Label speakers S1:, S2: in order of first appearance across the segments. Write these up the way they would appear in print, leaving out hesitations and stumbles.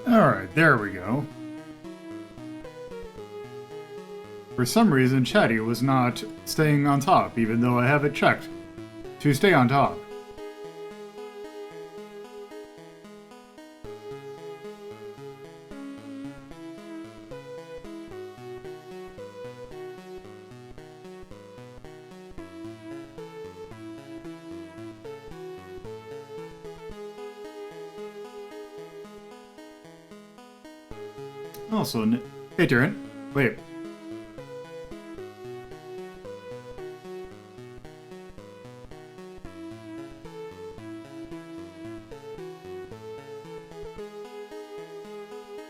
S1: Alright, there we go. For some reason, Chatty was not staying on top, even though I have it checked to stay on top. Also, hey Darren, wait.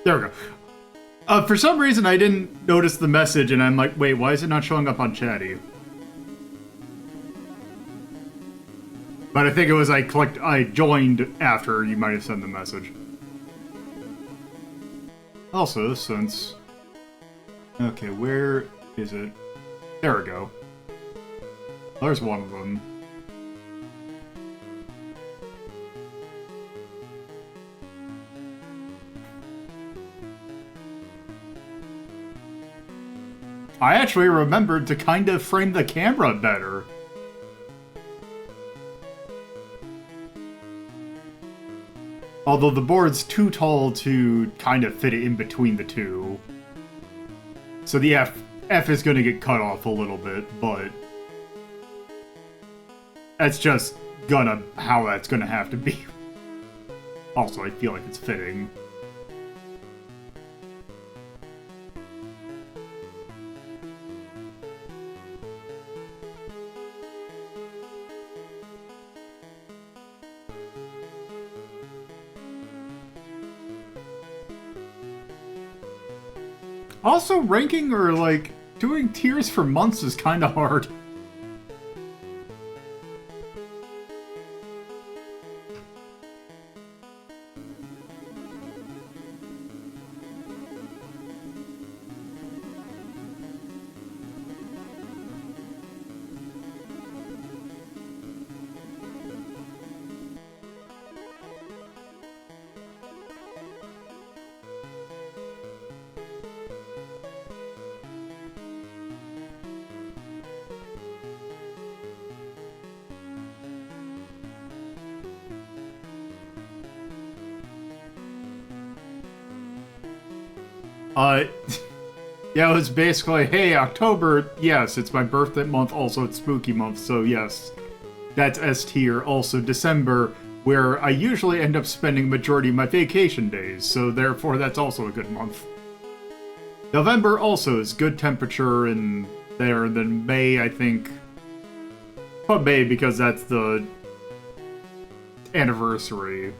S1: There we go. For some reason, I didn't notice the message, and I'm like, wait, why is it not showing up on Chatty? But I think it was I joined after you might have sent the message. Also, since... Okay, where is it? There we go. There's one of them. I actually remembered to kind of frame the camera better. Although the board's too tall to kind of fit it in between the two. So the F is going to get cut off a little bit, but that's just how that's gonna have to be. Also, I feel like it's fitting. Also, ranking or, like, doing tiers for months is kind of hard. Yeah, it was basically, hey, October, yes, it's my birthday month, also it's spooky month, so yes, that's S tier. Also, December, where I usually end up spending majority of my vacation days, so therefore that's also a good month. November also is good temperature in there, and then May, I think, but May because that's the anniversary.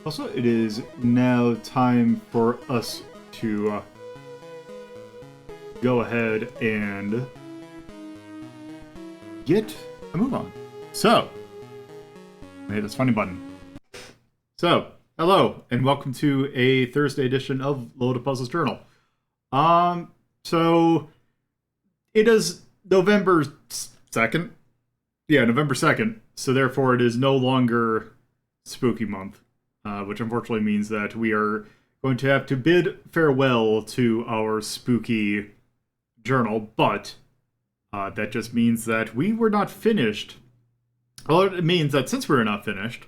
S1: Also, it is now time for us to go ahead and get a move on. So, I hit this funny button. So, hello, and welcome to a Thursday edition of Lolo De Puzlo's Journal. So, it is November 2nd. Yeah, November 2nd. So, therefore, it is no longer spooky month. Which unfortunately means that we are going to have to bid farewell to our spooky journal, but that just means that we were not finished. Well, it means that since we're not finished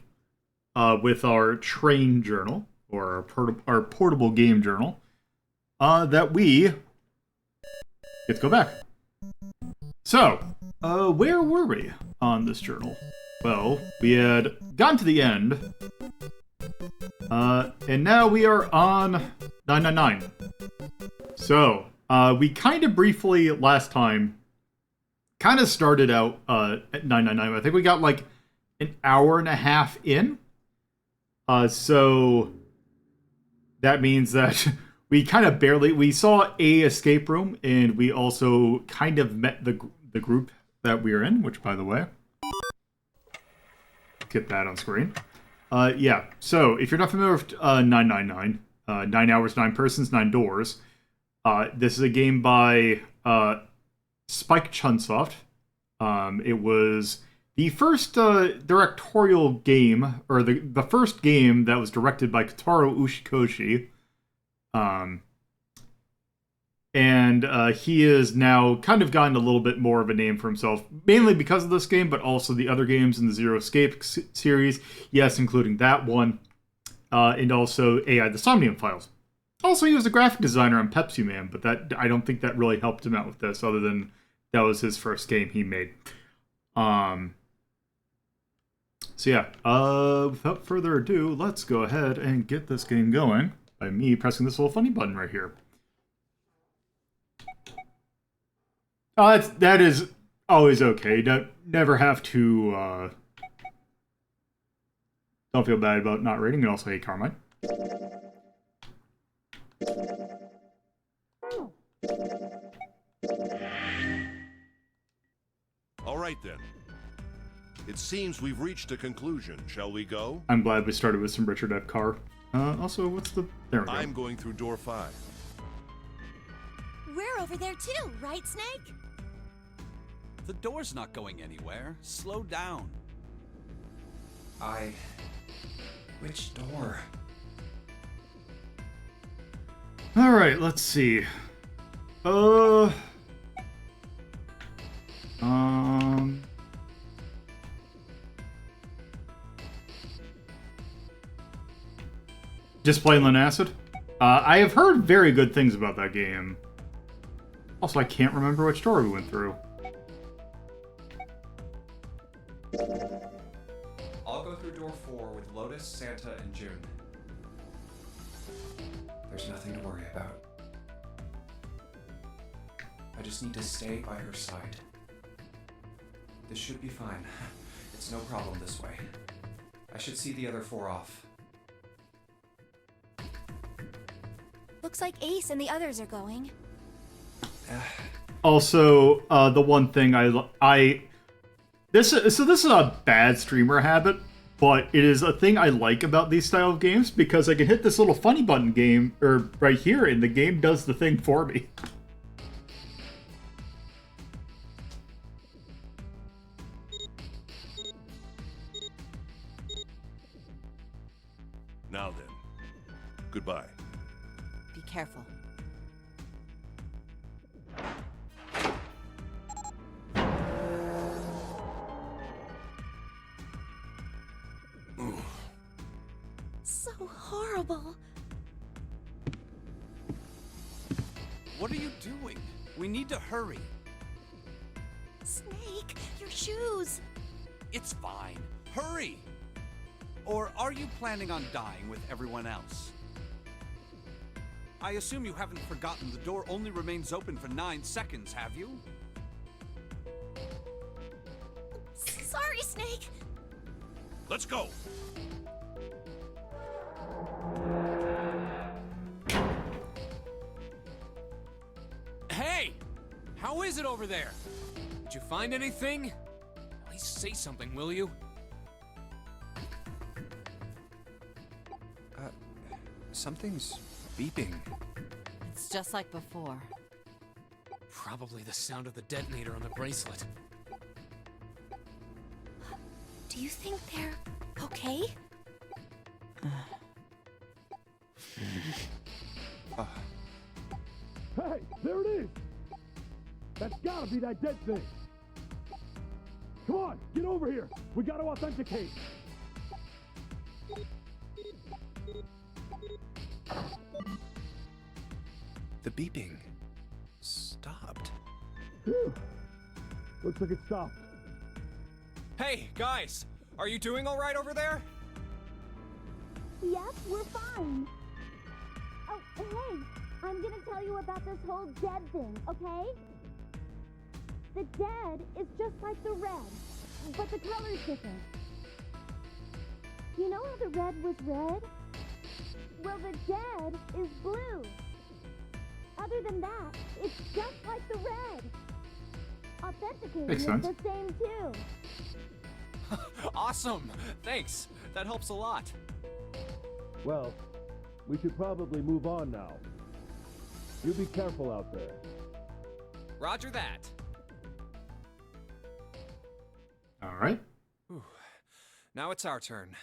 S1: with our train journal, or our portable game journal, that we get to go back. So, where were we on this journal? Well, we had gotten to the end. And now we are on 999. So, we kind of briefly last time kind of started out at 999. I think we got like an hour and a half in. So that means that we kind of we saw a escape room, and we also kind of met the group that we are in, which, by the way, get that on screen. Yeah, so if you're not familiar with 999, 9 hours, 9 persons, 9 doors, this is a game by Spike Chunsoft. It was the first directorial game, or the first game that was directed by Kotaro Ushikoshi. And he has now kind of gotten a little bit more of a name for himself, mainly because of this game, but also the other games in the Zero Escape series. Yes, including that one. And also AI The Somnium Files. Also, he was a graphic designer on Pepsi Man, but that I don't think that really helped him out with this, other than that was his first game he made. So yeah, without further ado, let's go ahead and get this game going by me pressing this little funny button right here. Oh, that is always okay. Don't never have to Don't feel bad about not rating. And also, hey, Carmine.
S2: All right, then. It seems we've reached a conclusion. Shall we go?
S1: I'm glad we started with some Richard F. Carr. Also, what's the... There we go.
S2: I'm going through door 5.
S3: We're over there too, right, Snake?
S4: The door's not going anywhere. Slow down.
S5: Which door?
S1: Alright, let's see. Just plain acid. I have heard very good things about that game. Also, I can't remember which door we went through.
S5: I'll go through door 4 with Lotus, Santa, and June. There's nothing to worry about. I just need to stay by her side. This should be fine. It's no problem this way. I should see the other 4 off.
S3: Looks like Ace and the others are going.
S1: Also, the one thing this is a bad streamer habit, but it is a thing I like about these style of games because I can hit this little funny button game or right here, and the game does the thing for me.
S2: Now then. Goodbye.
S3: Be careful. So horrible.
S4: What are you doing? We need to hurry.
S3: Snake, your shoes.
S4: It's fine. Hurry! Or are you planning on dying with everyone else? I assume you haven't forgotten the door only remains open for 9 seconds, have you?
S3: Sorry, Snake.
S2: Let's go!
S6: Hey! How is it over there? Did you find anything? At least say something, will you?
S5: Something's beeping.
S3: It's just like before.
S6: Probably the sound of the detonator on the bracelet.
S3: Do you think they're okay?
S7: Hey, there it is! That's gotta be that dead thing! Come on, get over here! We gotta authenticate!
S5: The beeping stopped.
S7: Phew. Looks like it stopped.
S6: Hey, guys! Are you doing alright over there?
S8: Yep, we're fine. Oh, hey, I'm gonna tell you about this whole dead thing, okay? The dead is just like the red, but the color's different. You know how the red was red? Well, the dead is blue. Other than that, it's just like the red. Authenticating
S1: Makes
S8: is
S1: sense.
S8: the same too.
S6: Awesome! Thanks! That helps a lot.
S7: Well, we should probably move on now. You be careful out there.
S6: Roger that.
S1: Alright.
S5: Whew. Now it's our turn.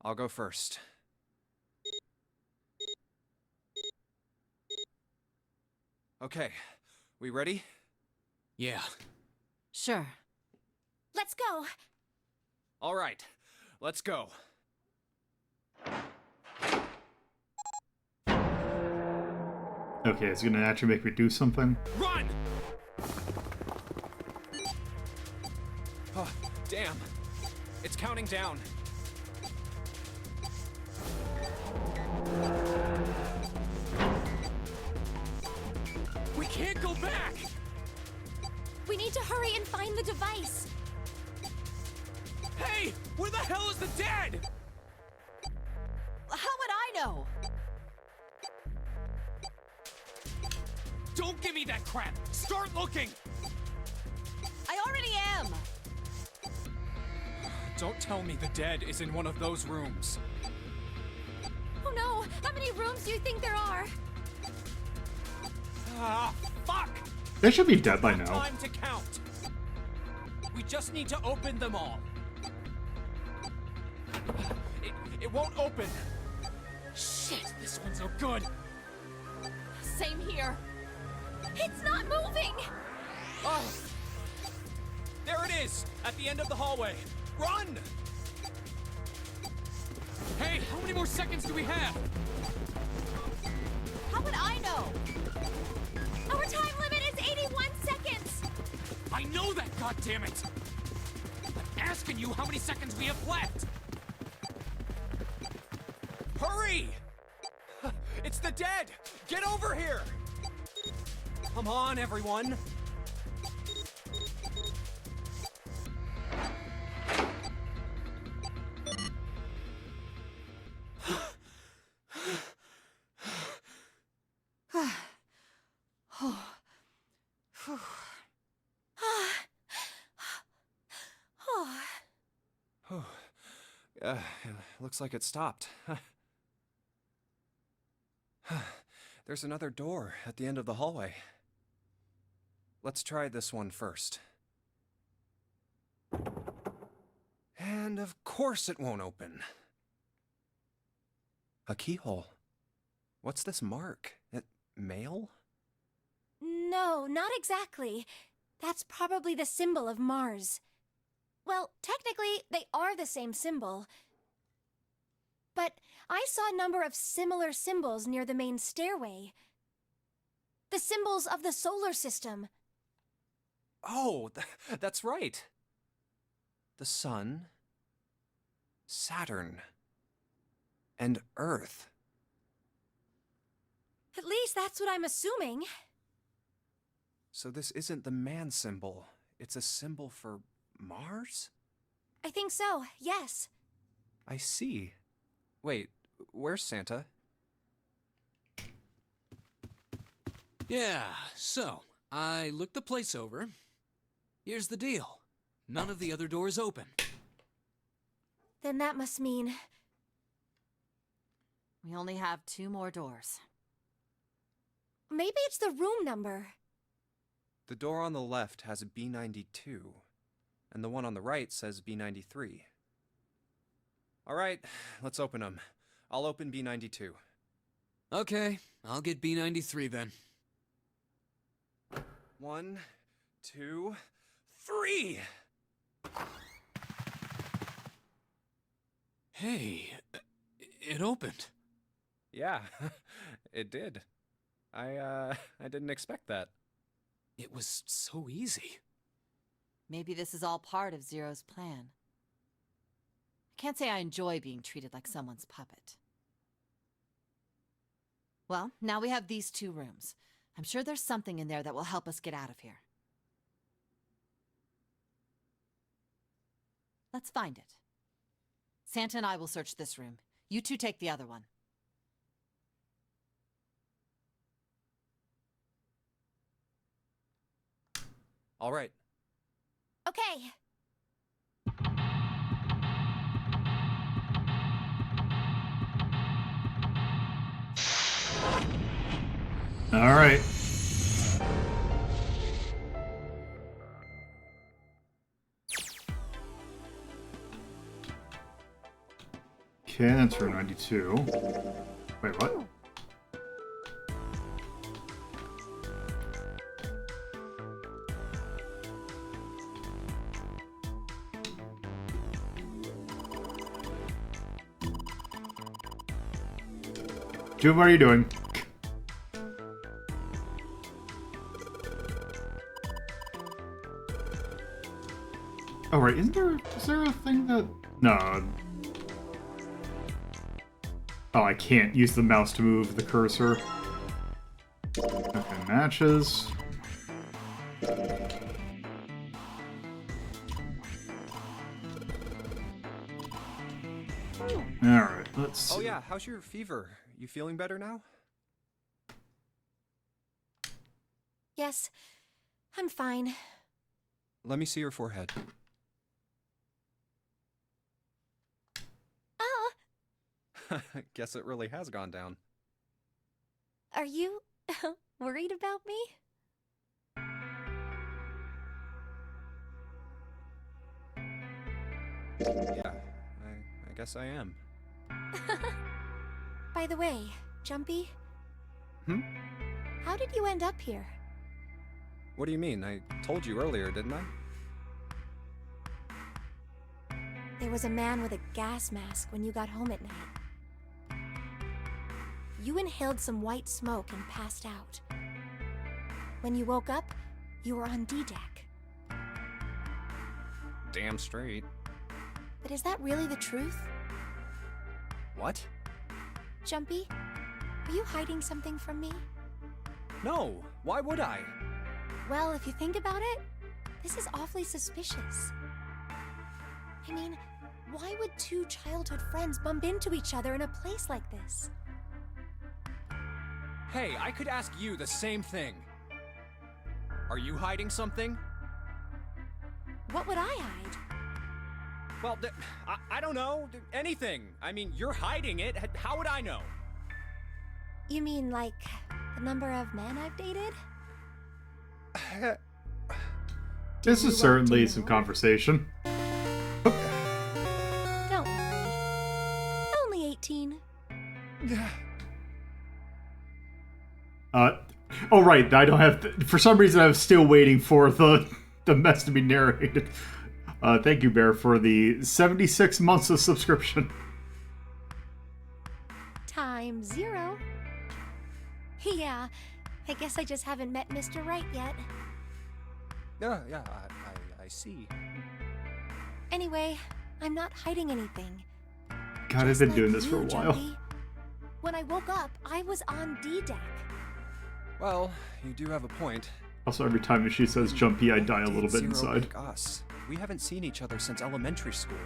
S5: I'll go first. Okay, we ready?
S6: Yeah.
S3: Sure. Let's go.
S6: All right, let's go.
S1: Okay, it's gonna actually make me do something.
S6: Run! Oh, damn. It's counting down. We can't go back!
S3: We need to hurry and find the device.
S6: Hey! Where the hell is the dead?
S9: How would I know?
S6: Don't give me that crap! Start looking!
S9: I already am!
S6: Don't tell me the dead is in one of those rooms.
S3: Oh no! How many rooms do you think there are?
S6: Ah, fuck!
S1: They should be dead by
S6: No
S1: now.
S6: time to count. We just need to open them all. It won't open. Shit, this one's no good.
S9: Same here.
S3: It's not moving!
S6: Oh! There it is, at the end of the hallway. Run! Hey, how many more seconds do we have?
S9: How would I know?
S3: Our time limit is 81 seconds!
S6: I know that, goddammit! I'm asking you how many seconds we have left! Hurry! It's the dead! Get over here! Come on, everyone!
S5: Looks like it stopped. There's another door at the end of the hallway. Let's try this one first. And of course it won't open. A keyhole. What's this mark? Mail?
S3: No, not exactly. That's probably the symbol of Mars. Well, technically, they are the same symbol. But I saw a number of similar symbols near the main stairway. The symbols of the solar system.
S5: Oh, that's right. The Sun, Saturn, and Earth.
S3: At least that's what I'm assuming.
S5: So this isn't the man symbol. It's a symbol for Mars?
S3: I think so, yes.
S5: I see. Wait, where's Santa?
S6: Yeah, so, I looked the place over. Here's the deal. None of the other doors open.
S3: Then that must mean...
S9: We only have 2 more doors.
S3: maybe it's the room number.
S5: The door on the left has a B92, and the one on the right says B93. All right, let's open them. I'll open B92.
S6: Okay, I'll get B93 then.
S5: 1, 2, 3!
S6: Hey, it opened.
S5: Yeah, it did. I didn't expect that.
S6: It was so easy.
S9: Maybe this is all part of Zero's plan. I can't say I enjoy being treated like someone's puppet. Well, now we have these 2 rooms. I'm sure there's something in there that will help us get out of here. Let's find it. Santa and I will search this room. You 2 take the other one.
S5: All right.
S3: Okay.
S1: All right. Okay, that's room 92. Wait, what? Juve, what are you doing? Oh, right, is there a thing that... No. Oh, I can't use the mouse to move the cursor. Okay, matches. Alright, let's see.
S5: Oh yeah, how's your fever? You feeling better now?
S3: Yes, I'm fine.
S5: Let me see your forehead.
S3: Ah,
S5: Guess it really has gone down.
S3: are you worried about me?
S5: Yeah, I guess I am.
S3: By the way, Jumpy,
S5: Hmm?
S3: how did you end up here?
S5: What do you mean? I told you earlier, didn't I?
S3: There was a man with a gas mask when you got home at night. You inhaled some white smoke and passed out. When you woke up, you were on D-Deck.
S5: Damn straight.
S3: But is that really the truth?
S5: What?
S3: Jumpy, are you hiding something from me?
S5: No, why would I?
S3: Well, if you think about it, this is awfully suspicious. I mean, why would two childhood friends bump into each other in a place like this?
S5: Hey, I could ask you the same thing. Are you hiding something?
S3: What would I hide?
S5: Well, I don't know. Anything. I mean, you're hiding it. How would I know?
S3: You mean like the number of men I've dated?
S1: This is certainly some conversation.
S3: Don't worry. Only 18.
S1: Oh right, I don't have. For some reason, I'm still waiting for the mess to be narrated. Thank you, Bear, for the 76 months of subscription.
S3: Time 0. Yeah, I guess I just haven't met Mr. Right yet.
S5: Yeah, I see.
S3: Anyway, I'm not hiding anything.
S1: God, I've been doing this for a while.
S3: Jumpy. When I woke up, I was on D-Deck.
S5: Well, you do have a point.
S1: Also, every time she says Jumpy, I die a little bit
S5: Zero
S1: inside.
S5: like us. We haven't seen each other since elementary school.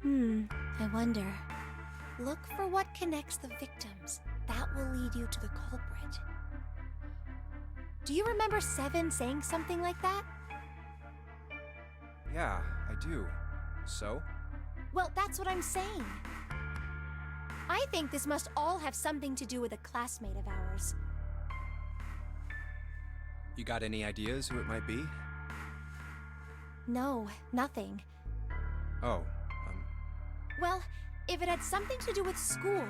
S3: I wonder. Look for what connects the victims. That will lead you to the culprit. Do you remember Seven saying something like that?
S5: Yeah, I do. So?
S3: Well, that's what I'm saying. I think this must all have something to do with a classmate of ours.
S5: You got any ideas who it might be?
S3: No, nothing.
S5: Oh,
S3: Well, if it had something to do with school,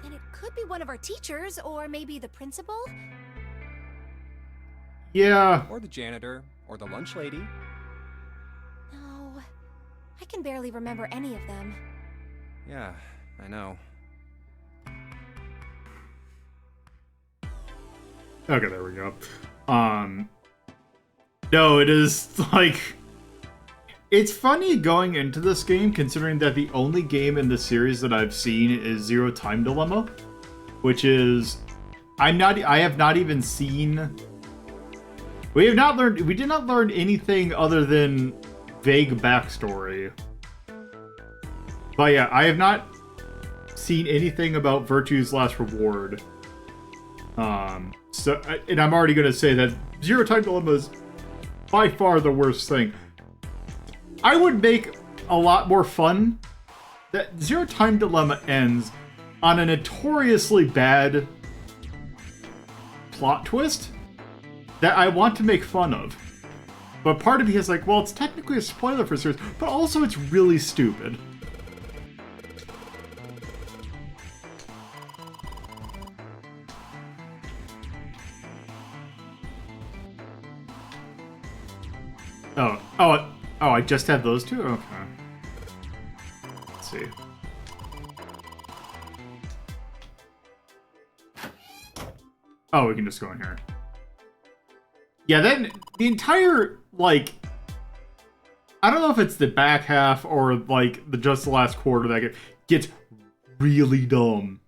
S3: then it could be one of our teachers, or maybe the principal.
S1: Yeah.
S5: or the janitor, or the lunch lady.
S3: No, I can barely remember any of them.
S5: Yeah, I know.
S1: Okay, there we go. No, it is like... It's funny going into this game, considering that the only game in the series that I've seen is Zero Time Dilemma, which is... I have not even seen... We did not learn anything other than vague backstory. But yeah, I have not seen anything about Virtue's Last Reward. And I'm already going to say that Zero Time Dilemma is by far the worst thing. I would make a lot more fun that Zero Time Dilemma ends on a notoriously bad plot twist that I want to make fun of. But part of me is like, well, it's technically a spoiler for the series, but also it's really stupid. Oh, I just have those two? Okay. Let's see. Oh, we can just go in here. Yeah, then the entire, like... I don't know if it's the back half or, like, just the last quarter that gets really dumb.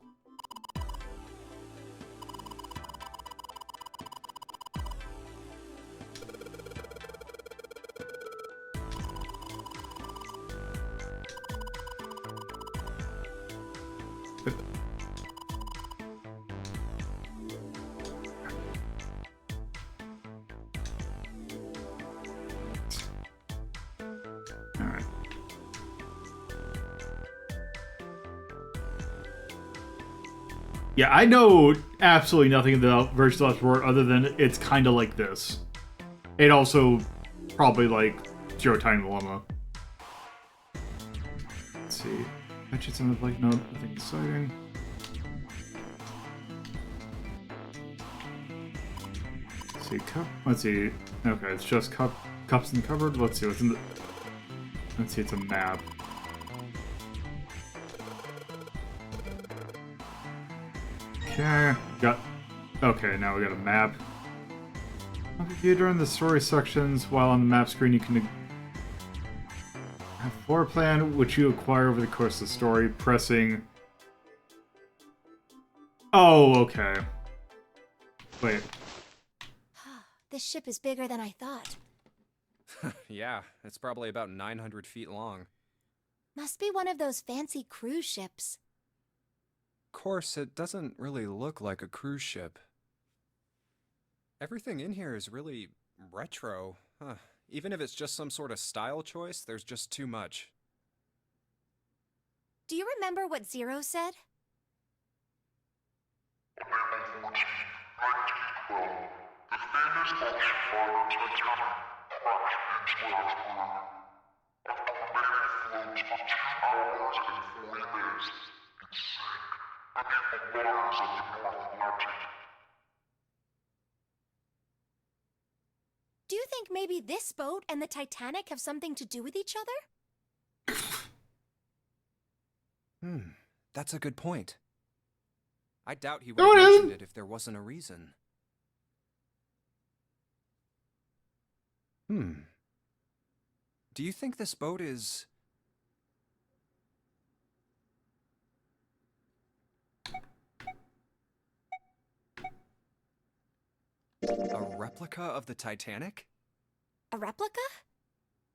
S1: Yeah, I know absolutely nothing about Virtual Last War other than it's kind of like this. It also probably like Zero Time Dilemma. Let's see. Mention something like nothing exciting. Let's see. Let's see. Okay, it's just cups in the cupboard. Let's see what's in the. Let's see. It's a map. Okay. Okay, now we got a map. On the computer in the story sections, while on the map screen you can have floor plan, which you acquire over the course of the story, pressing... Oh, okay. Wait.
S3: This ship is bigger than I thought.
S5: Yeah, it's probably about 900 feet long.
S3: Must be one of those fancy cruise ships.
S5: Of course, it doesn't really look like a cruise ship. Everything in here is really retro. Huh. Even if it's just some sort of style choice, there's just too much.
S3: Do you remember what Zero said? Do you think maybe this boat and the Titanic have something to do with each other?
S5: That's a good point. I doubt he would have mentioned it if there wasn't a reason. Do you think this boat is... a replica of the Titanic?
S3: A replica?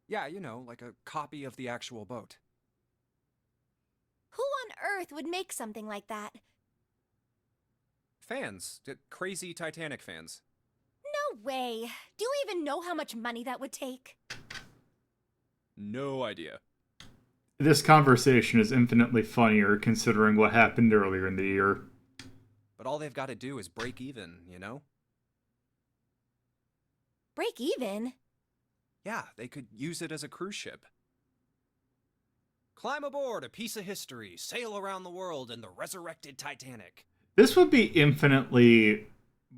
S5: Yeah, you know, like a copy of the actual boat.
S3: Who on earth would make something like that?
S5: Fans. Crazy Titanic fans.
S3: No way. Do you even know how much money that would take?
S5: No idea.
S1: This conversation is infinitely funnier considering what happened earlier in the year.
S5: But all they've got to do is break even, you know?
S3: Break even?
S5: Yeah, they could use it as a cruise ship. Climb aboard a piece of history, sail around the world in the resurrected Titanic.
S1: This would be infinitely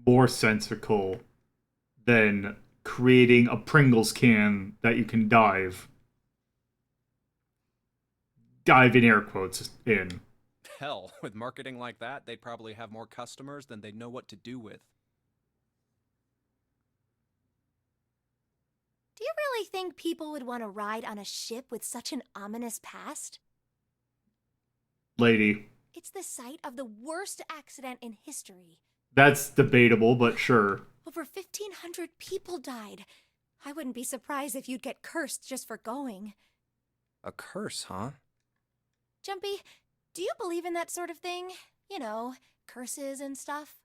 S1: more sensical than creating a Pringles can that you can dive in air quotes in.
S5: Hell, with marketing like that, they'd probably have more customers than they'd know what to do with.
S3: Do you really think people would want to ride on a ship with such an ominous past?
S1: Lady.
S3: It's the site of the worst accident in history.
S1: That's debatable, but sure.
S3: Over 1,500 people died. I wouldn't be surprised if you'd get cursed just for going.
S5: A curse, huh?
S3: Jumpy, do you believe in that sort of thing? You know, curses and stuff?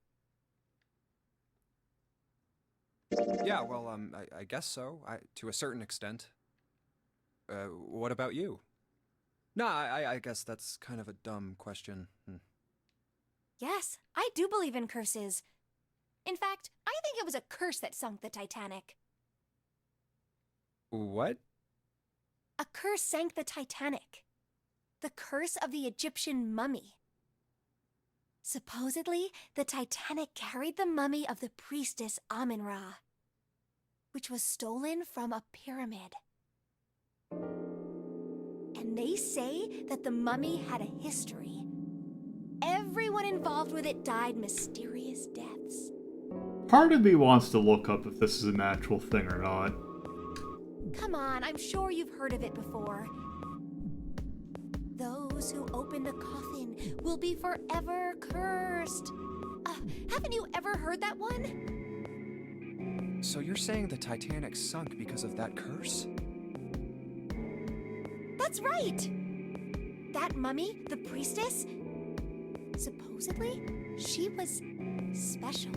S5: Yeah, well, I guess so, to a certain extent. What about you? No, I guess that's kind of a dumb question.
S3: Yes, I do believe in curses. In fact, I think it was a curse that sunk the Titanic.
S5: What?
S3: A curse sank the Titanic. The curse of the Egyptian mummy. Supposedly, the Titanic carried the mummy of the priestess Amun-Ra, which was stolen from a pyramid. And they say that the mummy had a history. Everyone involved with it died mysterious deaths.
S1: Part of me wants to look up if this is an actual thing or not.
S3: Come on, I'm sure you've heard of it before. Those who open the coffin will be forever cursed. Haven't you ever heard that one?
S5: So you're saying the Titanic sunk because of that curse?
S3: That's right! That mummy, the priestess, supposedly, she was special.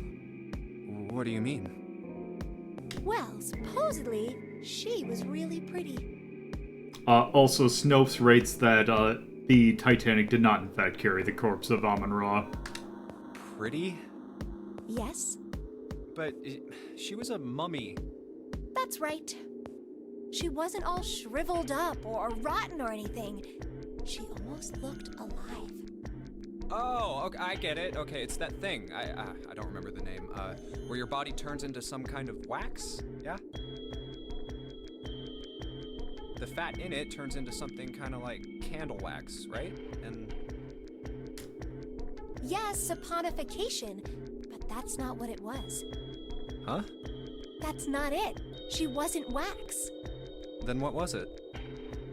S5: What do you mean?
S3: Well, supposedly, she was really pretty.
S1: Also, Snopes rates that the Titanic did not in fact carry the corpse of Amun-Ra.
S5: pretty?
S3: Yes,
S5: But she was a mummy.
S3: that's right. She wasn't all shriveled up or rotten or anything. She almost looked alive.
S5: Oh, okay, I get it. Okay, it's that thing. I don't remember the name. Where your body turns into some kind of wax? Yeah? The fat in it turns into something kind of like candle wax, right? And
S3: Yes, saponification, but that's not what it was.
S5: huh?
S3: That's not it. She wasn't wax.
S5: Then what was it?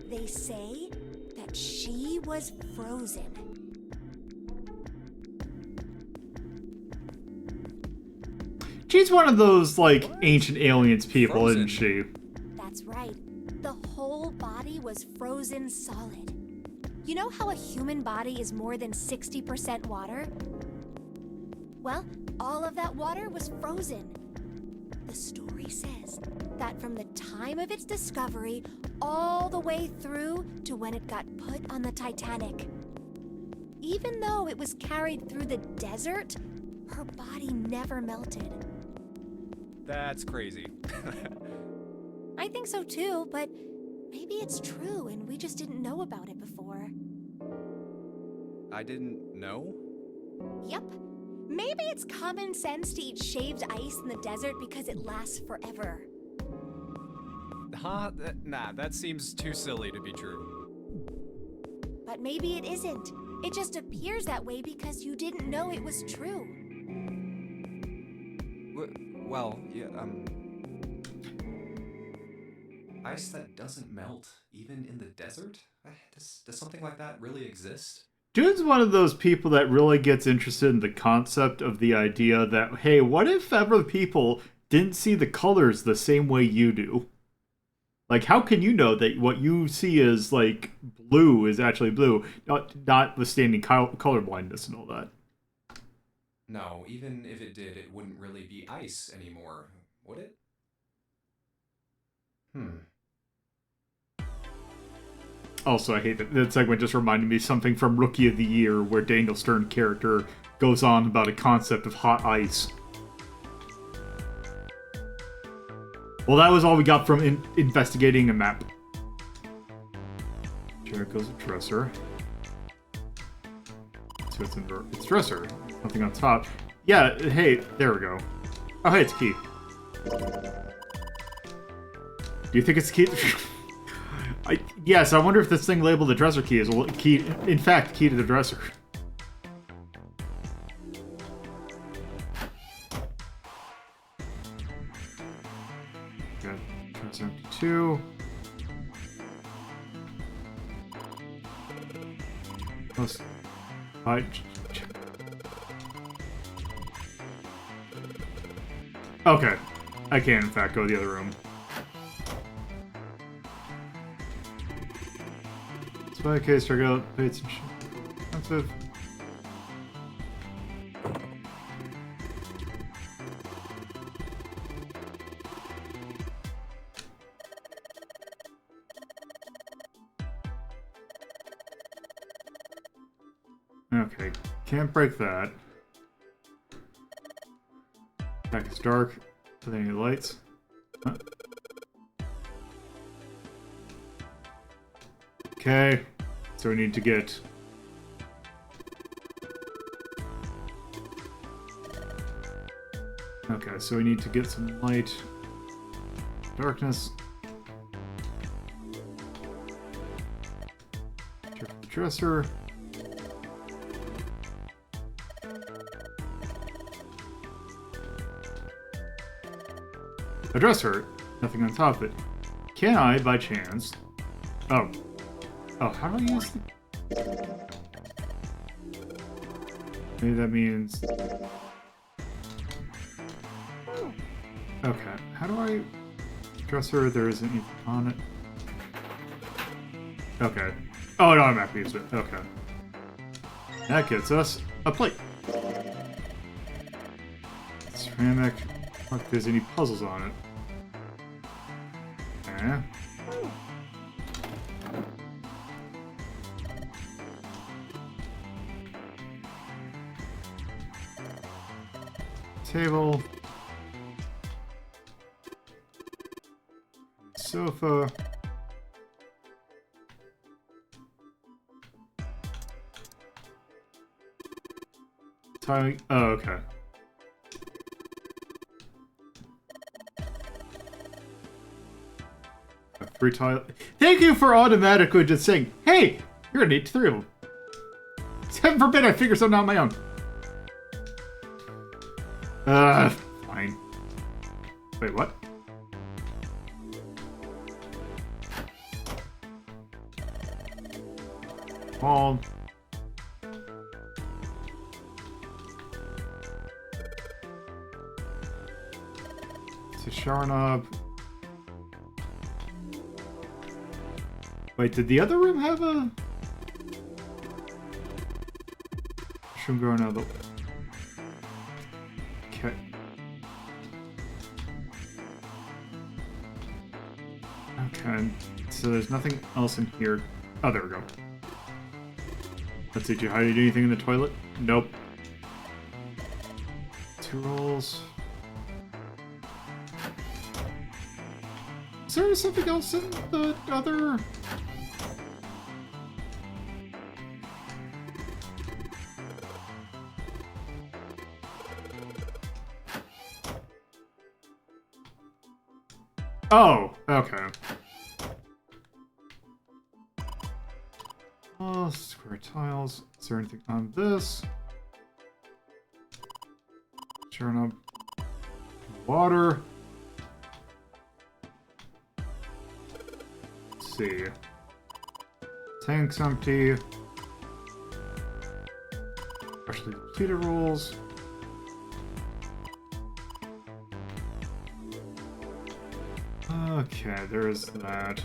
S3: They say that she was frozen.
S1: She's one of those, like, ancient aliens people,
S5: Frozen.
S1: isn't she?
S3: That's right. The whole body was frozen solid. You know how a human body is more than 60% water? Well, all of that water was frozen. The story says that from the time of its discovery all the way through to when it got put on the Titanic. Even though it was carried through the desert, her body never melted.
S5: That's crazy.
S3: I think so too, but maybe it's true and we just didn't know about it before.
S5: I didn't know?
S3: Yep. Maybe it's common sense to eat shaved ice in the desert because it lasts forever.
S5: Huh? Nah, that seems too silly to be true.
S3: But maybe it isn't. It just appears that way because you didn't know it was true.
S5: Well, yeah, ice that doesn't melt, even in the desert? Does something like that really exist?
S1: June's one of those people that really gets interested in the concept of the idea that, hey, what if other people didn't see the colors the same way you do? Like, how can you know that what you see as, like, blue is actually blue, notwithstanding color blindness and all that?
S5: No, even if it did, it wouldn't really be ice anymore, would it?
S1: Also, I hate that segment just reminded me of something from Rookie of the Year where Daniel Stern character goes on about a concept of hot ice. Well, that was all we got from investigating a map. Jericho's a dresser. So it's dresser. Nothing on top. Yeah, hey, there we go. Oh, hey, it's a key. Do you think it's a key? Yes, I wonder if this thing labeled the dresser key is a key. In fact, key to the dresser. Got 72. Plus, okay, I can in fact go to the other room. Spy case, check out, paid some expensive. Okay, can't break that. Back is dark. Are there any lights? Huh. Okay, so we need to get... Okay, so we need to get some light. Darkness. Check the dresser. A dresser. Nothing on top of it. Can I, by chance... Oh, how do I use the... Maybe that means... Okay, how do I... Dresser, there isn't anything on it. Okay. Oh, no, I'm happy to use it. Okay. That gets us a plate. Ceramic. Look if there's any puzzles on it. Okay. Table. Sofa. Tiling. Oh, okay. Free tile. Thank you for automatically just saying, hey, you're gonna need 3 of them. Heaven forbid I figure something out on my own. Fine. Wait, what? Ball. To shower knob. Wait, did the other room have a... Mushroom growing out of the... Okay. Okay, so there's nothing else in here. Oh, there we go. Let's see, how do you do anything in the toilet? Nope. 2 rolls. Is there something else in the other... Oh, okay. Oh, square tiles. Is there anything on this? Turn up water. Let's see. Tank's empty. Freshly depleted rolls. Okay, there is that.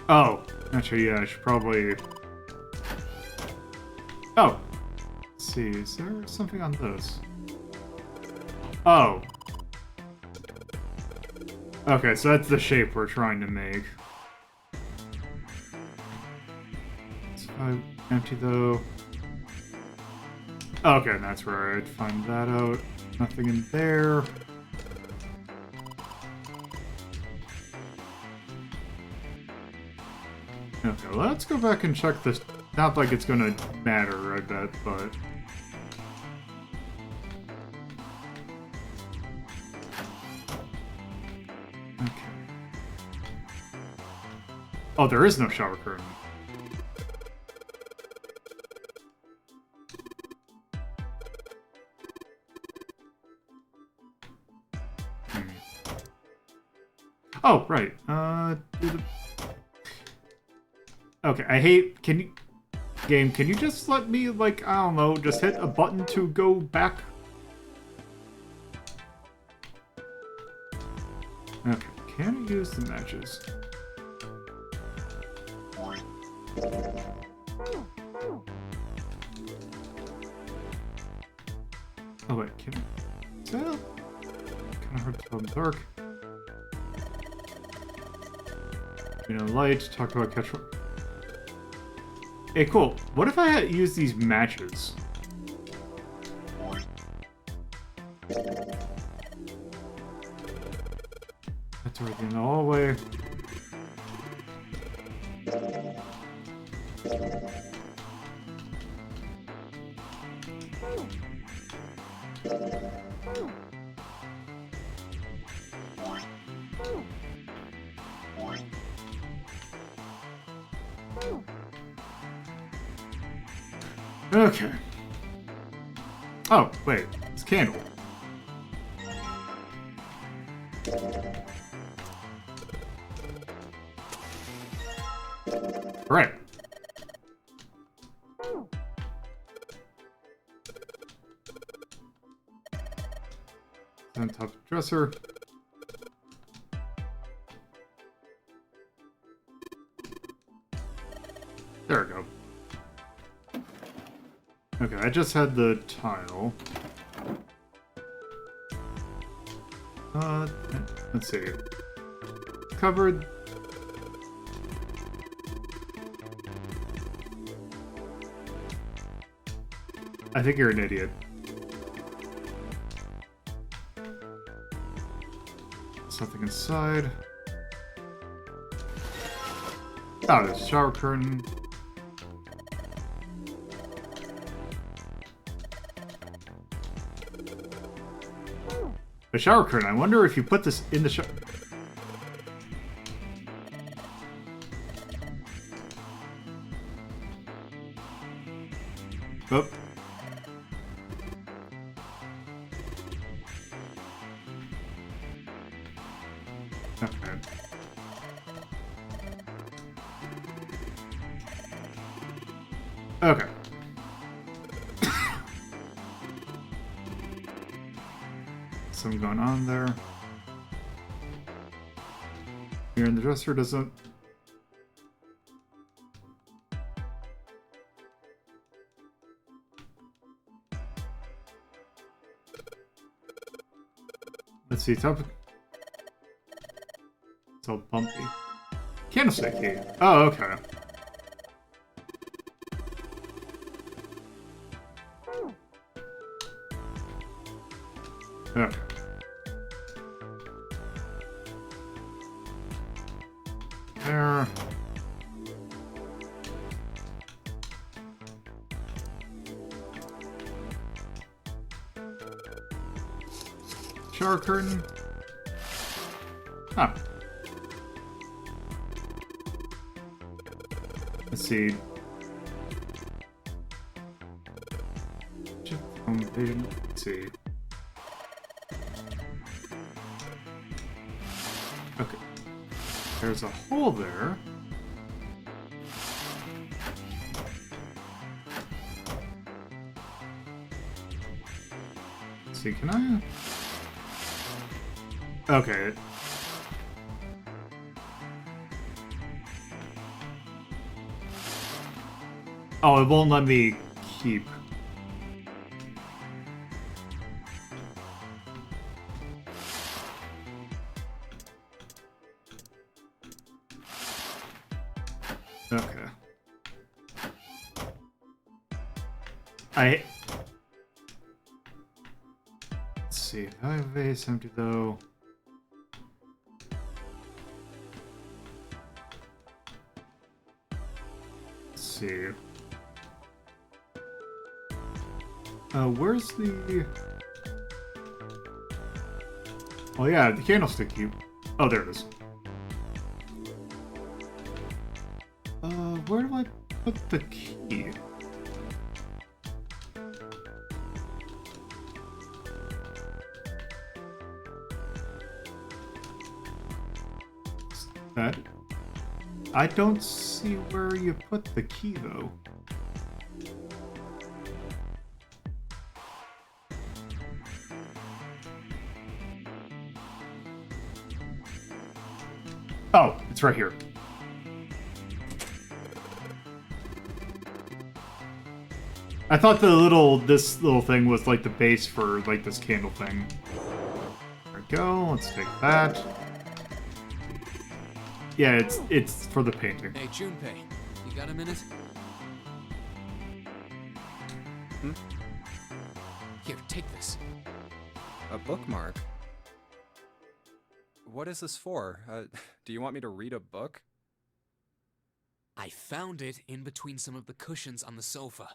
S1: Oh, actually, yeah, I should probably... Oh! Let's see, is there something on this? Oh. Okay, so that's the shape we're trying to make. It's empty, though. Okay, that's where I'd find that out. Nothing in there. Okay, let's go back and check this. Not like it's gonna matter, I bet, but... Okay. Oh, there is no shower curtain. Oh, right. Okay, I hate... Can you... Game, can you just let me, like, I don't know, just hit a button to go back? Okay, can I use the matches? Oh, wait, can I... Is that... Kind of hard to tell in the dark. You know, light, talk about catch... Hey, cool. What if I had used these matches? That's right in the hallway. Okay. Oh, wait. It's candle. Right. On top of the dresser. There we go. Okay, I just had the tile. Let's see. Covered. I think you're an idiot. Something inside. Oh, there's a shower curtain. A shower curtain. I wonder if you put this in the shower. Oh. Okay. Okay. Something going on there. Here in the dresser doesn't. Let's see, top. It's all bumpy. Candlestick key. Oh, okay. Okay. There. Shower curtain. Huh. Let's see. Let's see. Okay. There's a hole there. Let's see, can I? Okay. Oh, it won't let me keep. Okay. Let's see. I have a vase empty though. Let's see. Where's the... Oh yeah, the candlestick cube. Oh, there it is. Where do I put the key? That... I don't see where you put the key, though. Oh, it's right here. I thought this little thing was like the base for like this candle thing. There we go. Let's take that. Yeah, it's for the painting.
S6: Hey, Junpei, you got a minute?
S5: Hmm?
S6: Here, take this.
S5: A bookmark? What is this for? Do you want me to read a book?
S6: I found it in between some of the cushions on the sofa.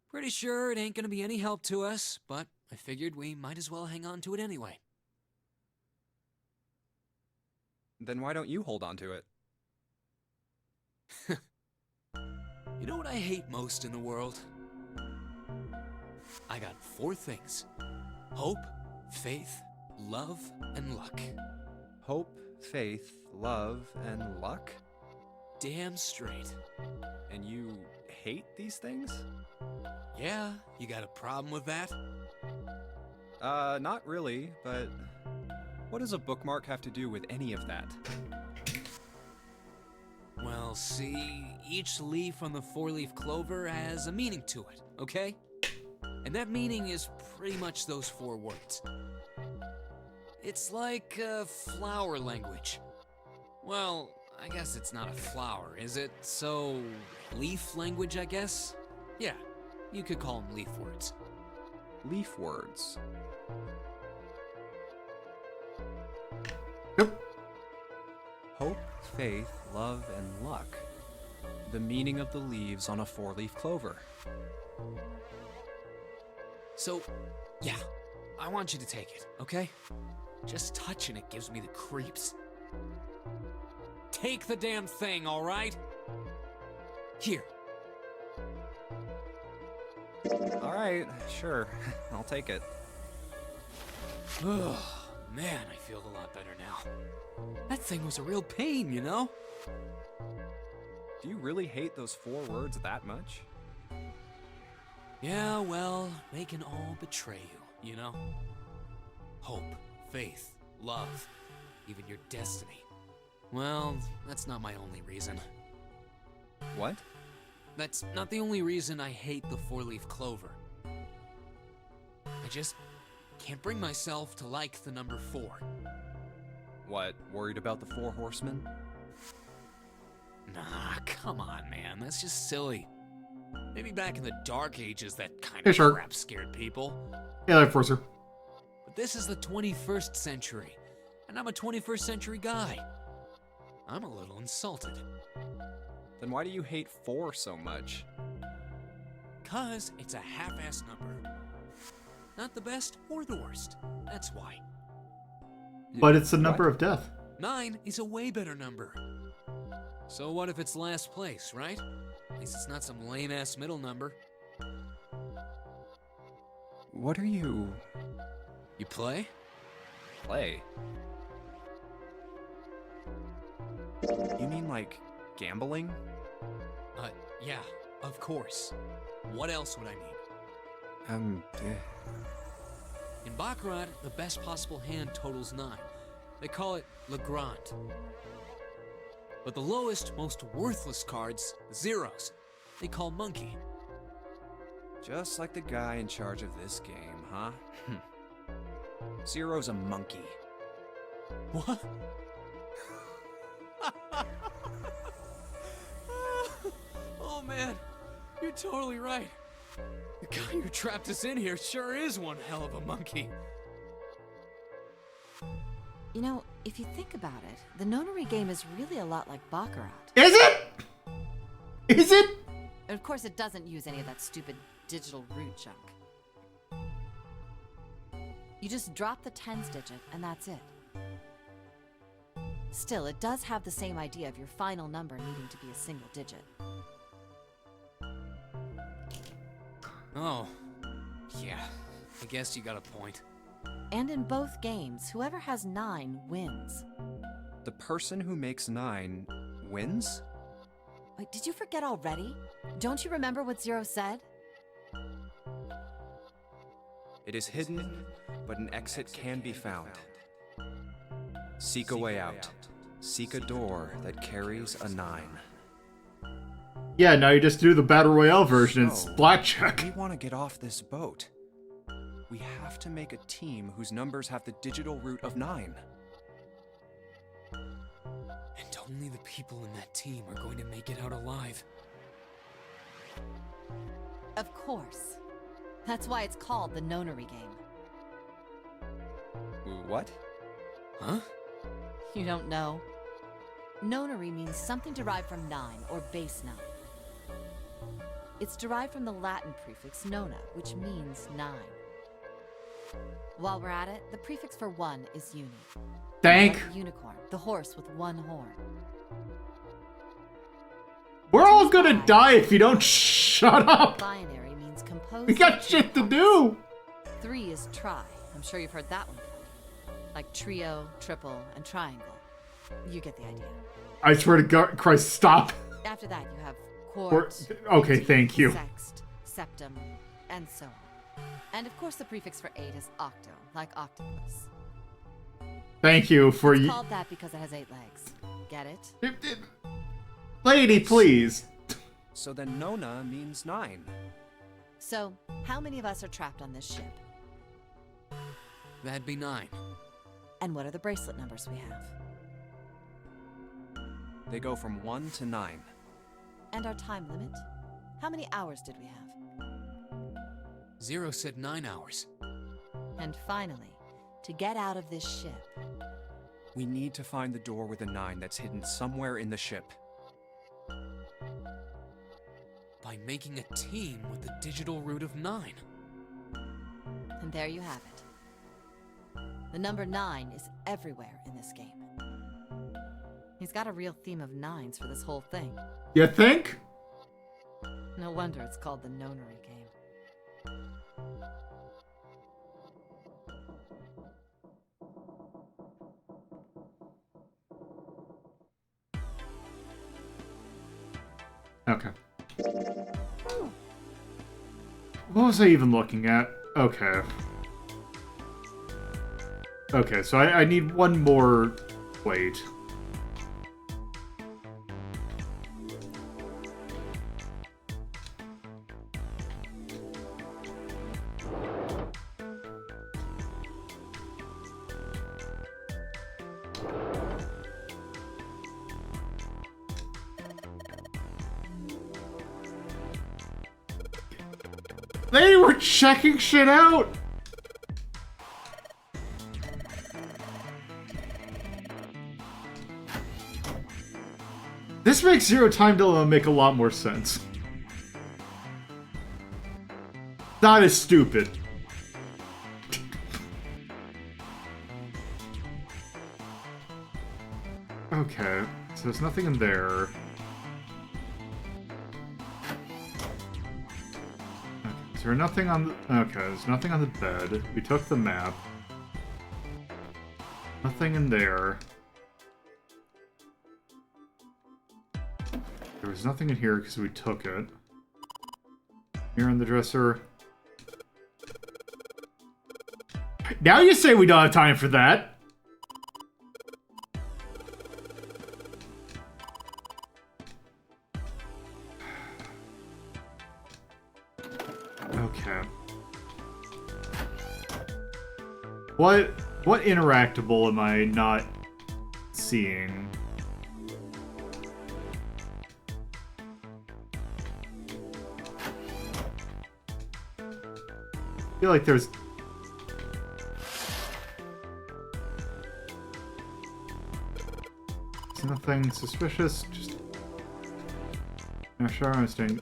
S6: Pretty sure it ain't gonna be any help to us, but I figured we might as well hang on to it anyway.
S5: Then why don't you hold on to it?
S6: You know what I hate most in the world? I got 4 things. Hope, faith, love, and luck.
S5: Hope, faith, love, and luck?
S6: Damn straight.
S5: And you hate these things?
S6: Yeah, you got a problem with that?
S5: Not really, but what does a bookmark have to do with any of that?
S6: Well, see, each leaf on the 4-leaf clover has a meaning to it, okay? And that meaning is pretty much those 4 words. It's like flower language. Well, I guess it's not a flower, is it? So, leaf language, I guess? Yeah, You could call them leaf words.
S5: Leaf words.
S1: Yep.
S5: Hope, faith, love, and luck. The meaning of the leaves on a four-leaf clover.
S6: So, yeah, I want you to take it, okay? Just touching it gives me the creeps. Take the damn thing, all right? Here.
S5: All right, sure. I'll take it.
S6: Oh, man, I feel a lot better now. That thing was a real pain, you know?
S5: Do you really hate those 4 words that much?
S6: Yeah, well, they can all betray you, you know? Hope, faith, love, even your destiny. Well, that's not my only reason.
S5: What?
S6: That's not the only reason I hate the four-leaf clover. I just can't bring myself to like the number 4.
S5: What, worried about the 4 horsemen?
S6: Nah, come on, man. That's just silly. Maybe back in the Dark Ages, that kind
S1: Hey,
S6: of
S1: sure.
S6: crap scared people.
S1: Yeah, Life Forcer.
S6: But this is the 21st century, and I'm a 21st century guy. I'm a little insulted.
S5: Then why do you hate 4 so much?
S6: 'Cause it's a half-ass number. Not the best or the worst. That's why.
S1: But it's the number
S5: What?
S1: of death.
S6: 9 is a way better number. So what if it's last place, right? At least it's not some lame-ass middle number.
S5: What are you...
S6: You play?
S5: play? You mean like gambling?
S6: Yeah, of course. What else would I mean? In Baccarat, the best possible hand totals 9. They call it Le Grand. But the lowest, most worthless cards, zeros, they call Monkey.
S5: Just like the guy in charge of this game, huh? Zero's a monkey.
S6: What? Oh man, you're totally right. The guy who trapped us in here sure is one hell of a monkey.
S9: You know, if you think about it, the nonary game is really a lot like Baccarat.
S1: Is it? Is it?
S9: And of course, it doesn't use any of that stupid digital root junk. You just drop the tens digit, and that's it. Still, it does have the same idea of your final number needing to be a single digit.
S6: Oh, yeah, I guess you got a point.
S9: And in both games, whoever has 9 wins.
S5: The person who makes 9 wins?
S9: Wait, did you forget already? Don't you remember what Zero said?
S5: It is hidden, but an exit can be found. Seek a way out. Seek a door that carries a 9.
S1: Yeah, now you just do the Battle Royale version. It's
S5: So,
S1: blackjack.
S5: We want to get off this boat. We have to make a team whose numbers have the digital root of 9.
S6: And only the people in that team are going to make it out alive.
S9: Of course. That's why it's called the nonary game.
S5: What?
S6: Huh?
S9: You don't know? Nonary means something derived from 9, or base 9. It's derived from the Latin prefix nona, which means 9. While we're at it, the prefix for 1 is uni.
S1: Thank.
S9: Like the unicorn, the horse with 1 horn.
S1: We're all gonna die if you don't shut up.
S9: Binary means composed.
S1: We got
S9: of 2
S1: shit to
S9: parts.
S1: do.
S9: 3 is tri. I'm sure you've heard that one before. Like trio, triple, and triangle. You get the idea.
S1: I swear to God, Christ, stop.
S9: After that, you have quart.
S1: Okay, thank you.
S9: Sext, septum, and so on. And of course, the prefix for 8 is octo, like octopus.
S1: Thank you for
S9: It's
S1: you.
S9: called that because it has 8 legs. Get it?
S1: Lady, please.
S5: So then Nona means 9.
S9: So, how many of us are trapped on this ship?
S6: That'd be 9.
S9: And what are the bracelet numbers we have?
S5: They go from 1 to 9.
S9: And our time limit? How many hours did we have?
S6: Zero said 9 hours.
S9: And finally, to get out of this ship,
S5: We need to find the door with a 9 that's hidden somewhere in the ship.
S6: By making a team with the digital root of 9.
S9: and there you have it. The number 9 is everywhere in this game. He's got a real theme of 9s for this whole thing.
S1: You think?
S9: No wonder it's called the Nonary game.
S1: Okay. What was I even looking at? Okay. Okay, so I need one more plate. They were checking shit out! This makes Zero Time Dilemma make a lot more sense. Not as stupid. Okay, so there's nothing in there. Is there nothing on the... Okay, there's nothing on the bed. We took the map. Nothing in there. There was nothing in here because we took it. Here on the dresser. Now you say we don't have time for that! Okay. What interactable am I not seeing? I feel like there's... nothing suspicious, just... No, sure, I'm staying...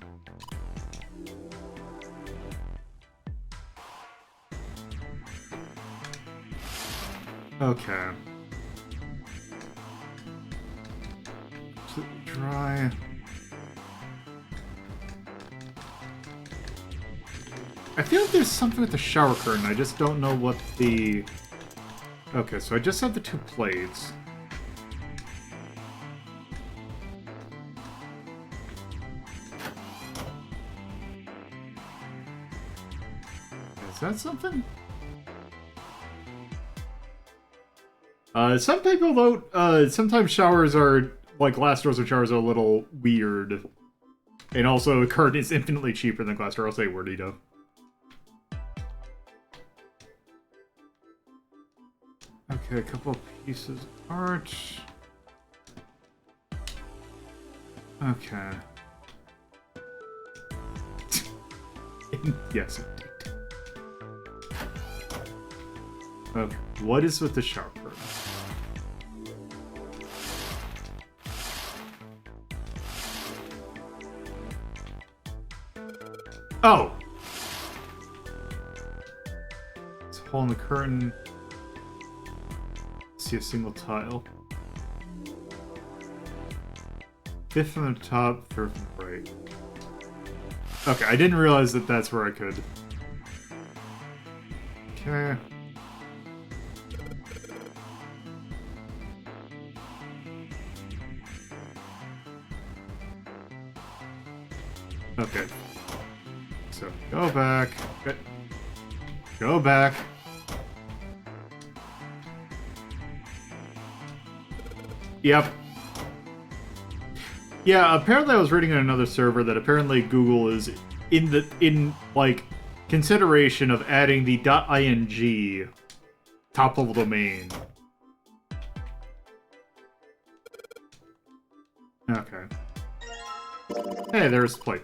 S1: Okay. Dry. I feel like there's something with the shower curtain. I just don't know what the... Okay, so I just have the 2 plates. Is that something? Some people don't, sometimes showers are, like, glass doors or showers are a little weird. And also, a curtain is infinitely cheaper than glass door. I'll say wordito. Okay, a couple of pieces of art. Okay. Yes, indeed. Okay, what is with the shower curtain? Oh! It's a hole in the curtain. See a single tile. 5th from the top, 3rd from the right. Okay, I didn't realize that that's where I could. Okay. Okay. So, go back. Go back. Yep. Yeah, apparently I was reading on another server that apparently Google is in like consideration of adding the .ing top level domain. Okay. Hey, there's the plate.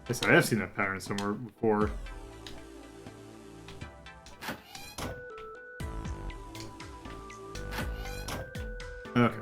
S1: Yes, I have seen that pattern somewhere before. Okay.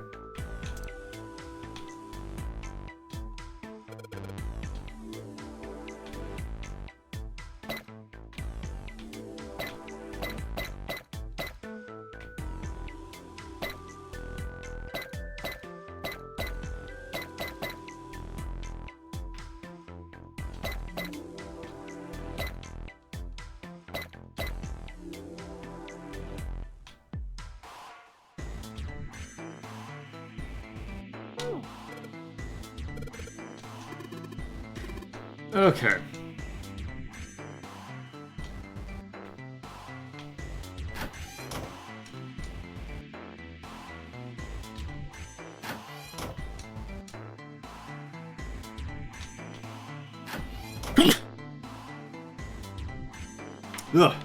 S1: Okay. Ugh.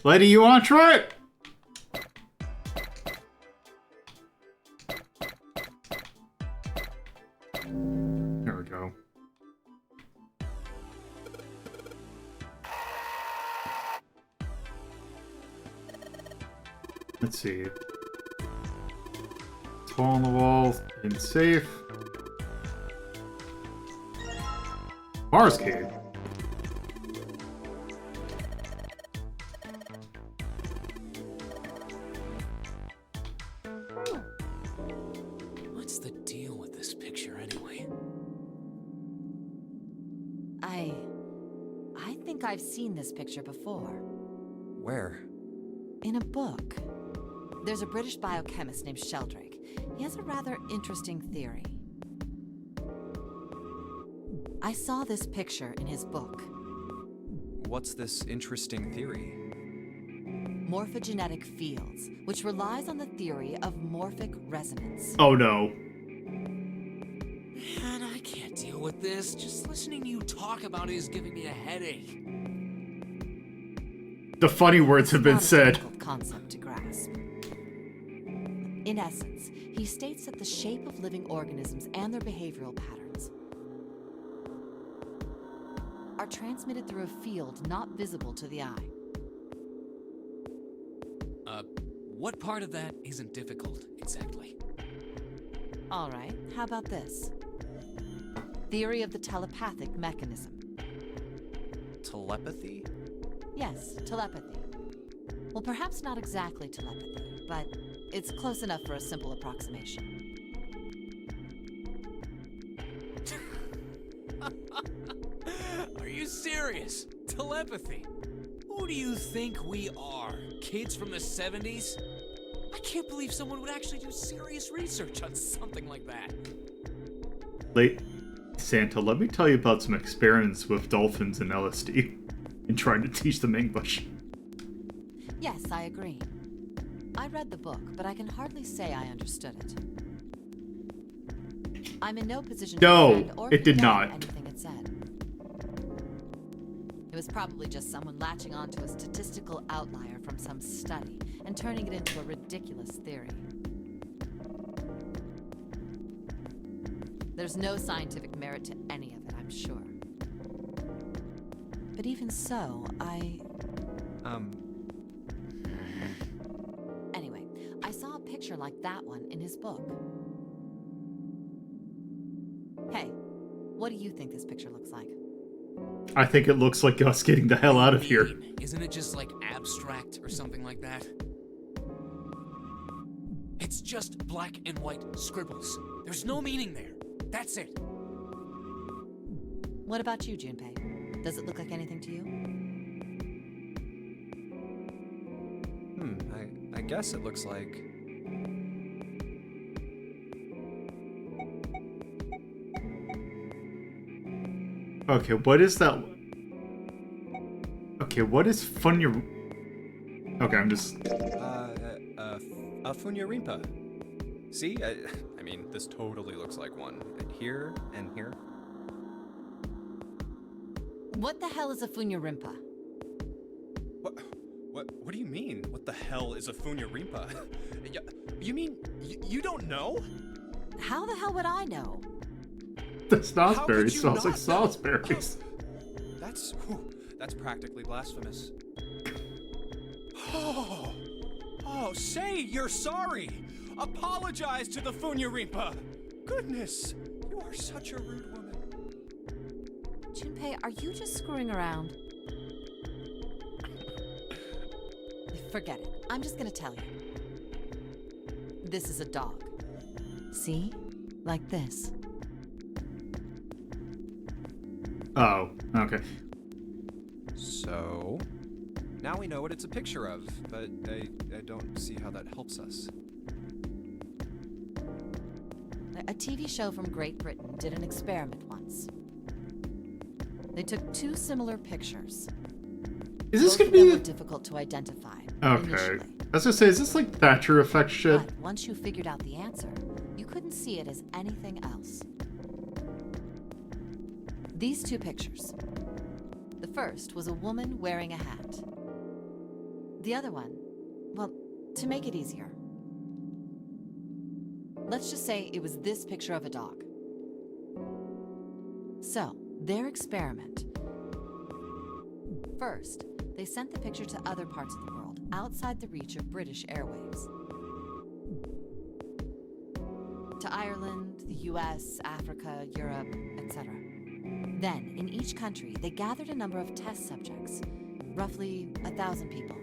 S1: Lady, you want to try it? There we go. Let's see. It's hole on the wall and safe. Mars cave.
S6: What's the deal with this picture anyway?
S9: I think I've seen this picture before.
S5: Where?
S9: In a book. There's a British biochemist named Sheldrake. He has a rather interesting theory. I saw this picture in his book.
S5: What's this interesting theory?
S9: Morphogenetic fields, which relies on the theory of morphic resonance.
S1: Oh no.
S6: Man, I can't deal with this. Just listening to you talk about it is giving me a headache.
S1: The funny words have been
S9: Not a
S1: said.
S9: difficult concept to grasp. In essence, he states that the shape of living organisms and their behavioral patterns are transmitted through a field not visible to the eye.
S6: What part of that isn't difficult, exactly?
S9: All right, how about this? Theory of the telepathic mechanism.
S5: Telepathy?
S9: Yes, telepathy. Well, perhaps not exactly telepathy, but it's close enough for a simple approximation.
S6: Are you serious? Telepathy? Who do you think we are? Kids from the 70s? I can't believe someone would actually do serious research on something like that.
S1: Late Santa, let me tell you about some experiments with dolphins and LSD and trying to teach them English.
S9: Yes, I agree. I read the book, but I can hardly say I understood it. I'm in no position
S1: No,
S9: to defend or
S1: it did
S9: condemn
S1: not.
S9: anything it said. It was probably just someone latching onto a statistical outlier from some study and turning it into a ridiculous theory. There's no scientific merit to any of it, I'm sure. But even so, Anyway, I saw a picture like that one in his book. Hey, what do you think this picture looks like?
S1: I think it looks like us getting the hell out of here.
S6: Isn't it just like abstract or something like that? It's just black and white scribbles. There's no meaning there. That's it.
S9: What about you, Junpei? Does it look like anything to you?
S5: I guess it looks like...
S1: Okay, what is that? Okay, what is funny? Okay, I'm just...
S5: a Funyarimpa. See? I mean, this totally looks like one. And here, and here.
S9: What the hell is a Funyarimpa?
S5: What do you mean? What the hell is a Funyarimpa? You mean you don't know?
S9: How the hell would I know?
S1: The snozzberry
S5: you
S1: smells like
S5: not know?
S1: snozzberries.
S5: That's practically blasphemous. Oh, say you're sorry. Apologize to the Funyarimpa. Goodness, you are such a rude woman.
S9: Junpei, are you just screwing around? Forget it. I'm just gonna tell you. This is a dog. See? Like this.
S1: Oh, okay.
S5: So, now we know what it's a picture of, but I don't see how that helps us.
S9: A TV show from Great Britain did an experiment once. They took two similar pictures.
S1: Is this
S9: Both
S1: gonna
S9: of them
S1: be
S9: were difficult to identify.
S1: Okay.
S9: Initially.
S1: I was gonna say, is this like Thatcher effect shit?
S9: But once you figured out the answer, you couldn't see it as anything else. These two pictures. The first was a woman wearing a hat. The other one, well, to make it easier, let's just say it was this picture of a dog. So, their experiment. First, they sent the picture to other parts of the world, outside the reach of British airwaves. To Ireland, the US, Africa, Europe, etc. Then, in each country, they gathered a number of test subjects, roughly 1,000 people.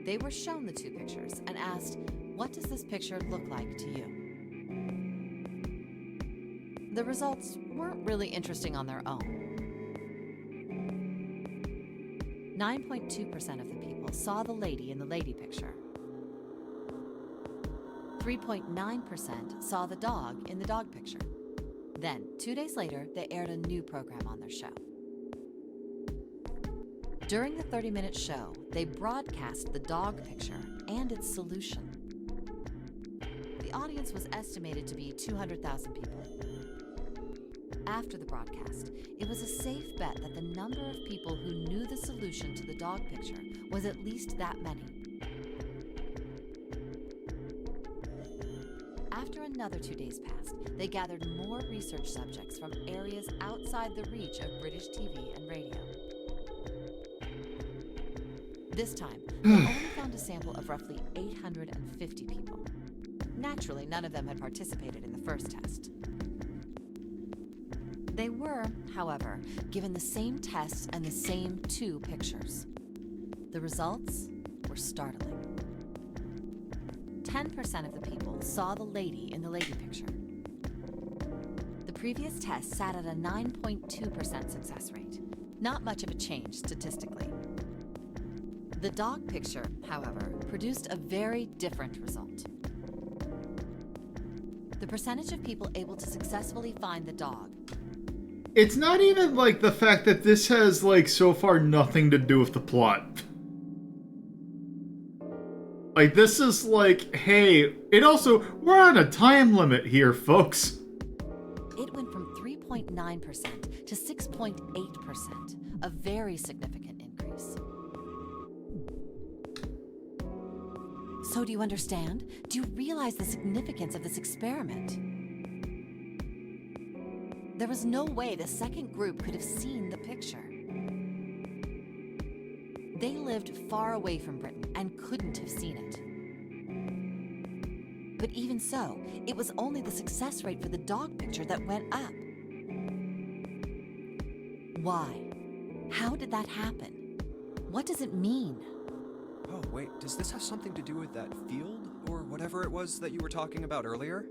S9: They were shown the two pictures and asked, what does this picture look like to you? The results weren't really interesting on their own. 9.2% of the people saw the lady in the lady picture. 3.9% saw the dog in the dog picture. Then, 2 days later, they aired a new program on their show. During the 30-minute show, they broadcast the dog picture and its solution. The audience was estimated to be 200,000 people. After the broadcast, it was a safe bet that the number of people who knew the solution to the dog picture was at least that many. After another 2 days passed, they gathered more research subjects from areas outside the reach of British TV and radio. This time, they only found a sample of roughly 850 people. Naturally, none of them had participated in the first test. They were, however, given the same tests and the same two pictures. The results were startling. 10% of the people saw the lady in the lady picture. The previous test sat at a 9.2% success rate. Not much of a change statistically. The dog picture, however, produced a very different result. The percentage of people able to successfully find the dog.
S1: It's not even like the fact that this has like so far nothing to do with the plot. Like this is like, hey, it also, we're on a time limit here, folks.
S9: It went from 3.9% to 6.8%, a very significant increase. So do you understand? Do you realize the significance of this experiment? There was no way the second group could have seen the picture. They lived far away from Britain and couldn't have seen it. But even so, it was only the success rate for the dog picture that went up. Why? How did that happen? What does it mean?
S5: Oh, wait, does this have something to do with that field, or whatever it was that you were talking about earlier?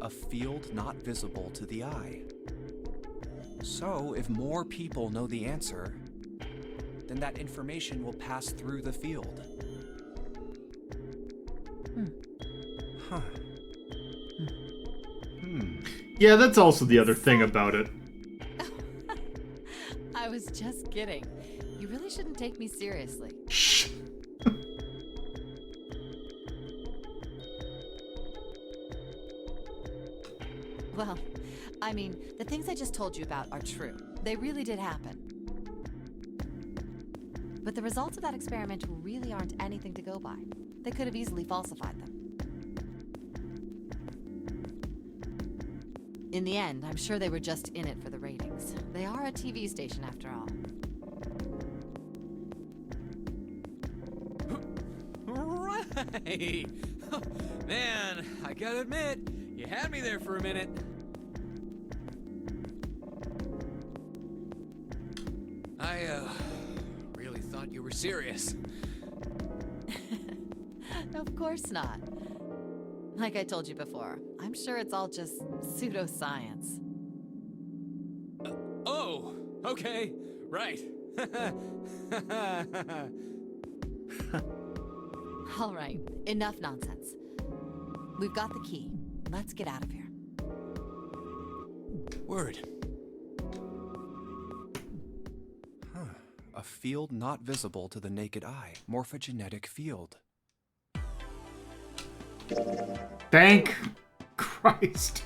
S5: A field not visible to the eye. So, if more people know the answer, then that information will pass through the field. Huh.
S1: Yeah, that's also the other thing about it.
S9: I was just kidding. You really shouldn't take me seriously.
S1: Shh.
S9: Well, I mean, the things I just told you about are true. They really did happen. But the results of that experiment really aren't anything to go by. They could have easily falsified them. In the end, I'm sure they were just in it for the ratings. They are a TV station after all.
S6: Right! Man, I gotta admit, you had me there for a minute. I, really thought you were serious.
S9: Of course not. Like I told you before, I'm sure it's all just pseudoscience.
S6: Oh, okay, right.
S9: All right, enough nonsense. We've got the key. Let's get out of here.
S6: Word.
S5: A field not visible to the naked eye. Morphogenetic field.
S1: Thank Christ.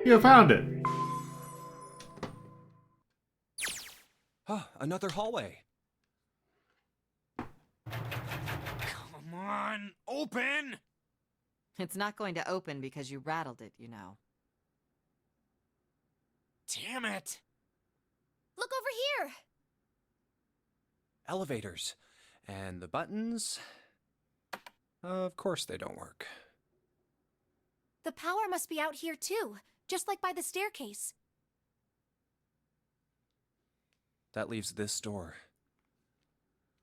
S1: You found it.
S5: Another hallway.
S6: Come on, open!
S9: It's not going to open because you rattled it, you know.
S6: Damn it!
S3: Look over here!
S5: Elevators. And the buttons... Of course they don't work.
S3: The power must be out here too, just like by the staircase.
S5: That leaves this door.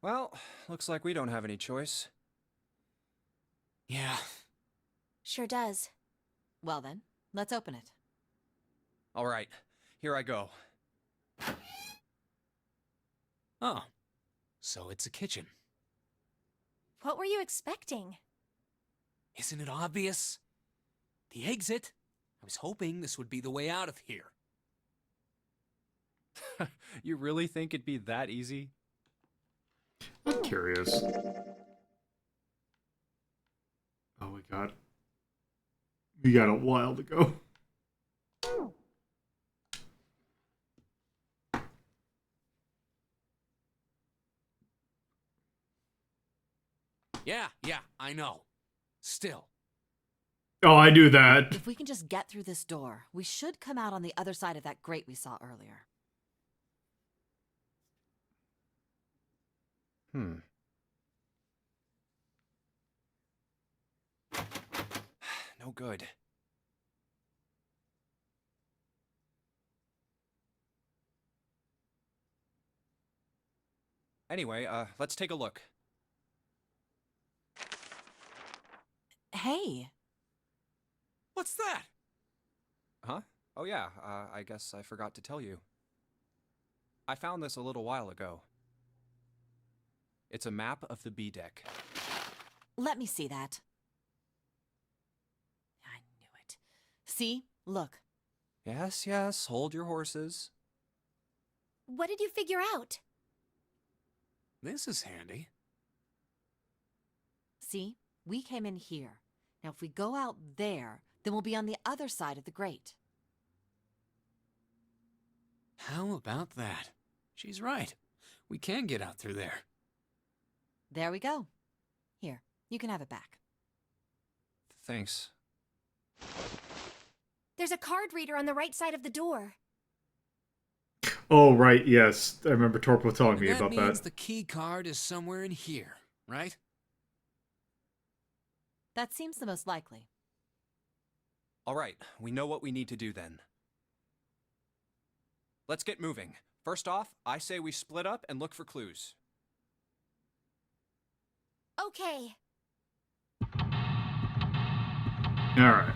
S5: Well, looks like we don't have any choice.
S6: Yeah.
S3: Sure does.
S9: Well then, let's open it.
S5: All right, here I go.
S6: Oh, so it's a kitchen.
S3: What were you expecting?
S6: Isn't it obvious? The exit. I was hoping this would be the way out of here.
S5: You really think it'd be that easy?
S1: I'm curious. Oh, we got a while to go.
S6: Yeah, I know. Still.
S1: Oh, I do that.
S9: If we can just get through this door, we should come out on the other side of that grate we saw earlier.
S5: No good. Anyway, let's take a look.
S9: Hey!
S6: What's that?
S5: Huh? Oh yeah, I guess I forgot to tell you. I found this a little while ago. It's a map of the B deck.
S9: Let me see that. I knew it. See? Look.
S5: Yes, hold your horses.
S3: What did you figure out?
S6: This is handy.
S9: See? We came in here. Now if we go out there, then we'll be on the other side of the grate.
S6: How about that? She's right. We can get out through there.
S9: There we go. Here, you can have it back.
S5: Thanks.
S3: There's a card reader on the right side of the door.
S1: Oh, right, yes. I remember Torpo telling me about
S6: That means
S1: that.
S6: the key card is somewhere in here, right?
S9: That seems the most likely.
S5: All right, we know what we need to do then. Let's get moving. First off, I say we split up and look for clues.
S3: Okay.
S1: All right.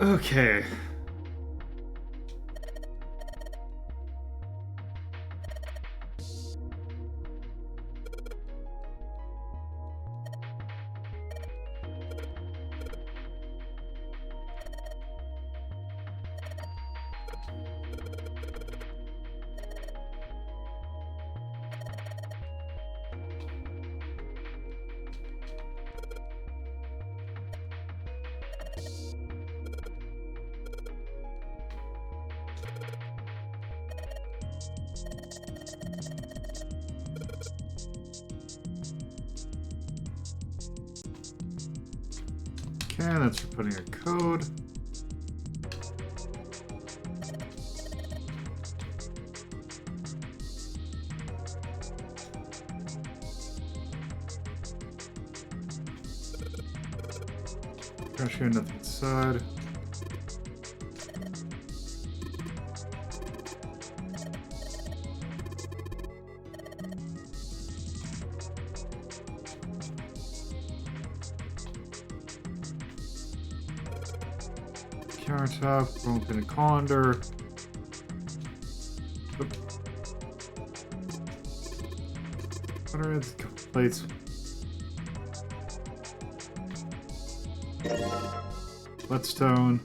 S1: Okay. Okay, that's for putting a code. Trash can, nothing inside. Countertop, open a colander. Plates. Whetstone.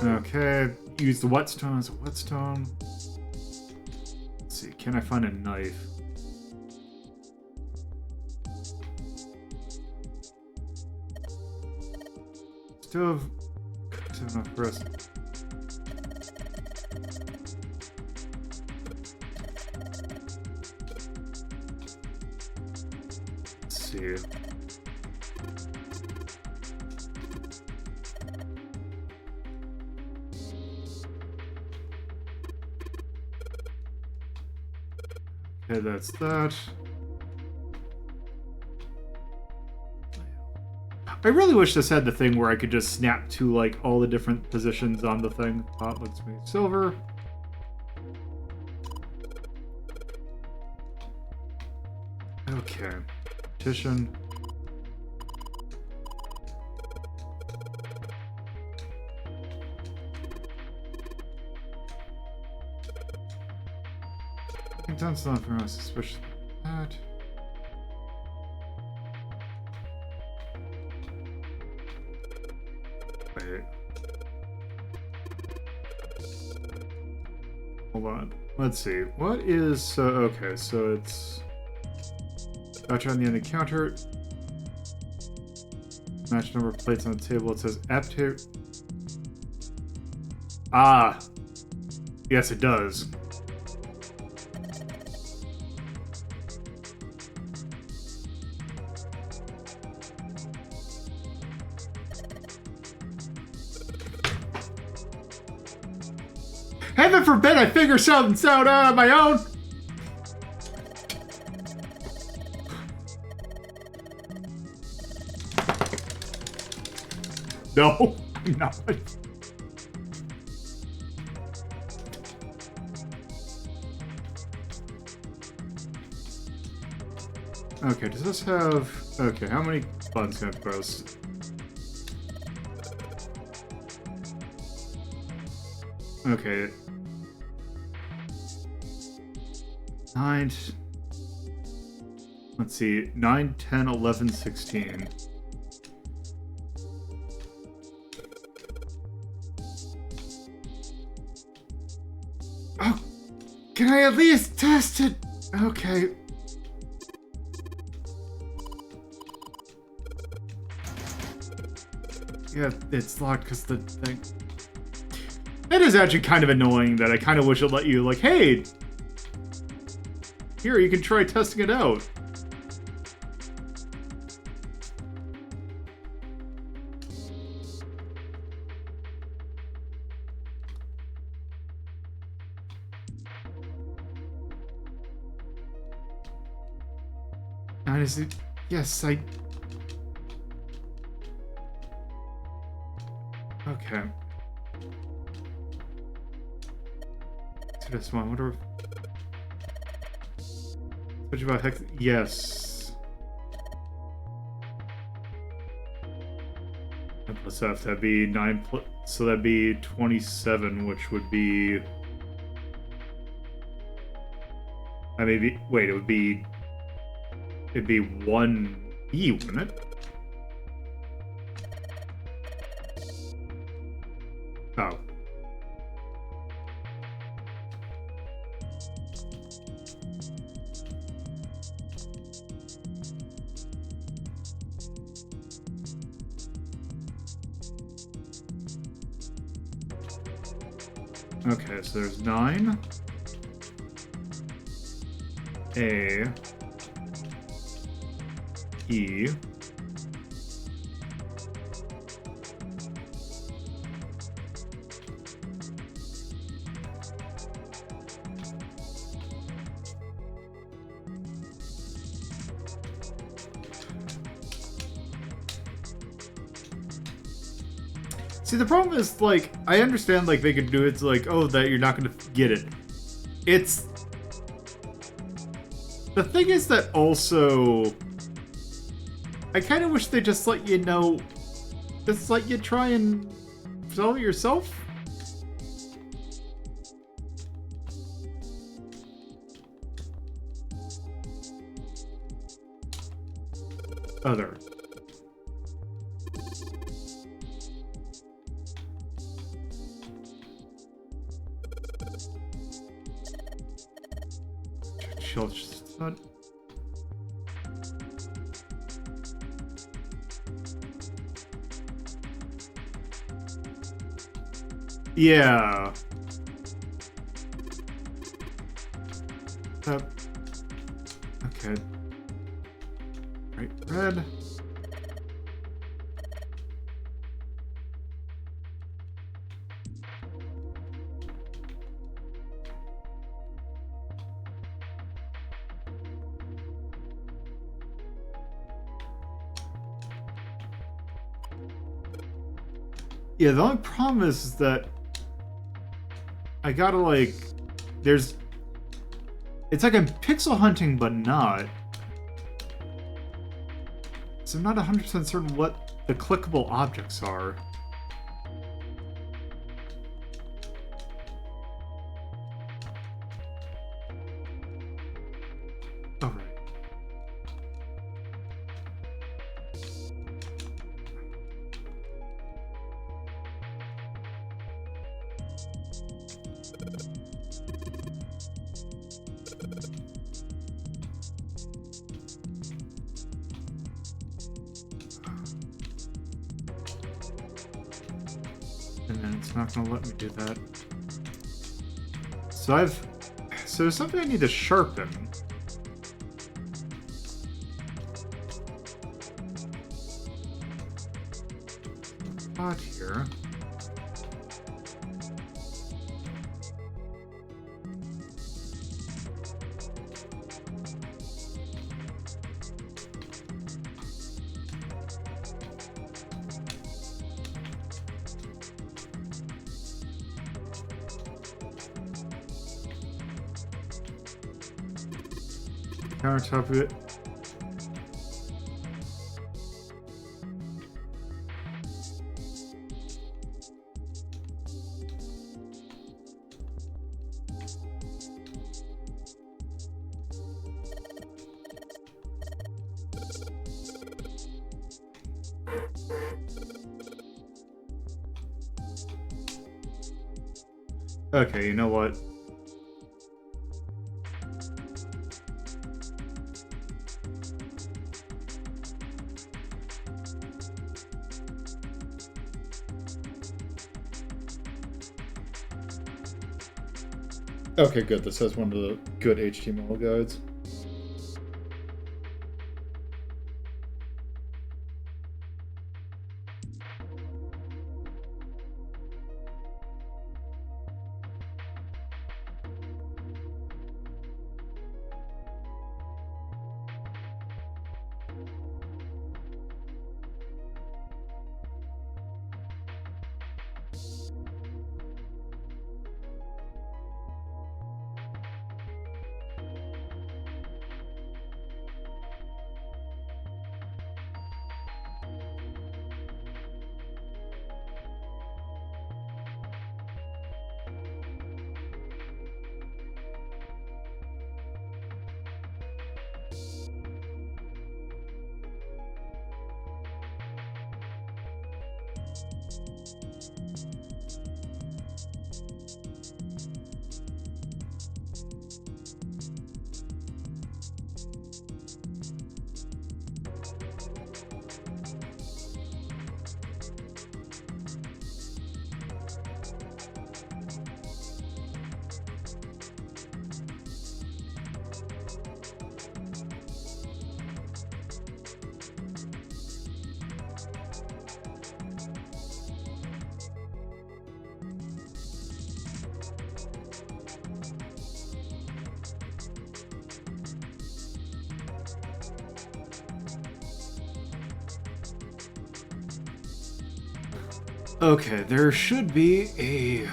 S1: Okay, use the whetstone as a whetstone. Let's see, can I find a knife? Stove. Have enough for us. Let's see. Okay, that's that. I really wish this had the thing where I could just snap to like all the different positions on the thing. Let's make silver. Okay. Partition. That's not for us, especially that. Wait. Hold on. Let's see. What is... okay, so it's... Batch on the end of the counter. Match number of plates on the table. It says appetite. Ah! Yes, it does. Heaven forbid I figure something out on my own! No, I'm not. Okay, does this have... Okay, how many buttons can I press? Okay. 9... Let's see. 9, 10, 11, 16. Oh! Can I at least test it? Okay. Yeah, it's locked because the thing... It is actually kind of annoying that I kind of wish it let you, like, hey! Here, you can try testing it out. Honestly, yes, I... Okay. So this one, what are... What about hex? Yes. And plus F, that'd be 9 plus, so that'd be 27, which would be. I mean, wait, it'd be 1E, wouldn't it? Oh. Okay, so there's 9. A. E. See, the problem is, like, I understand, like, they could do it, it's like, oh, that you're not gonna get it. It's... The thing is that also... I kind of wish they just let you know... Just let you try and sell it yourself? Other. Not... Yeah. Okay. Right, red. Yeah, the only problem is that I gotta, like, there's... It's like I'm pixel hunting, but not. So I'm not 100% certain what the clickable objects are. Alright. And then it's not gonna let me do that. So there's something I need to sharpen. Spot here. On top of it. Okay, you know what? Okay, good. This has one of the good HTML guides. Okay, there should be a...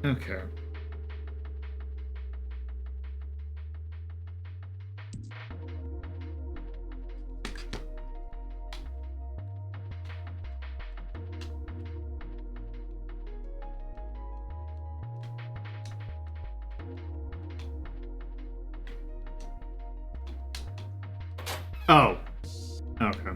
S1: Okay. Oh. Okay.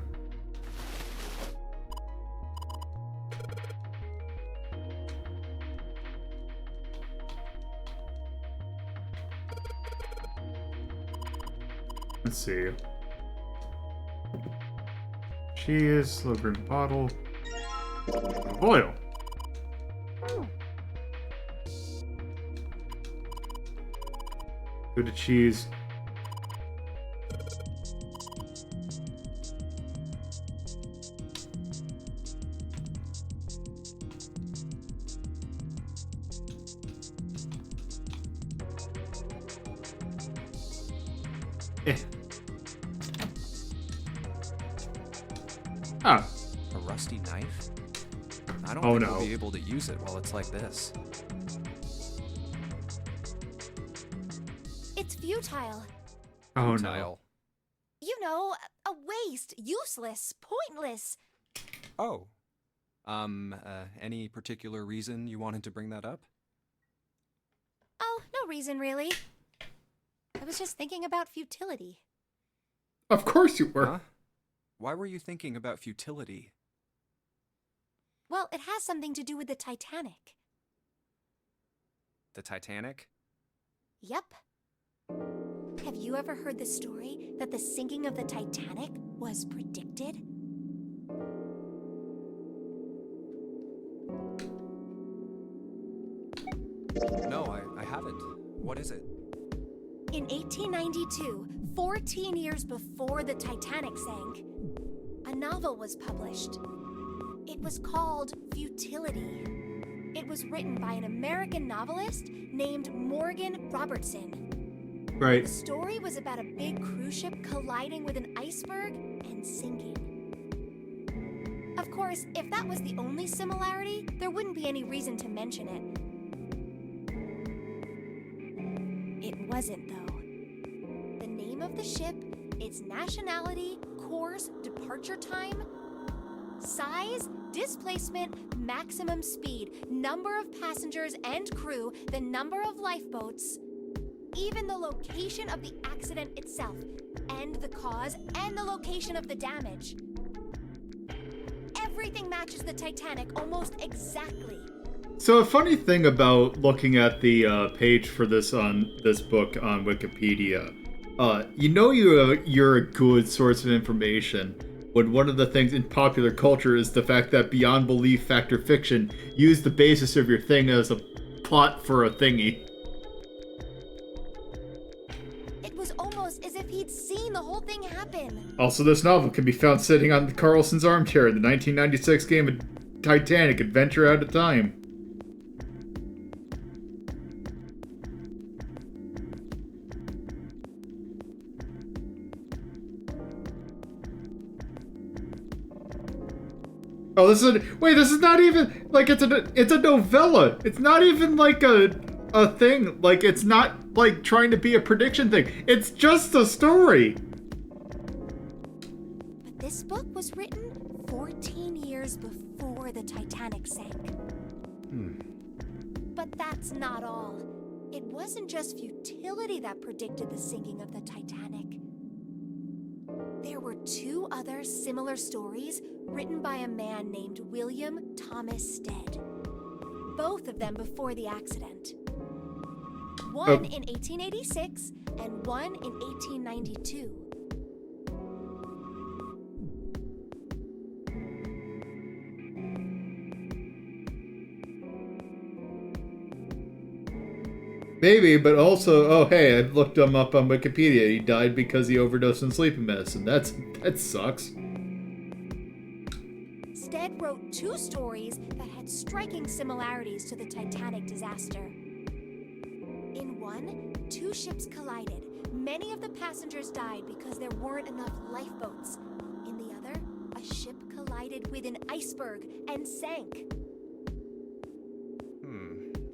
S1: Let's see. Cheese, low green bottle, oil. Go to cheese. Ah.
S5: A rusty knife? I don't
S1: Oh,
S5: think
S1: no.
S5: we'll be able to use it while it's like this.
S3: It's futile.
S1: Oh no.
S5: Tile.
S3: You know, a waste, useless, pointless.
S5: Oh. Any particular reason you wanted to bring that up?
S3: Oh, no reason really. I was just thinking about futility.
S1: Of course you were.
S5: Huh? Why were you thinking about futility?
S3: Well, it has something to do with the Titanic.
S5: The Titanic?
S3: Yep. Have you ever heard the story that the sinking of the Titanic was predicted?
S5: No, I haven't. What is it?
S3: In 1892, 14 years before the Titanic sank, a novel was published. It was called Futility. It was written by an American novelist named Morgan Robertson.
S1: Right.
S3: The story was about a big cruise ship colliding with an iceberg and sinking. Of course, if that was the only similarity, there wouldn't be any reason to mention it. It wasn't, though. The name of the ship, its nationality, course, departure time, size, displacement, maximum speed, number of passengers and crew, the number of lifeboats, even the location of the accident itself, and the cause and the location of the damage. Everything matches the Titanic almost exactly.
S1: So a funny thing about looking at the page for this on this book on Wikipedia, you're a good source of information when one of the things in popular culture is the fact that beyond belief fact or fiction use the basis of your thing as a plot for a thingy.
S3: It was almost as if he'd seen the whole thing happen.
S1: Also, this novel can be found sitting on Carlson's armchair in the 1996 game of Titanic Adventure Out of Time. Oh, this is not even, like, it's a novella. It's not even, like, a thing. Like, it's not, like, trying to be a prediction thing. It's just a story.
S3: But this book was written 14 years before the Titanic sank. But that's not all. It wasn't just futility that predicted the sinking of the Titanic. There were 2 other similar stories written by a man named William Thomas Stead. Both of them before the accident. One in 1886 and one in 1892.
S1: Maybe, but also, oh hey, I looked him up on Wikipedia. He died because he overdosed on sleeping medicine. That sucks.
S3: Stead wrote 2 stories that had striking similarities to the Titanic disaster. In one, 2 ships collided. Many of the passengers died because there weren't enough lifeboats. In the other, a ship collided with an iceberg and sank.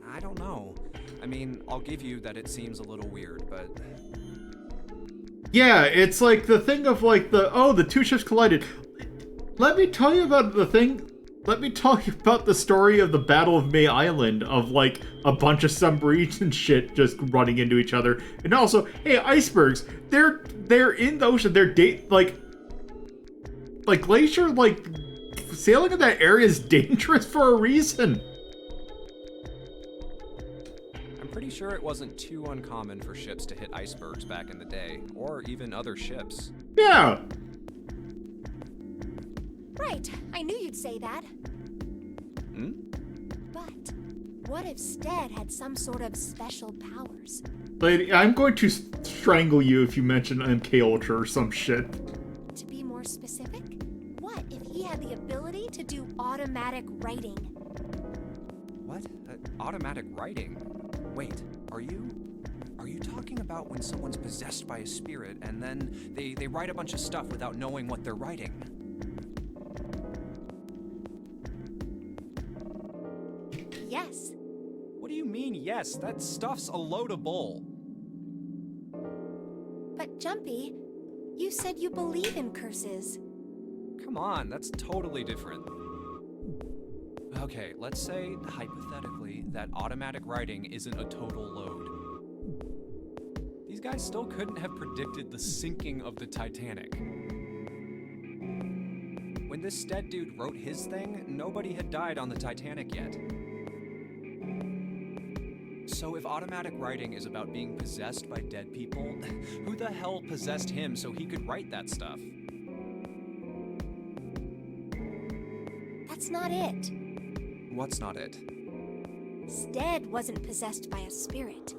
S5: I don't know. I mean, I'll give you that it seems a little weird, but...
S1: Yeah, it's like the thing of like the 2 ships collided. Let me tell you about the thing. Let me tell you about the story of the Battle of May Island, of like a bunch of submarines and shit just running into each other. And also, hey, icebergs, they're in the ocean. They're like glacier, like sailing in that area is dangerous for a reason.
S5: Pretty sure it wasn't too uncommon for ships to hit icebergs back in the day, or even other ships.
S1: Yeah.
S3: Right, I knew you'd say that. But what if Stead had some sort of special powers?
S1: Lady, I'm going to strangle you if you mention MK Ultra or some shit.
S3: To be more specific, what if he had the ability to do automatic writing?
S5: What? Automatic writing? Wait, are you talking about when someone's possessed by a spirit and then they write a bunch of stuff without knowing what they're writing?
S3: Yes.
S5: What do you mean, yes? That stuff's a load of bull.
S3: But Jumpy, you said you believe in curses.
S5: Come on, that's totally different. Okay, let's say, hypothetically, that automatic writing isn't a total load. These guys still couldn't have predicted the sinking of the Titanic. When this Stead dude wrote his thing, nobody had died on the Titanic yet. So if automatic writing is about being possessed by dead people, who the hell possessed him so he could write that stuff?
S3: That's not it.
S5: What's not it?
S3: Stead wasn't possessed by a spirit.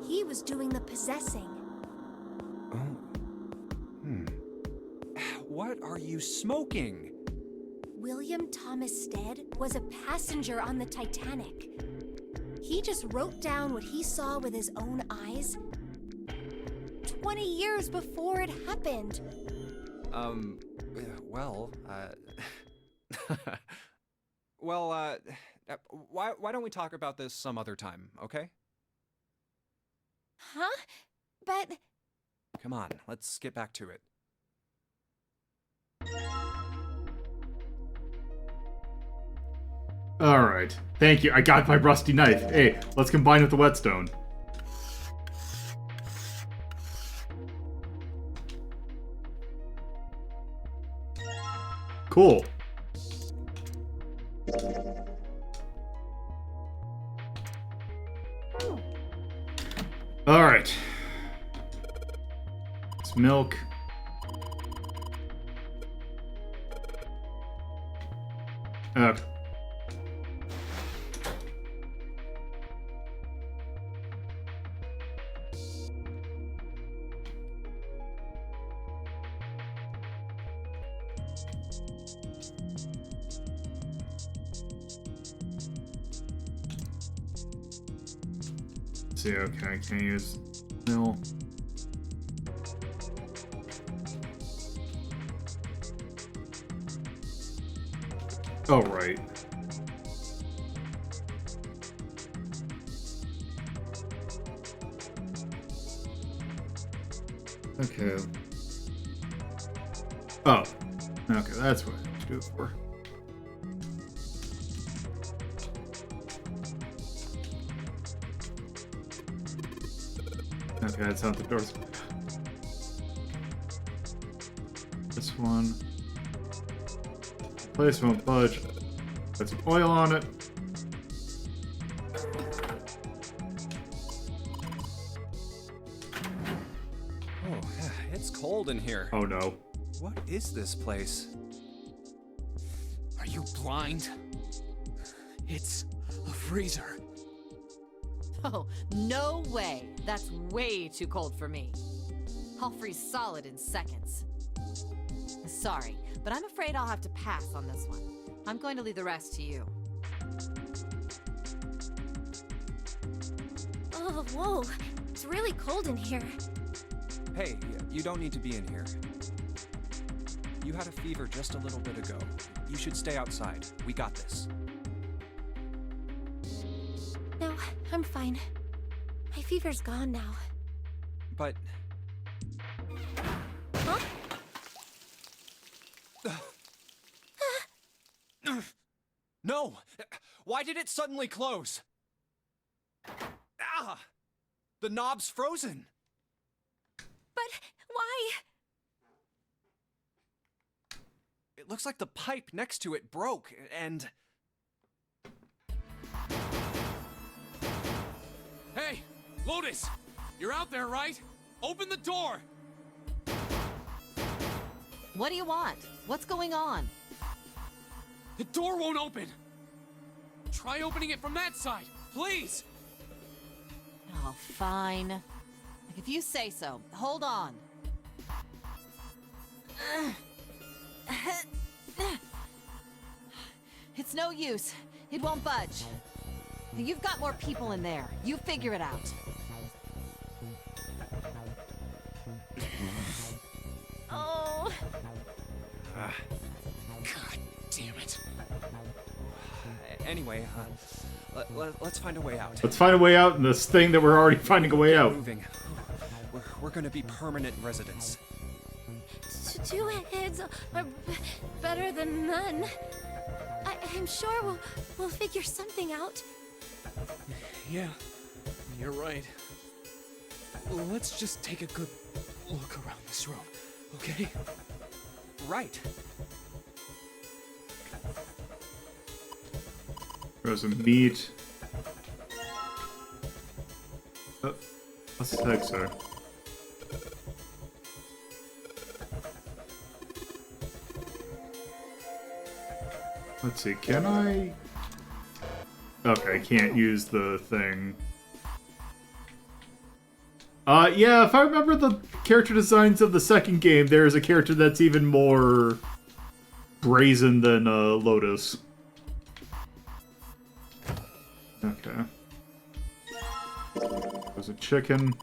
S3: He was doing the possessing.
S5: What are you smoking?
S3: William Thomas Stead was a passenger on the Titanic. He just wrote down what he saw with his own eyes 20 years before it happened.
S5: Why don't we talk about this some other time, okay?
S3: Huh? But...
S5: Come on, let's get back to it.
S1: Alright. Thank you. I got my rusty knife. Hey, let's combine with the whetstone. Cool. Alright. It's milk. Let's see, okay, can't use mill. Oh, right. Okay. Oh. Okay, that's what I have to do it for. Okay, that's not the doors. This one. Place won't budge. Put some oil on it.
S5: Oh, it's cold in here.
S1: Oh no.
S5: What is this place?
S6: Are you blind? It's a freezer.
S9: Oh, no way. That's way too cold for me. I'll freeze solid in seconds. Sorry, but I'm afraid I'll have to pass on this one. I'm going to leave the rest to you.
S3: Oh, whoa. It's really cold in here.
S5: Hey, you don't need to be in here. You had a fever just a little bit ago. You should stay outside. We got this.
S3: No, I'm fine. My fever's gone now.
S5: But...
S3: Huh?
S5: No! Why did it suddenly close? Ah! The knob's frozen!
S3: But why?
S5: It looks like the pipe next to it broke, and...
S6: Hey, Lotus! You're out there, right? Open the door!
S9: What do you want? What's going on?
S6: The door won't open! Try opening it from that side, please!
S9: Oh, fine. If you say so. Hold on. It's no use. It won't budge. You've got more people in there. You figure it out.
S3: Oh.
S6: God damn it.
S5: Anyway, let's find a way out.
S1: Let's find a way out in this thing that we're already finding a way out.
S5: Moving. We're gonna be permanent residents.
S3: Two heads are better than none. I'm sure we'll figure something out.
S6: Yeah, you're right. Well, let's just take a good look around this room, okay?
S5: Right.
S1: Frozen meat. Oh, what's the tag, sir? Let's see, can I... Okay, I can't use the thing. Yeah, if I remember the character designs of the second game, there's a character that's even more brazen than Lotus. Okay. There's a chicken.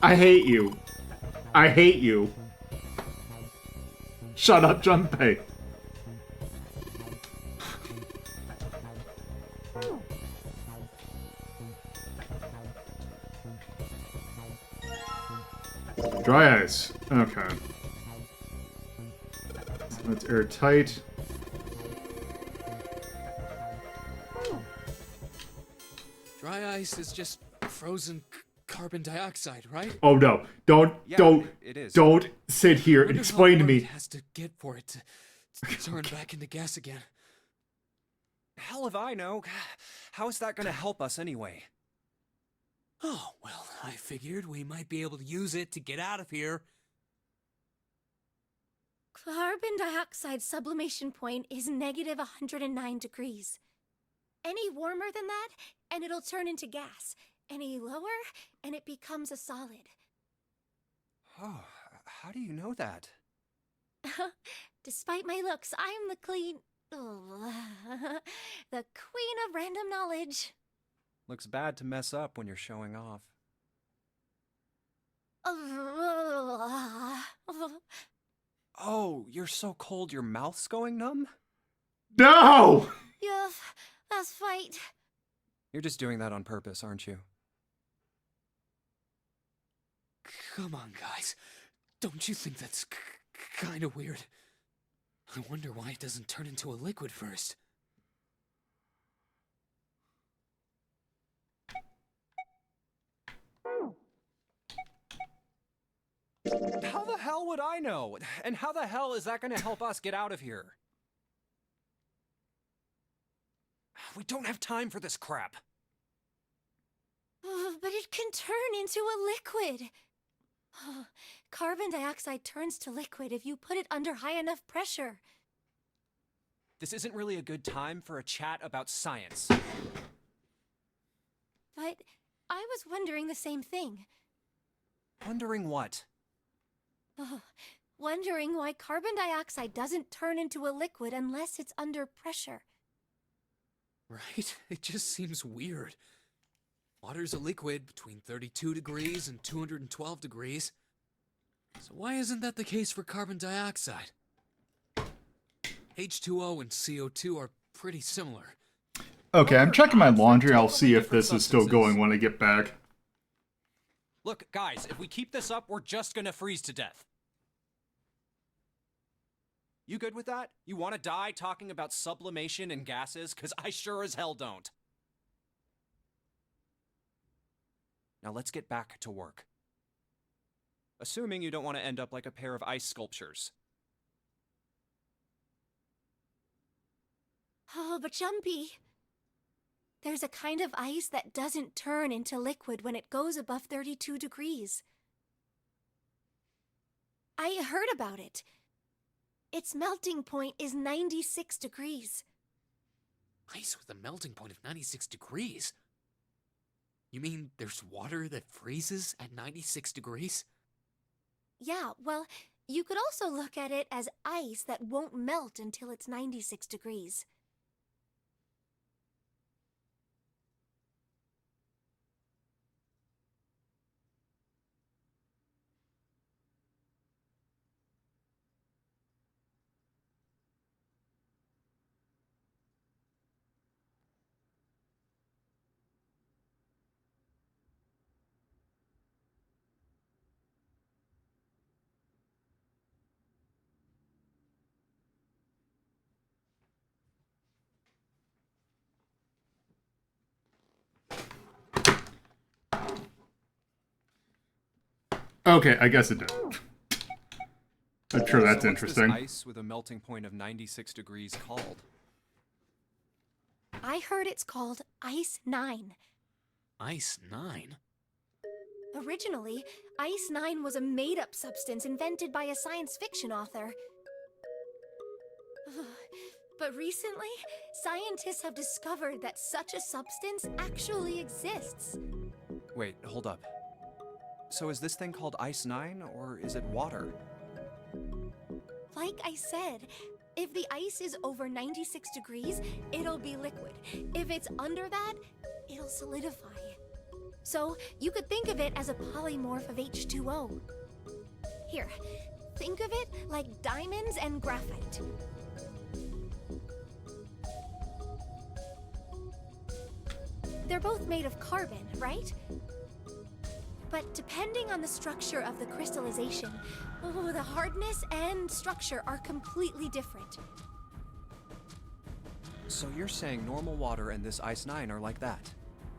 S1: I hate you. I hate you. Shut up, Junpei. Dry ice. Okay. So that's airtight.
S6: Dry ice is just frozen carbon dioxide, right?
S1: Oh no! Don't
S5: it is.
S1: don't sit here and
S6: Wonder
S1: explain
S6: how
S1: to
S6: long
S1: me.
S6: it has to get for it to turn back into gas again.
S5: Hell if I know. How is that gonna help us anyway?
S6: Oh, well, I figured we might be able to use it to get out of here.
S3: Carbon dioxide sublimation point is negative 109 degrees. Any warmer than that, and it'll turn into gas. Any lower, and it becomes a solid.
S5: Oh, how do you know that?
S3: Despite my looks, I'm the the queen of random knowledge.
S5: Looks bad to mess up when you're showing off. Oh, you're so cold your mouth's going numb?
S1: No!
S3: Yeah, that's right.
S5: You're just doing that on purpose, aren't you?
S6: Come on, guys. Don't you think that's kind of weird? I wonder why it doesn't turn into a liquid first.
S5: How the hell would I know? And how the hell is that gonna help us get out of here? We don't have time for this crap.
S3: But it can turn into a liquid. Carbon dioxide turns to liquid if you put it under high enough pressure.
S5: This isn't really a good time for a chat about science.
S3: But I was wondering the same thing.
S5: Wondering what?
S3: Wondering why carbon dioxide doesn't turn into a liquid unless it's under pressure.
S6: Right? It just seems weird. Water's a liquid between 32 degrees and 212 degrees. So why isn't that the case for carbon dioxide? H2O and CO2 are pretty similar.
S1: Okay, I'm checking my laundry. I'll see if this is still going when I get back.
S5: Look, guys, if we keep this up, we're just gonna freeze to death. You good with that? You want to die talking about sublimation and gases? Because I sure as hell don't. Now let's get back to work. Assuming you don't want to end up like a pair of ice sculptures.
S3: Oh, but Jumpy, there's a kind of ice that doesn't turn into liquid when it goes above 32 degrees. I heard about it. Its melting point is 96 degrees.
S6: Ice with a melting point of 96 degrees? You mean there's water that freezes at 96 degrees?
S3: Yeah, well, you could also look at it as ice that won't melt until it's 96 degrees.
S1: Okay, I guess it did. I'm sure that's
S5: So
S1: interesting.
S5: What's this ice with a melting point of 96 degrees called?
S3: I heard it's called Ice 9.
S6: Ice 9?
S3: Originally, Ice 9 was a made-up substance invented by a science fiction author. But recently, scientists have discovered that such a substance actually exists.
S5: Wait, hold up. So is this thing called Ice 9, or is it water?
S3: Like I said, if the ice is over 96 degrees, it'll be liquid. If it's under that, it'll solidify. So you could think of it as a polymorph of H2O. Here, think of it like diamonds and graphite. They're both made of carbon, right? But depending on the structure of the crystallization, the hardness and structure are completely different.
S5: So you're saying normal water and this Ice 9 are like that?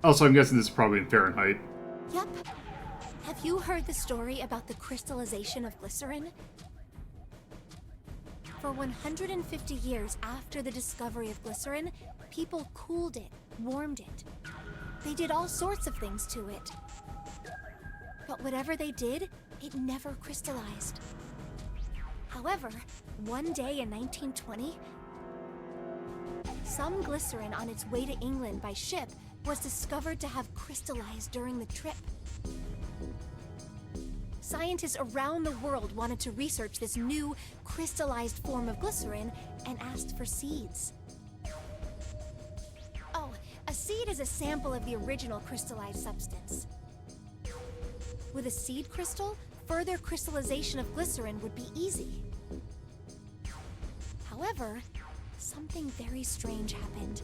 S1: Also, I'm guessing this is probably in Fahrenheit.
S3: Yep. Have you heard the story about the crystallization of glycerin? For 150 years after the discovery of glycerin, people cooled it, warmed it. They did all sorts of things to it. But whatever they did, it never crystallized. However, one day in 1920, some glycerin on its way to England by ship was discovered to have crystallized during the trip. scientists around the world wanted to research this new crystallized form of glycerin and asked for seeds. Oh, a seed is a sample of the original crystallized substance. With a seed crystal, further crystallization of glycerin would be easy. However, something very strange happened.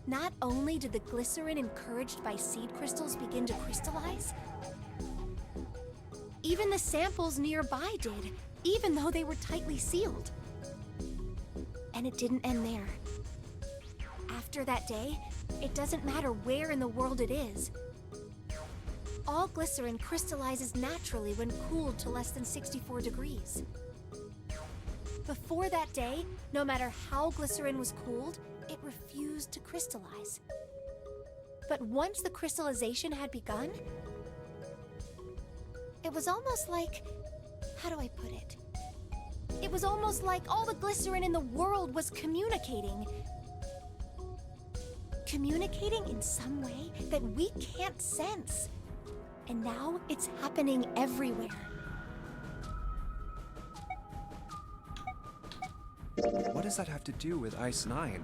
S3: Not only did the glycerin encouraged by seed crystals begin to crystallize, even the samples nearby did, even though they were tightly sealed. And it didn't end there. After that day, it doesn't matter where in the world it is. All glycerin crystallizes naturally when cooled to less than 64 degrees. Before that day, no matter how glycerin was cooled, it refused to crystallize. But once the crystallization had begun, it was almost like, how do I put it? It was almost like all the glycerin in the world was communicating. Communicating in some way that we can't sense. And now it's happening everywhere.
S5: What does that have to do with Ice 9?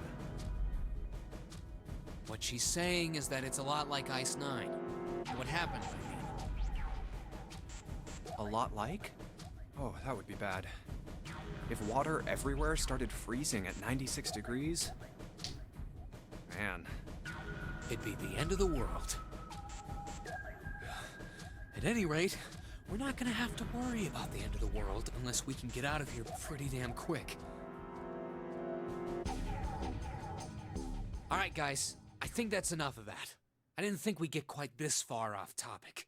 S6: What she's saying is that it's a lot like Ice 9. What happened, I mean.
S5: A lot like? Oh, that would be bad. If water everywhere started freezing at 96 degrees? Man.
S6: It'd be the end of the world. At any rate, we're not gonna have to worry about the end of the world unless we can get out of here pretty damn quick. Alright guys, I think that's enough of that. I didn't think we'd get quite this far off topic.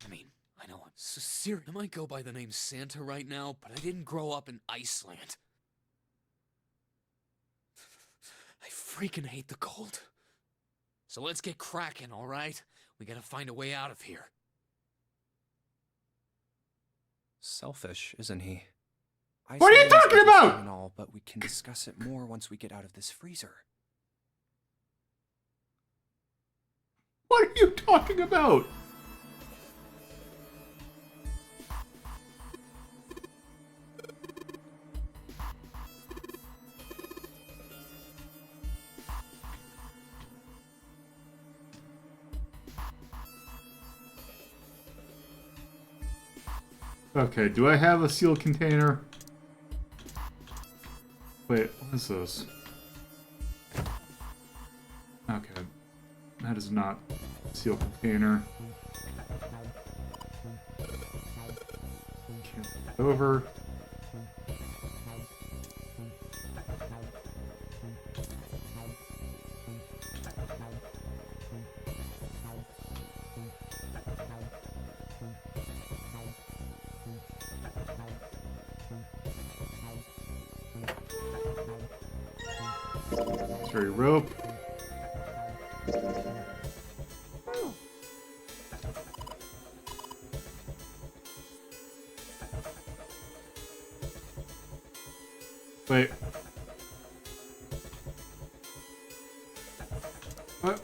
S6: I mean, I know I'm so serious. I might go by the name Santa right now, but I didn't grow up in Iceland. I freaking hate the cold. So let's get cracking, alright? We gotta find a way out of here.
S5: Selfish, isn't he?
S1: What are you talking about?
S5: And all, but we can discuss it more once we get out of this freezer.
S1: What are you talking about? Okay, do I have a sealed container? Wait, what is this? Okay. That is not a sealed container. Can't put it over. Sorry, rope. Wait. What?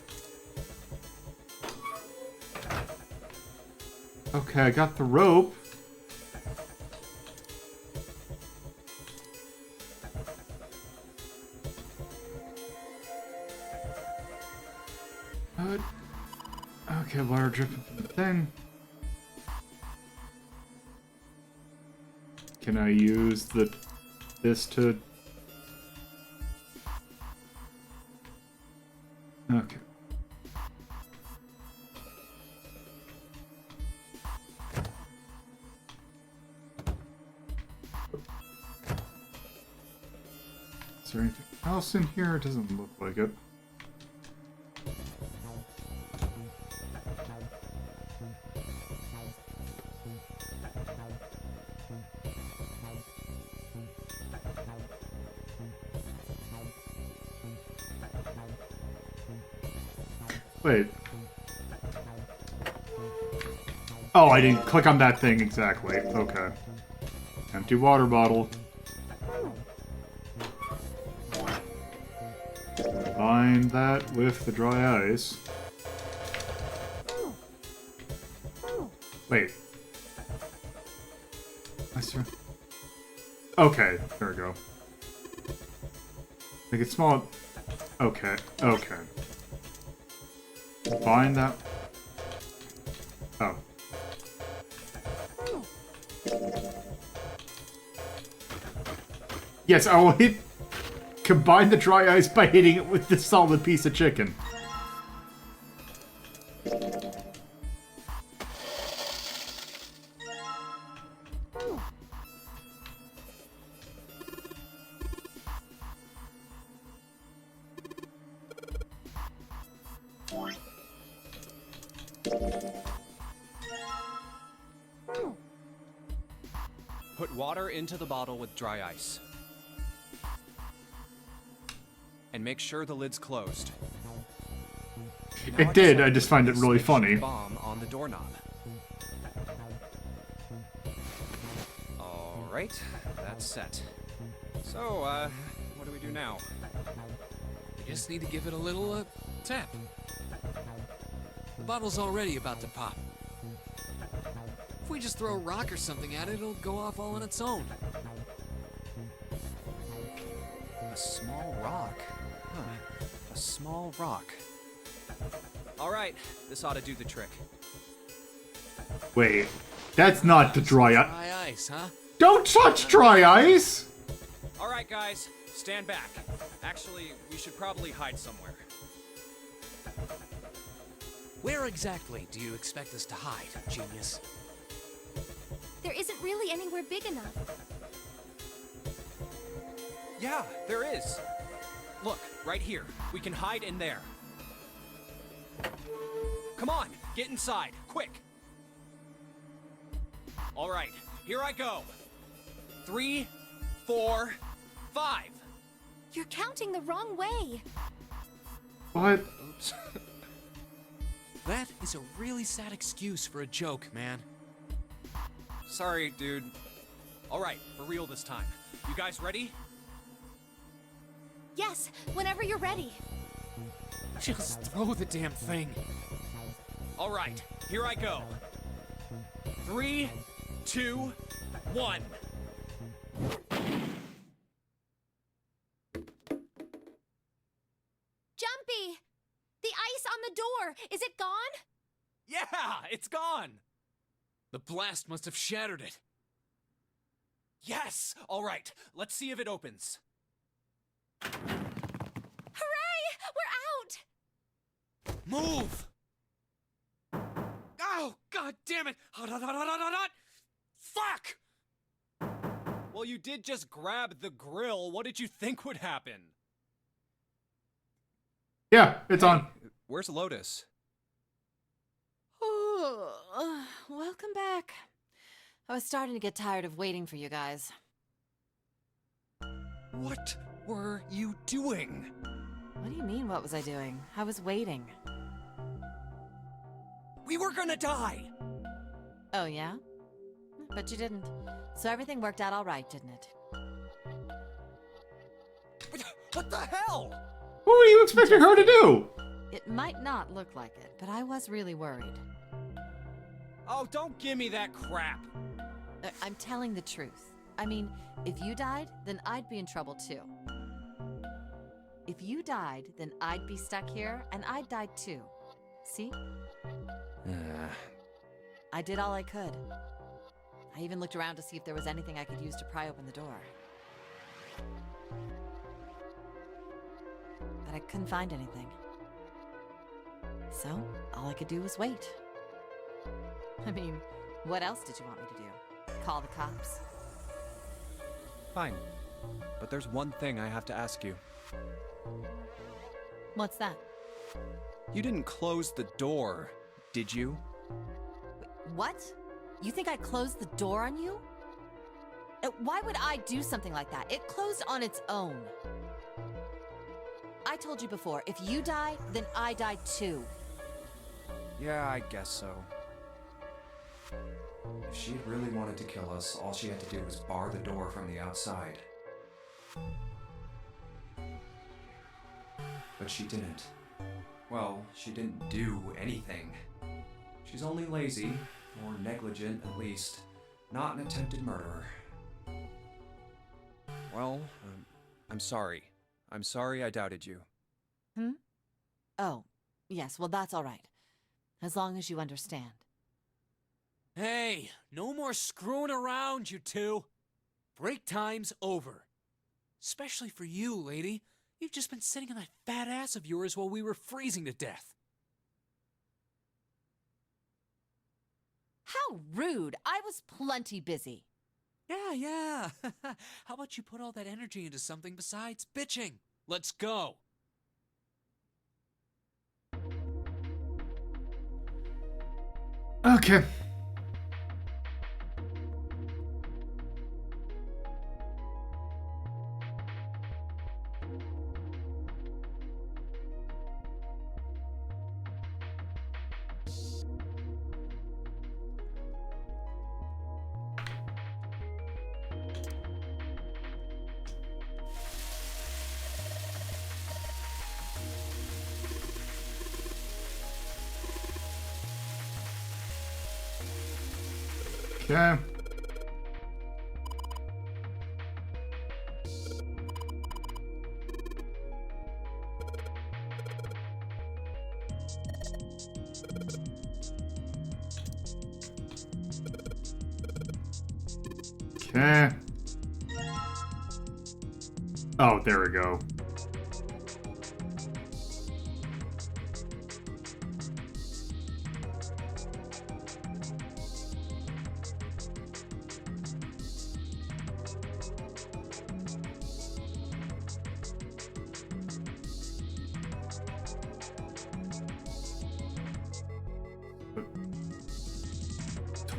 S1: Okay, I got the rope. Okay, water dripping from the thing. Can I use this to... Okay. Is there anything else in here? It doesn't look like it. Wait. Oh, I didn't click on that thing exactly. Okay. Empty water bottle. Fine. Combine that with the dry ice. Wait. Okay, there we go. Make it small. Okay, okay. Combine that. Oh. Yes, I will hit. Combine the dry ice by hitting it with the solid piece of chicken.
S5: Put water into the bottle with dry ice. And make sure the lid's closed.
S1: It did, I just find it really funny.
S5: Bomb on the doorknob. Alright, that's set. So, what do we do now?
S6: You just need to give it a little, tap. The bottle's already about to pop. If we just throw a rock or something at it, it'll go off all on its own.
S5: A small rock. Huh. A small rock. Alright, this ought to do the trick.
S1: Wait, that's not the dry ice.
S6: Dry ice, huh?
S1: Don't touch dry ice!
S5: Alright, guys, stand back. Actually, we should probably hide somewhere.
S6: Where exactly do you expect us to hide, genius?
S3: There isn't really anywhere big enough.
S5: Yeah, there is. Look, right here. We can hide in there. Come on, get inside, quick. All right, here I go. 3, 4, 5.
S3: You're counting the wrong way.
S1: What?
S5: Oops.
S6: That is a really sad excuse for a joke, man.
S5: Sorry, dude. All right, for real this time. You guys ready?
S3: Yes, whenever you're ready.
S6: Just throw the damn thing.
S5: All right, here I go. 3, 2, 1.
S3: Jumpy! The ice on the door! Is it gone?
S5: Yeah, it's gone.
S6: The blast must have shattered it.
S5: Yes! All right, let's see if it opens.
S3: Hooray! We're out!
S6: Move! Oh, god damn it! Hot, hot, hot, hot, hot, hot, hot! Fuck!
S5: Well, you did just grab the grill. What did you think would happen?
S1: Yeah, it's on.
S5: Where's Lotus?
S9: Oh, welcome back. I was starting to get tired of waiting for you guys.
S5: What were you doing?
S9: What do you mean, what was I doing? I was waiting.
S5: We were gonna die!
S9: Oh, yeah? But you didn't. So everything worked out all right, didn't it?
S5: What the hell?
S1: What were you expecting her to do?
S9: It might not look like it, but I was really worried.
S5: Oh, don't give me that crap.
S9: I'm telling the truth. I mean, if you died, then I'd be in trouble too. If you died, then I'd be stuck here, and I'd die too. See? I did all I could. I even looked around to see if there was anything I could use to pry open the door. But I couldn't find anything. So, all I could do was wait. I mean, what else did you want me to do? Call the cops?
S5: Fine. But there's one thing I have to ask you.
S9: What's that?
S5: You didn't close the door, did you?
S9: Wait, what? You think I closed the door on you? Why would I do something like that? It closed on its own. I told you before, if you die, then I die too.
S5: Yeah, I guess so.
S10: If she really wanted to kill us, all she had to do was bar the door from the outside. but she didn't. Well, she didn't do anything. She's only lazy, or negligent at least, not an attempted murderer. Well, I'm sorry. I'm sorry I doubted you.
S9: Oh, yes, well, that's all right. As long as you understand.
S6: Hey, no more screwing around, you two. Break time's over. Especially for you, lady. You've just been sitting on that fat ass of yours while we were freezing to death.
S9: How rude! I was plenty busy.
S6: Yeah. How about you put all that energy into something besides bitching? Let's go.
S1: Okay. Okay. Okay. Oh, there we go.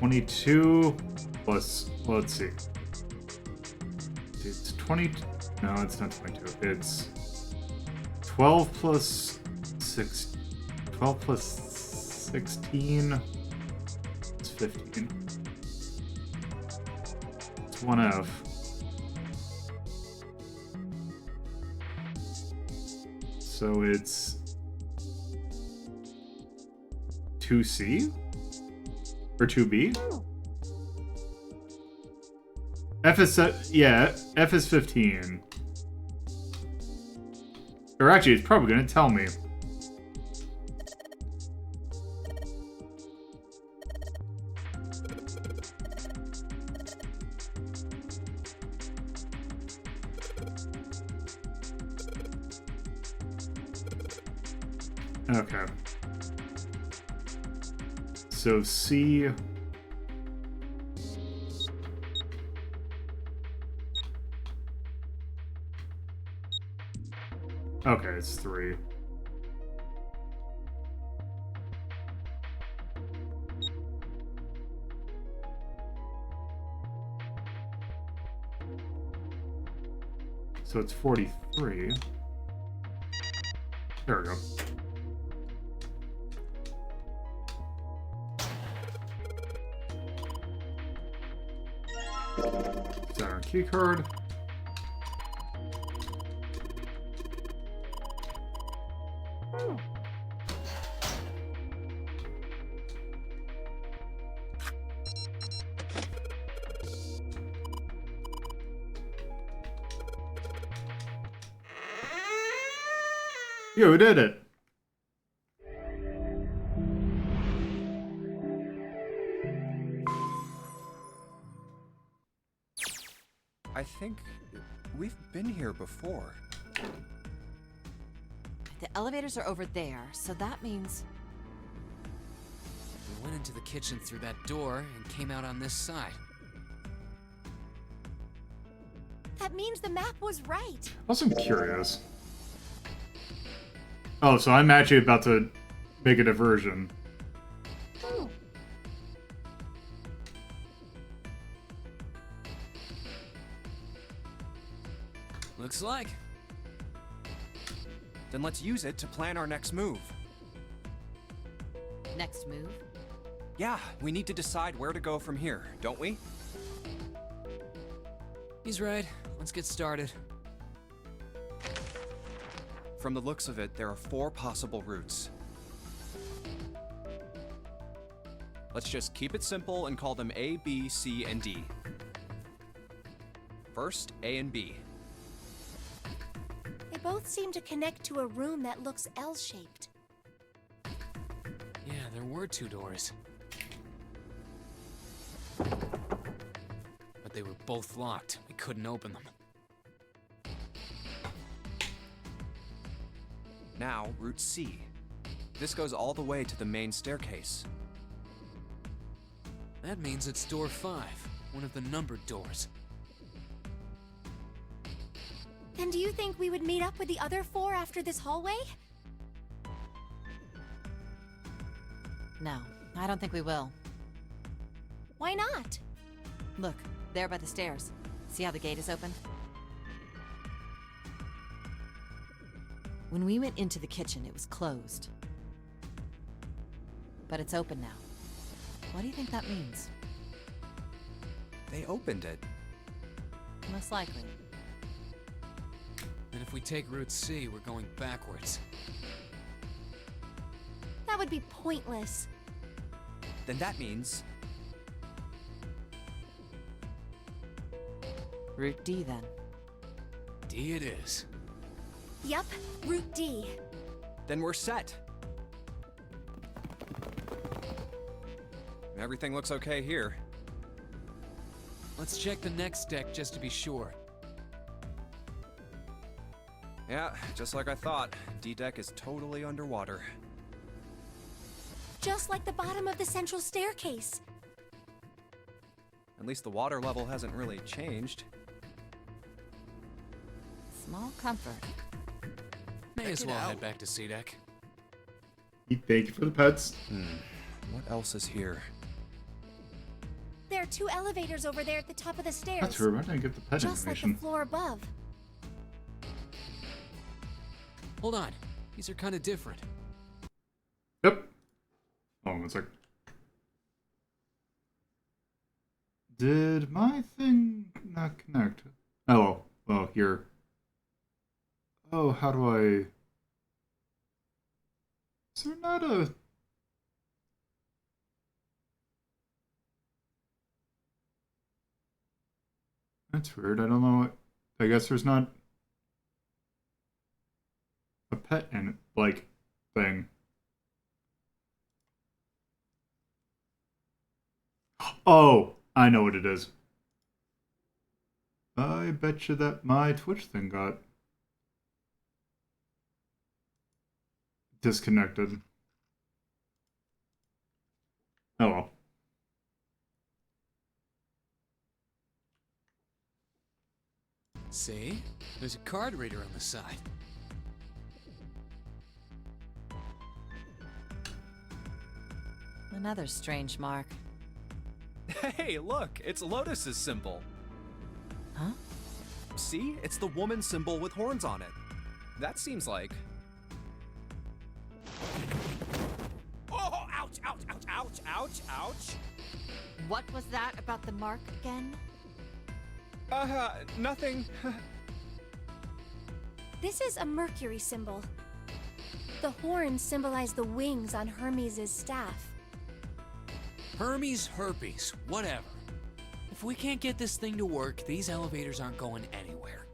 S1: $22 plus, well, let's see. It's 20, no, it's not 22. It's 12 plus 6, 12 plus 16, it's 15. It's 1F. So it's 2C? Or 2B? F is F is 15. Or actually, it's probably gonna tell me. Okay. So C. Okay, it's 3. So it's 43. There we go. Center key card. You did it.
S10: I think we've been here before.
S9: The elevators are over there, so that means...
S6: We went into the kitchen through that door and came out on this side.
S3: That means the map was right.
S1: Also, I'm curious. Oh, so I'm actually about to make a diversion.
S6: Looks like.
S10: Then let's use it to plan our next move.
S9: Next move?
S10: Yeah, we need to decide where to go from here, don't we?
S6: He's right. Let's get started.
S10: From the looks of it, there are 4 possible routes. Let's just keep it simple and call them A, B, C, and D. First, A and B.
S3: They both seem to connect to a room that looks L-shaped.
S6: Yeah, there were 2 doors. But they were both locked. We couldn't open them.
S10: Now, route C. This goes all the way to the main staircase.
S6: That means it's door 5, one of the numbered doors.
S3: Then do you think we would meet up with the other 4 after this hallway?
S9: No, I don't think we will.
S3: Why not?
S9: Look, there by the stairs. See how the gate is open? When we went into the kitchen, it was closed. But it's open now. What do you think that means?
S10: They opened it.
S9: Most likely.
S6: And if we take Route C, we're going backwards.
S3: That would be pointless.
S10: Then that means...
S9: Route D, then.
S6: D it is.
S3: Yup, Route D.
S10: Then we're set. Everything looks okay here.
S6: Let's check the next deck just to be sure.
S10: Yeah, just like I thought. D-Deck is totally underwater.
S3: Just like the bottom of the central staircase.
S10: At least the water level hasn't really changed.
S9: Small comfort.
S6: May as
S10: it
S6: well
S10: out.
S6: head back to C-Deck.
S1: Thank you for the pets.
S10: What else is here?
S3: There are 2 elevators over there at the top of the stairs.
S1: That's weird. Why didn't I get the pet
S3: Just like
S1: information?
S3: the floor above.
S6: Hold on. These are kind of different.
S1: Yep. Hold on one sec. Did my thing not connect? Oh, well, here. Oh, how do I... Is there not a... That's weird. I don't know what... I guess there's not a pet in it, like, thing. Oh, I know what it is. I bet you that my Twitch thing got disconnected. Oh well.
S6: See? There's a card reader on the side.
S9: Another strange mark.
S10: Hey, look! It's Lotus's symbol.
S9: Huh?
S10: See? It's the woman symbol with horns on it. That seems like...
S4: Oh, ouch, ouch, ouch, ouch, ouch, ouch.
S9: What was that about the mark again?
S10: Nothing.
S3: This is a Mercury symbol. The horns symbolize the wings on Hermes' staff.
S6: Hermes, herpes, whatever. If we can't get this thing to work, these elevators aren't going anywhere.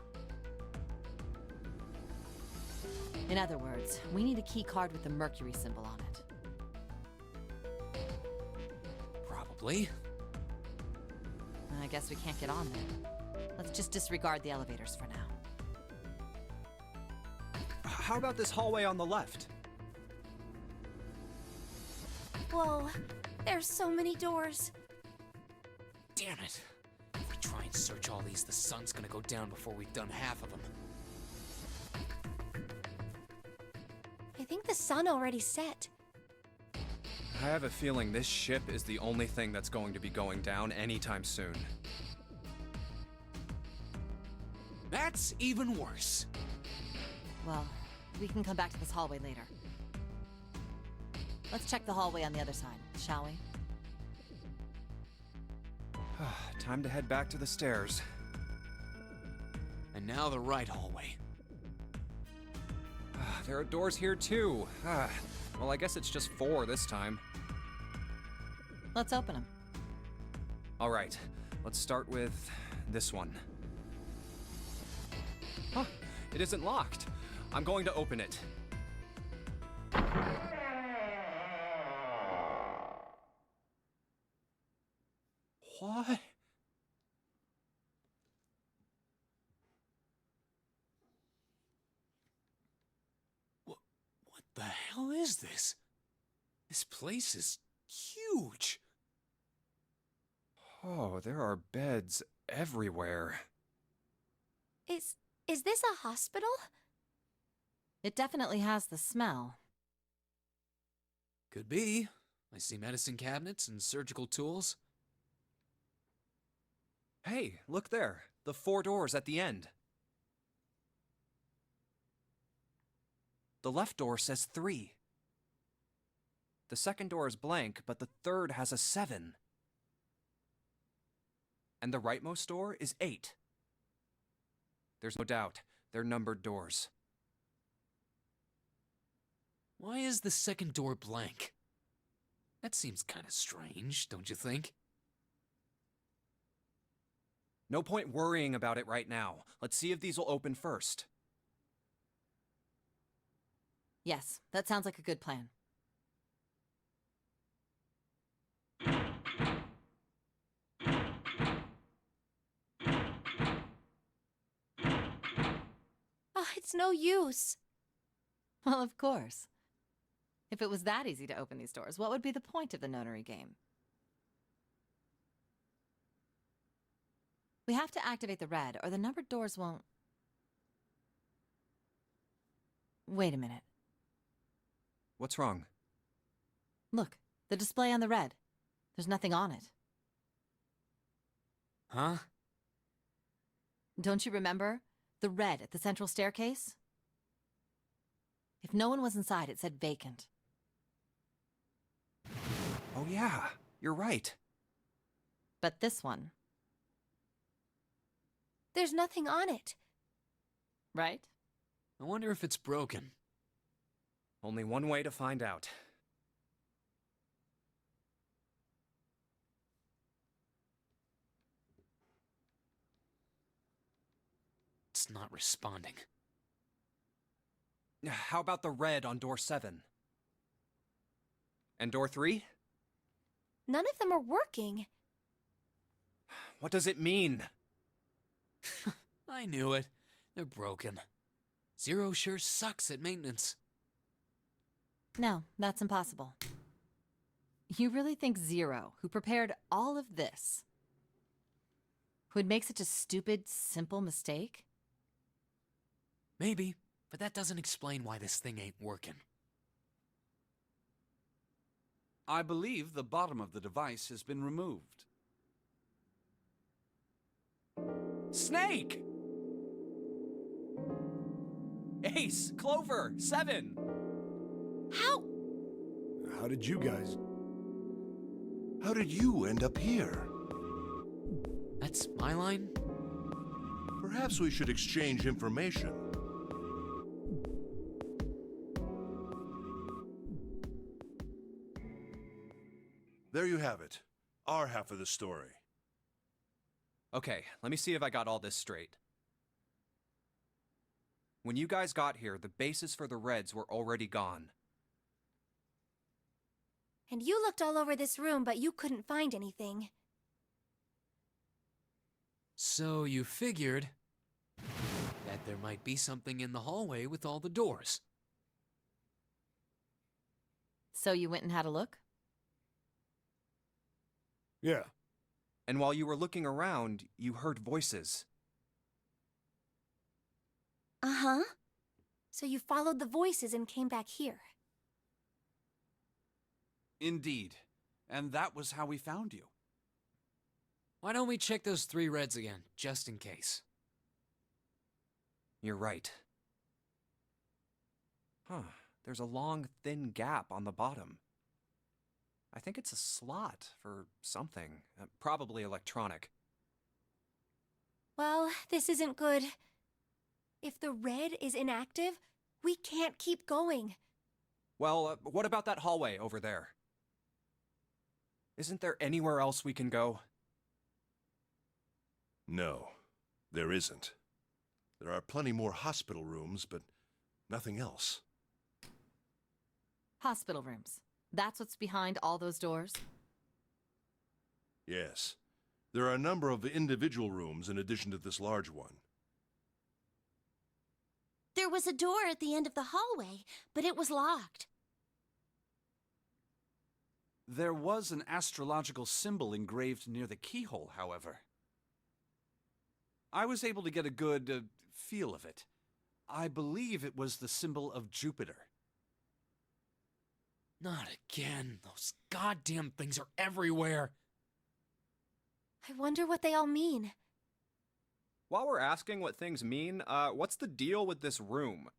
S9: In other words, we need a key card with the Mercury symbol on it.
S6: Probably.
S9: I guess we can't get on there. Let's just disregard the elevators for now.
S10: How about this hallway on the left?
S3: Whoa, there's so many doors.
S6: Damn it. If we try and search all these, the sun's gonna go down before we've done half of them.
S3: I think the sun already set.
S10: I have a feeling this ship is the only thing that's going to be going down anytime soon.
S6: That's even worse.
S9: Well, we can come back to this hallway later. Let's check the hallway on the other side, shall we?
S10: Time to head back to the stairs.
S6: And now the right hallway.
S5: there are doors here too. Well, I guess it's just 4 this time.
S9: Let's open them.
S5: All right, let's start with this one. Huh, it isn't locked. I'm going to open it. What?
S6: What the hell is this? This place is huge.
S5: Oh, there are beds everywhere.
S3: Is this a hospital?
S9: It definitely has the smell.
S6: Could be. I see medicine cabinets and surgical tools.
S5: Hey, look there. The 4 doors at the end. The left door says 3. The second door is blank, but the third has a 7. And the rightmost door is 8. There's no doubt, they're numbered doors.
S6: Why is the second door blank? That seems kind of strange, don't you think?
S5: No point worrying about it right now. Let's see if these will open first.
S9: Yes, that sounds like a good plan.
S3: Oh, it's no use.
S9: Well, of course. If it was that easy to open these doors, what would be the point of the notary game? We have to activate the red, or the numbered doors won't... Wait a minute.
S5: What's wrong?
S9: Look, the display on the red. There's nothing on it.
S6: Huh?
S9: Don't you remember? The red at the central staircase? If no one was inside, it said vacant.
S5: Oh yeah, you're right.
S9: But this one...
S3: There's nothing on it.
S9: Right?
S6: I wonder if it's broken.
S5: Only one way to find out.
S6: It's not responding.
S5: How about the red on door 7? And door 3?
S3: None of them are working.
S5: What does it mean?
S6: I knew it. They're broken. Zero sure sucks at maintenance.
S9: No, that's impossible. You really think Zero, who prepared all of this, would make such a stupid, simple mistake?
S6: Maybe, but that doesn't explain why this thing ain't working.
S4: I believe the bottom of the device has been removed.
S5: Snake! Ace! Clover! 7!
S3: How?
S7: How did you guys...
S2: How did you end up here?
S6: That's my line?
S2: Perhaps we should exchange information. There you have it. Our half of the story.
S5: Okay, let me see if I got all this straight. When you guys got here, the bases for the Reds were already gone.
S3: And you looked all over this room, but you couldn't find anything.
S6: So you figured that there might be something in the hallway with all the doors.
S9: So you went and had a look?
S7: Yeah.
S5: And while you were looking around, you heard voices.
S3: Uh-huh. So you followed the voices and came back here.
S4: Indeed. And that was how we found you.
S6: Why don't we check those 3 Reds again, just in case?
S5: You're right. Huh, there's a long, thin gap on the bottom. I think it's a slot for something, probably electronic.
S3: Well, this isn't good. If the red is inactive, We can't keep going.
S5: Well, what about that hallway over there? Isn't there anywhere else we can go?
S2: No, there isn't. There are plenty more hospital rooms, but nothing else.
S9: Hospital rooms. That's what's behind all those doors?
S2: Yes. There are a number of individual rooms in addition to this large one.
S8: There was a door at the end of the hallway, but it was locked.
S4: There was an astrological symbol engraved near the keyhole, however. I was able to get a good feel of it. I believe it was the symbol of Jupiter.
S6: Not again. Those goddamn things are everywhere.
S3: I wonder what they all mean.
S10: While we're asking what things mean, what's the deal with this room?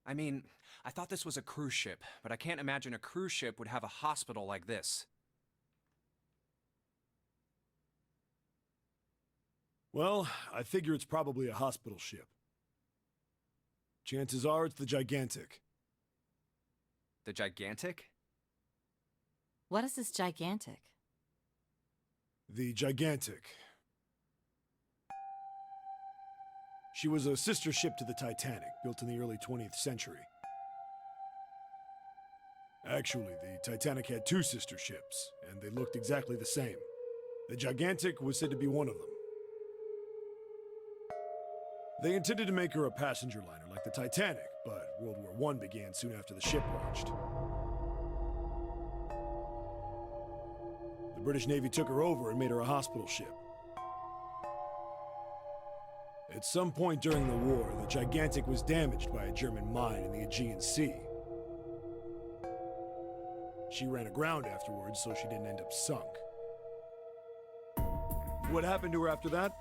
S5: I mean, I thought this was a cruise ship, but I can't imagine a cruise ship would have a hospital like this.
S7: Well, I figure it's probably a hospital ship. Chances are it's the Gigantic.
S5: The Gigantic?
S9: What is this gigantic?
S7: The Gigantic. She was a sister ship to the Titanic, built in the early 20th century. Actually, the Titanic had two sister ships, and they looked exactly the same. The Gigantic was said to be one of them. They intended to make her a passenger liner like the Titanic, but World War I began soon after the ship launched. The British Navy took her over and made her a hospital ship. At some point during the war, the Gigantic was damaged by a German mine in the Aegean Sea. She ran aground afterwards, so she didn't end up sunk. What happened to her after that?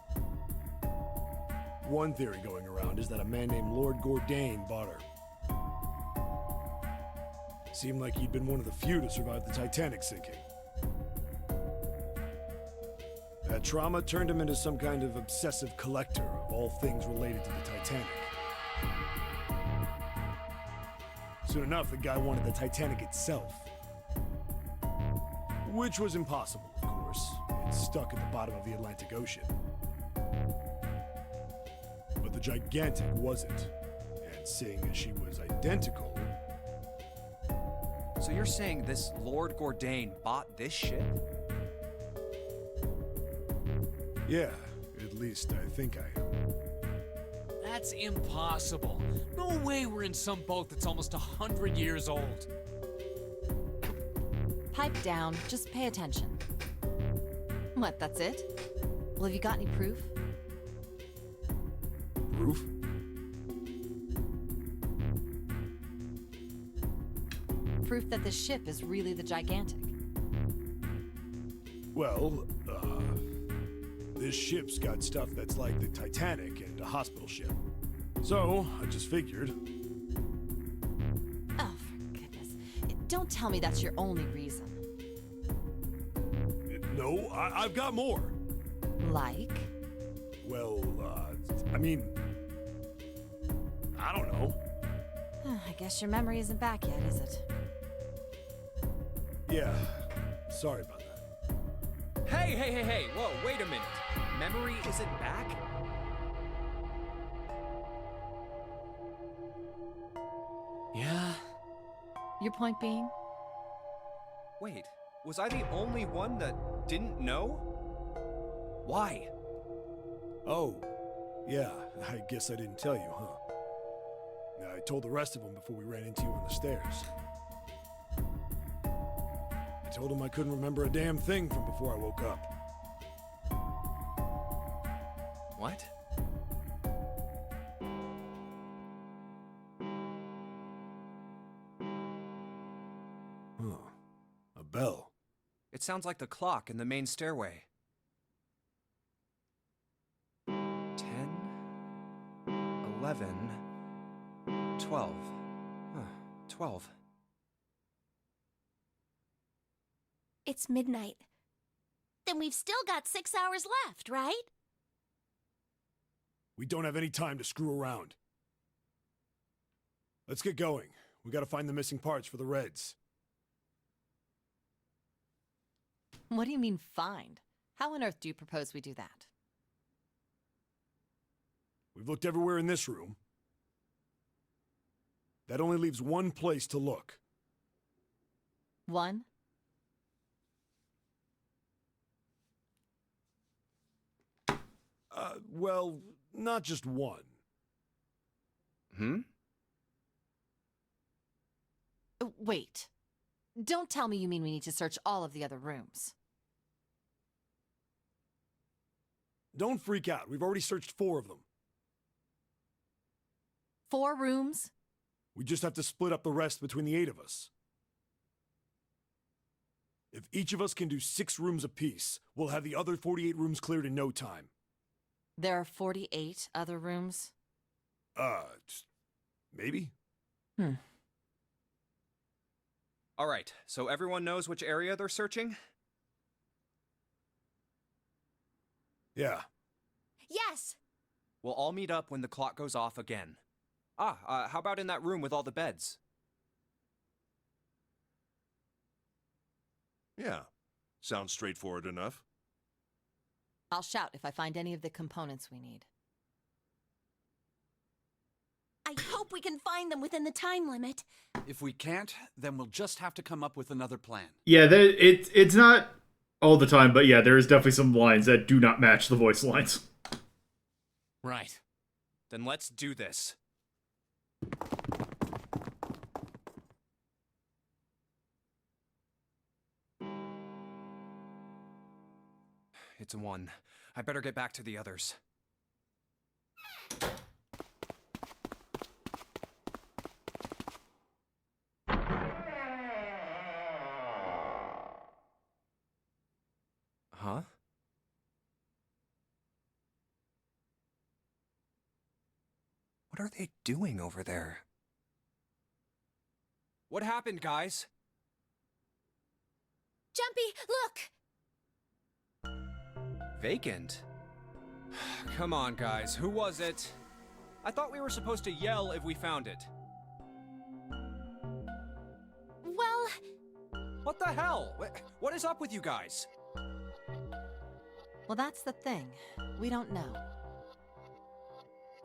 S7: One theory going around is that a man named Lord Gourdain bought her. Seemed like he'd been one of the few to survive the Titanic sinking. That trauma turned him into some kind of obsessive collector of all things related to the Titanic. Soon enough, the guy wanted the Titanic itself. Which was impossible, of course. It's stuck at the bottom of the Atlantic Ocean. But the Gigantic wasn't. And seeing as she was identical...
S5: So you're saying this Lord Gourdain bought this ship?
S7: Yeah, at least I think I am.
S6: That's impossible. No way we're in some boat that's almost 100 years old.
S9: Pipe down, just pay attention. What, that's it? Well, have you got any proof?
S7: Proof?
S9: Proof that this ship is really the Gigantic.
S7: Well, this ship's got stuff that's like the Titanic and a hospital ship. So, I just figured.
S9: Oh, for goodness. Don't tell me that's your only reason.
S7: No, I've got more.
S9: Like?
S7: Well, I mean... I don't know.
S9: I guess your memory isn't back yet, is it?
S7: Yeah, sorry about that.
S5: Hey! Whoa, wait a minute. Memory isn't back?
S6: Yeah?
S9: Your point being?
S5: Wait, was I the only one that didn't know? Why?
S7: Oh, yeah, I guess I didn't tell you, huh? I told the rest of them before we ran into you on the stairs. I told them I couldn't remember a damn thing from before I woke up.
S5: What?
S7: Huh. A bell.
S5: It sounds like the clock in the main stairway. 10, 11, 12. Huh, 12.
S3: It's midnight.
S8: Then we've still got 6 hours left, right?
S7: We don't have any time to screw around. Let's get going. We gotta find the missing parts for the Reds.
S9: What do you mean, find? How on earth do you propose we do that?
S7: We've looked everywhere in this room. That only leaves one place to look.
S9: One?
S7: Well, not just one.
S9: Wait. Don't tell me you mean we need to search all of the other rooms.
S7: Don't freak out. We've already searched 4 of them.
S9: 4 rooms?
S7: We just have to split up the rest between the 8 of us. If each of us can do 6 rooms apiece, we'll have the other 48 rooms cleared in no time.
S9: There are 48 other rooms?
S7: Maybe?
S10: All right, so everyone knows which area they're searching?
S7: Yeah.
S3: Yes!
S10: We'll all meet up when the clock goes off again. How about in that room with all the beds?
S2: Yeah, sounds straightforward enough.
S9: I'll shout if I find any of the components we need.
S3: I hope we can find them within the time limit.
S4: If we can't, then we'll just have to come up with another plan.
S1: Yeah, it's not all the time, but yeah, there is definitely some lines that do not match the voice lines.
S6: Right.
S10: Then let's do this. It's a 1. I better get back to the others. Huh? What are they doing over there? What happened, guys?
S3: Jumpy, look!
S10: Vacant? Come on, guys. Who was it? I thought we were supposed to yell if we found it.
S3: Well...
S10: What the hell? What is up with you guys?
S9: Well, that's the thing. We don't know.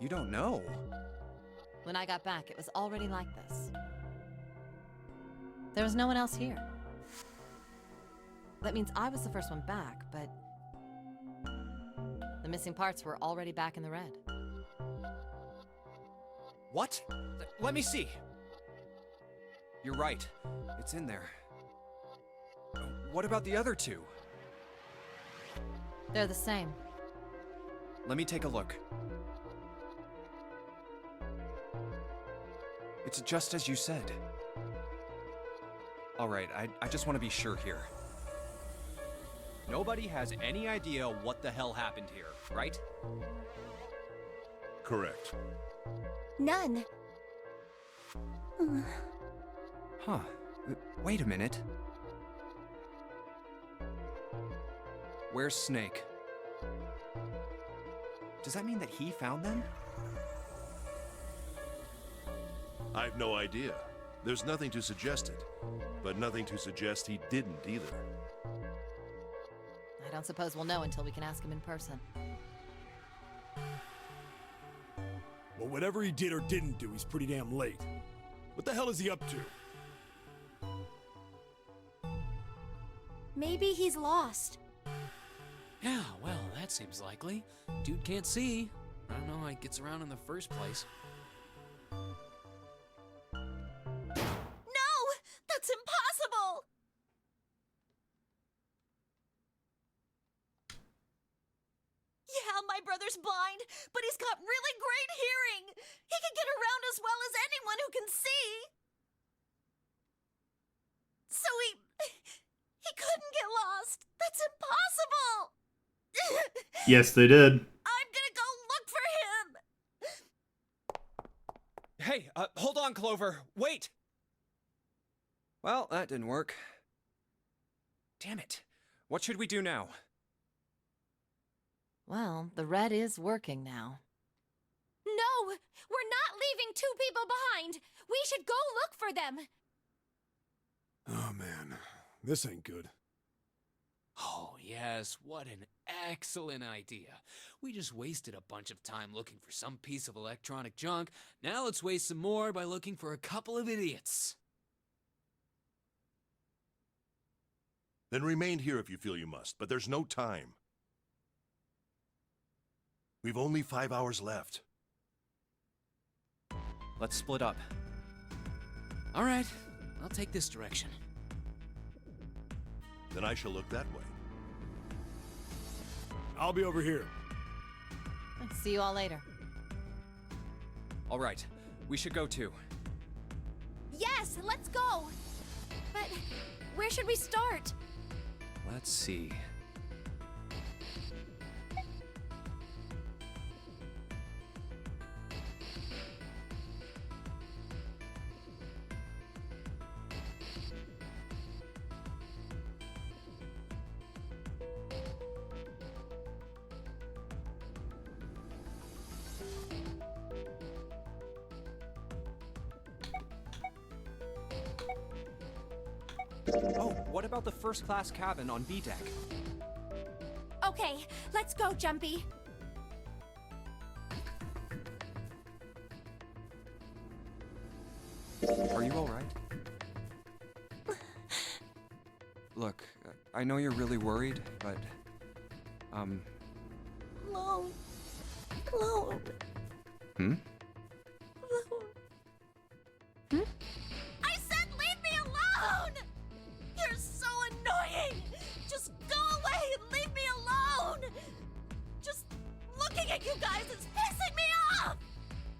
S10: You don't know?
S9: When I got back, it was already like this. There was no one else here. That means I was the first one back, but... the missing parts were already back in the red.
S10: What? Let me see. You're right. It's in there. What about the other 2?
S9: They're the same.
S10: Let me take a look. It's just as you said. All right, I just want to be sure here. Nobody has any idea what the hell happened here, right?
S2: Correct.
S3: None.
S10: Huh. Wait a minute. Where's Snake? Does that mean that he found them?
S2: I've no idea. There's nothing to suggest it, but nothing to suggest he didn't either.
S9: I don't suppose we'll know until we can ask him in person.
S7: Well, whatever he did or didn't do, he's pretty damn late. What the hell is he up to?
S3: Maybe he's lost.
S6: Yeah, well, that seems likely. Dude can't see. I don't know how he gets around in the first place.
S3: No! That's impossible! Yeah, my brother's blind, but he's got really great hearing. He can get around as well as anyone who can see. So he couldn't get lost. That's impossible.
S1: Yes, they did.
S3: I'm gonna go look for him.
S10: Hey, hold on, Clover. Wait! Well, that didn't work. Damn it. What should we do now?
S9: Well, the red is working now.
S3: No, we're not leaving 2 people behind. We should go look for them.
S7: Oh, man. This ain't good.
S6: Oh, yes, what an excellent idea. We just wasted a bunch of time looking for some piece of electronic junk. Now let's waste some more by looking for a couple of idiots.
S2: Then remain here if you feel you must, but there's no time. We've only 5 hours left.
S5: Let's split up.
S6: All right, I'll take this direction.
S2: Then I shall look that way.
S7: I'll be over here.
S9: See you all later.
S5: All right, we should go too.
S3: Yes, let's go. But where should we start?
S5: Let's see. Oh, what about the first-class cabin on B deck?
S3: Okay, let's go, Jumpy.
S5: Are you all right? Look, I know you're really worried, but,
S3: Lone. Lone.
S5: Hmm?
S3: I said leave me alone! You're so annoying! Just go away and leave me alone! Just looking at you guys is pissing me off!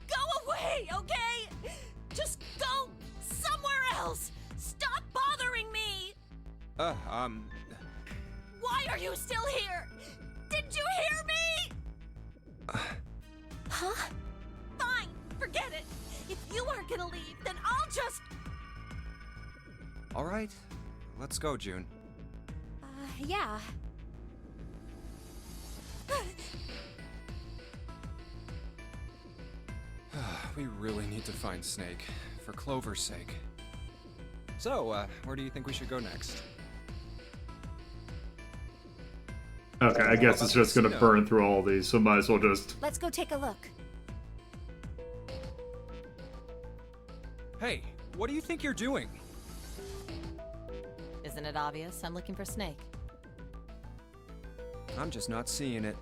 S3: Go away, okay? Just go somewhere else! Stop bothering me! Why are you still here? Did you hear me? Huh? Fine, forget it. If you aren't gonna leave, then I'll just...
S5: all right. Let's go, June.
S3: Yeah.
S5: We really need to find Snake, for Clover's sake. So, where do you think we should go next?
S1: Okay, I guess it's just gonna
S5: casino?
S1: burn through all these, so might as well just...
S3: Let's go take a look.
S5: Hey, what do you think you're doing?
S9: Isn't it obvious? I'm looking for Snake.
S5: I'm just not seeing it.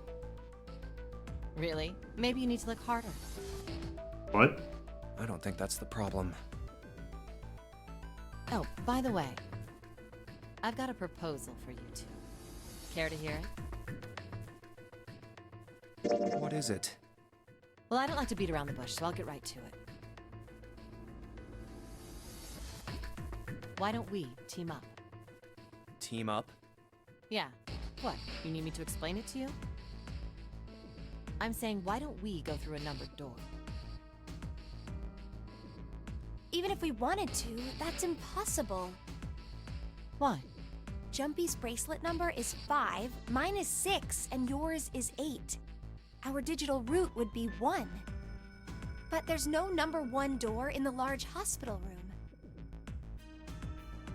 S9: Really? Maybe you need to look harder.
S1: What?
S5: I don't think that's the problem.
S9: Oh, by the way, I've got a proposal for you two. Care to hear it?
S5: What is it?
S9: Well, I don't like to beat around the bush, so I'll get right to it. Why don't we team up?
S5: Team up?
S9: Yeah. What? You need me to explain it to you? I'm saying, why don't we go through a numbered door?
S3: Even if we wanted to, that's impossible.
S9: Why?
S3: Jumpy's bracelet number is 5, mine is 6, and yours is 8. Our digital route would be 1. But there's no number 1 door in the large hospital room.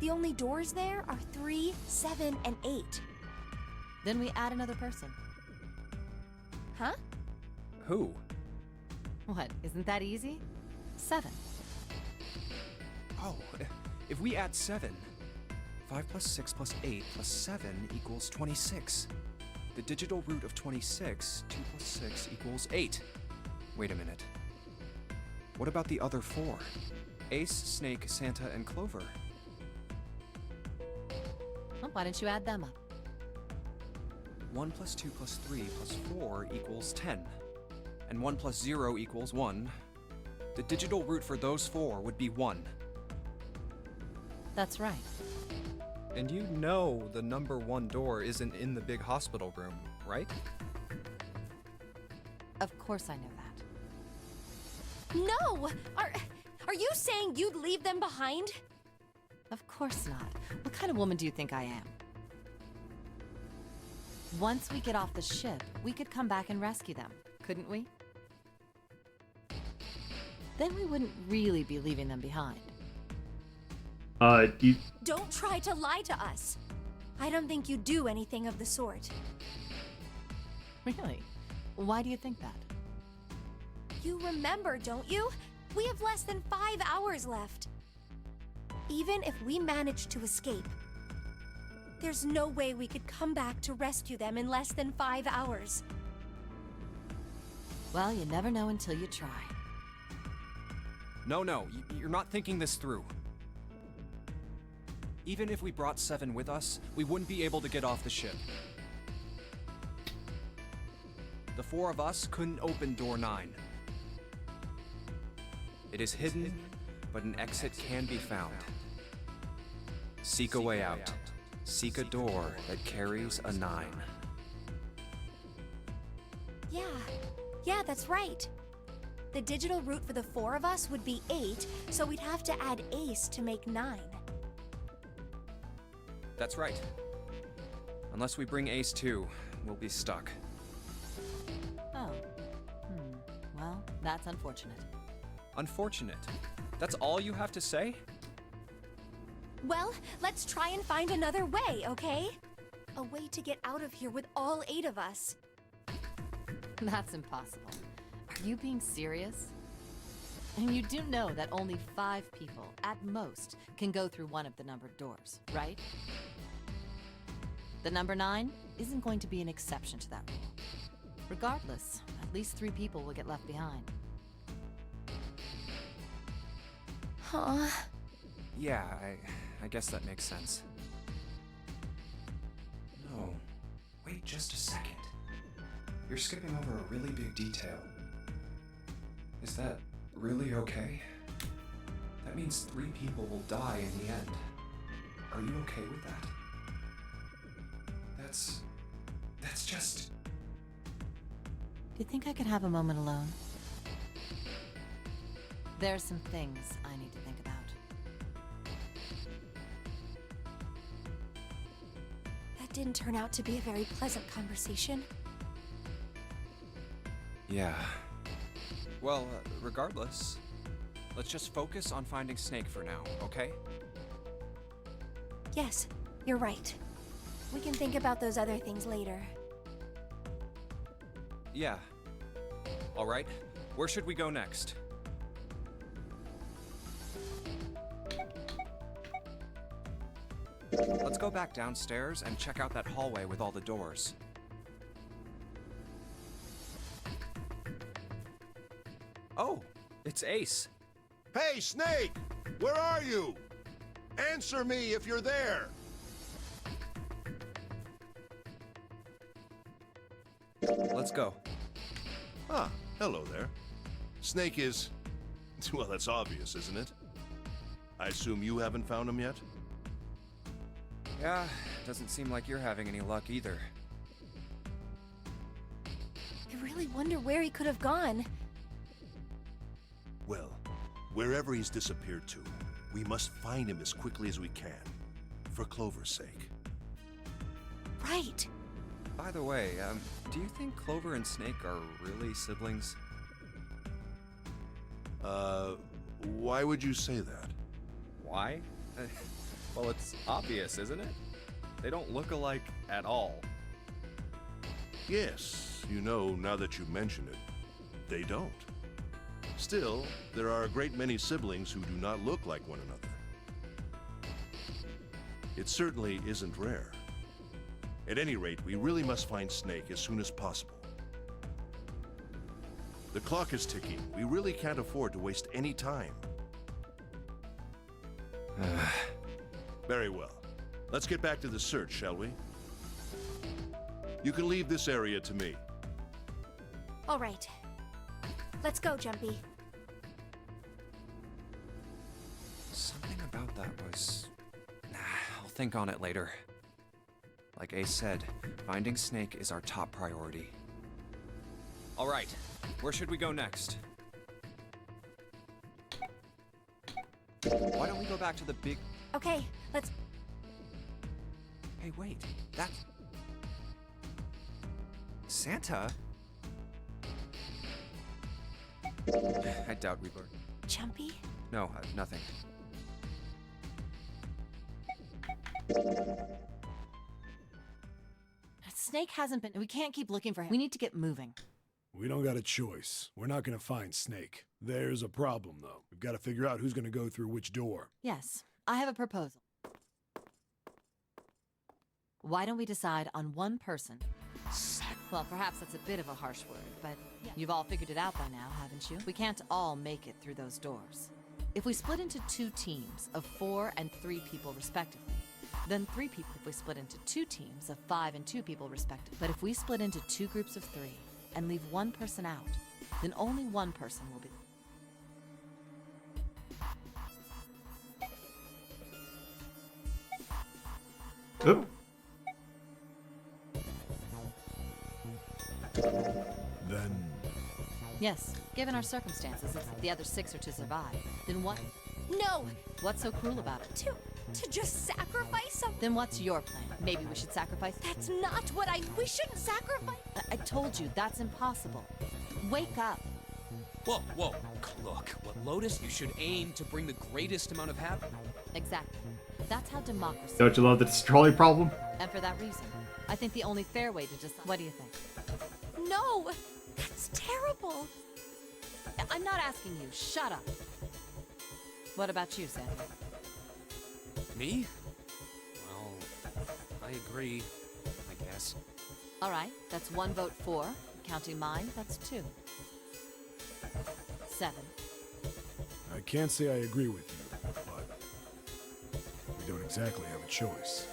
S3: The only doors there are 3, 7, and 8.
S9: Then we add another person.
S3: Huh?
S5: Who?
S9: What? Isn't that easy? 7.
S5: Oh, if we add 7, 5 plus 6 plus 8 plus 7 equals 26. The digital root of 26, 2 plus 6 equals 8. Wait a minute. What about the other 4? Ace, Snake, Santa, and Clover.
S9: Well, why don't you add them up?
S5: 1 plus 2 plus 3 plus 4 equals 10. And 1 plus 0 equals 1. The digital root for those 4 would be 1.
S9: That's right.
S5: And you know the number 1 door isn't in the big hospital room, right?
S9: Of course I know that.
S3: No! Are you saying you'd leave them behind?
S9: Of course not. What kind of woman do you think I am? Once we get off the ship, we could come back and rescue them, couldn't we? Then we wouldn't really be leaving them behind.
S3: Don't try to lie to us. I don't think you do anything of the sort.
S9: Really? Why do you think that?
S3: You remember, don't you? We have less than 5 hours left. Even if we manage to escape, there's no way we could come back to rescue them in less than 5 hours.
S9: Well, you never know until you try.
S5: No, you're not thinking this through. Even if we brought 7 with us, we wouldn't be able to get off the ship. The 4 of us couldn't open door 9. It is hidden, but an exit can be found. Seek a way out. Seek a door that carries a 9.
S3: Yeah, that's right. The digital route for the 4 of us would be 8, so we'd have to add Ace to make 9.
S5: That's right. Unless we bring Ace too, we'll be stuck.
S9: Oh. Well, that's unfortunate.
S5: Unfortunate. That's all you have to say?
S3: Well, let's try and find another way, okay? A way to get out of here with all 8 of us.
S9: That's impossible. Are you being serious? And you do know that only 5 people, at most, can go through one of the numbered doors, right? The number 9 isn't going to be an exception to that rule. Regardless, at least 3 people will get left behind.
S3: Huh?
S5: Yeah, I guess that makes sense.
S10: No. Wait just a second. You're skipping over a really big detail. Is that really okay? That means 3 people will die in the end. Are you okay with that? That's just...
S9: Do you think I could have a moment alone? There's some things I need to think about.
S3: That didn't turn out to be a very pleasant conversation.
S5: Yeah. Well, regardless, let's just focus on finding Snake for now, okay?
S3: Yes, you're right. We can think about those other things later.
S5: Yeah. All right. Where should we go next? Let's go back downstairs and check out that hallway with all the doors. Oh, it's Ace.
S2: Hey, Snake! Where are you? Answer me if you're there!
S5: Let's go.
S2: Ah, hello there. Snake is... well, that's obvious, isn't it? I assume you haven't found him yet?
S5: Yeah, doesn't seem like you're having any luck either.
S3: I really wonder where he could have gone.
S2: Well, wherever he's disappeared to, we must find him as quickly as we can. For Clover's sake.
S3: Right.
S5: By the way, do you think Clover and Snake are really siblings?
S2: Why would you say that?
S5: Why? Well, it's obvious, isn't it? They don't look alike at all.
S2: Yes, you know, now that you mention it, they don't. Still, there are a great many siblings who do not look like one another. It certainly isn't rare. At any rate, we really must find Snake as soon as possible. The clock is ticking. We really can't afford to waste any time. Very well. Let's get back to the search, shall we? You can leave this area to me.
S3: All right. Let's go, Jumpy.
S5: Something about that was... I'll think on it later. Like Ace said, finding Snake is our top priority. All right, where should we go next? Why don't we go back to the big...
S3: Okay, let's...
S5: Hey, wait, that's... Santa? I doubt we were...
S3: Jumpy?
S5: No, nothing.
S9: Snake hasn't been. We can't keep looking for him. We need to get moving.
S7: We don't got a choice. We're not gonna find Snake. There's a problem, though. We've got to figure out who's gonna go through which door.
S9: Yes, I have a proposal. Why don't we decide on one person? Well, perhaps that's a bit of a harsh word, but you've all figured it out by now, haven't you? We can't all make it through those doors. If we split into 2 teams of 4 and 3 people respectively, then 3 people. If we split into 2 teams of 5 and 2 people respectively. But if we split into 2 groups of 3 and leave one person out, then only one person will be.
S1: Oh.
S7: Then...
S9: Yes, given our circumstances, if the other 6 are to survive, then what?
S3: No!
S9: What's so cruel about it?
S3: To just sacrifice some...
S9: Then what's your plan? Maybe we should sacrifice?
S3: That's not what we shouldn't sacrifice.
S9: I told you, that's impossible. Wake up.
S6: Whoa, whoa. Look, what, Lotus? You should aim to bring the greatest amount of happiness.
S9: Exactly. That's how democracy...
S1: Don't you love the trolley problem?
S9: And for that reason, I think the only fair way to decide... What do you think?
S3: No! That's terrible!
S9: I'm not asking you. Shut up. What about you, Santa?
S6: Me? Well, I agree, I guess.
S9: All right, that's 1 vote for. Counting mine, that's 2. 7.
S7: I can't say I agree with you, but we don't exactly have a choice.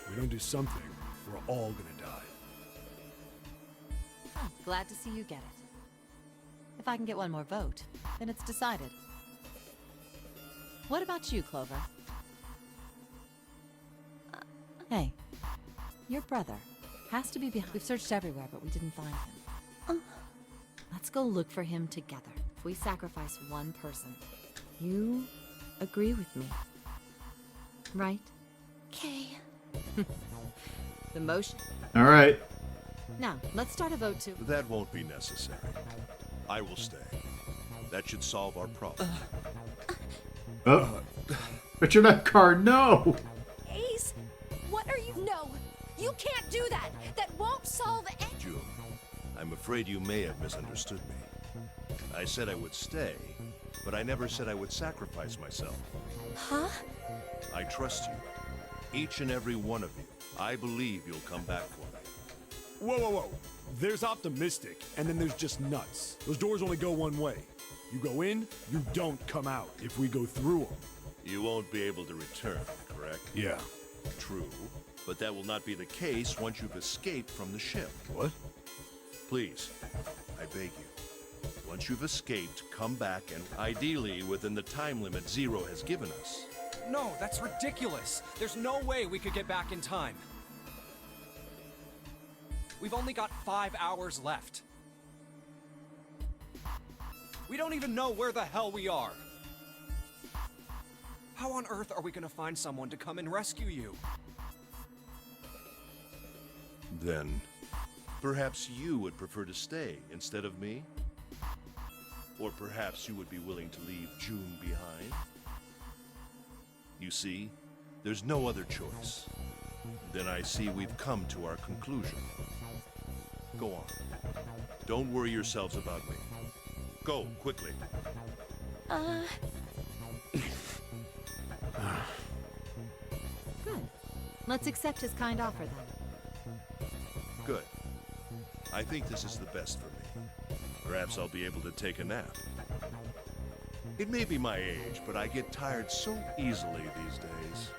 S7: If we don't do something, we're all gonna die.
S9: Oh, glad to see you get it. If I can get 1 more vote, then it's decided. What about you, Clover? Hey, your brother has to be behind. We've searched everywhere, but we didn't find him. Let's go look for him together. If we sacrifice 1 person, you agree with me, right?
S3: Okay.
S9: The motion.
S1: All right.
S9: Now, let's start a vote to...
S2: That won't be necessary. I will stay. That should solve our problem.
S1: Oh. Richard F. Card, no!
S3: Ace, what are you... No, you can't do that. That won't solve anything.
S2: June, I'm afraid you may have misunderstood me. I said I would stay, but I never said I would sacrifice myself.
S3: Huh?
S2: I trust you. Each and every one of you. I believe you'll come back for me.
S7: Whoa, whoa, whoa. There's optimistic, and then there's just nuts. Those doors only go one way. You go in, you don't come out. If we go through them...
S2: You won't be able to return, correct?
S7: Yeah.
S2: True, but that will not be the case once you've escaped from the ship.
S7: What?
S2: Please, I beg you. Once you've escaped, come back and ideally within the time limit Zero has given us.
S5: No, that's ridiculous. There's no way we could get back in time. We've only got 5 hours left. We don't even know where the hell we are. How on earth are we gonna find someone to come and rescue you?
S2: Then, perhaps you would prefer to stay instead of me? Or perhaps you would be willing to leave June behind? You see, there's no other choice. Then I see we've come to our conclusion. Go on. Don't worry yourselves about me. Go, quickly.
S9: Good. Let's accept his kind offer, then.
S2: Good. I think this is the best for me. Perhaps I'll be able to take a nap. It may be my age, but I get tired so easily these days.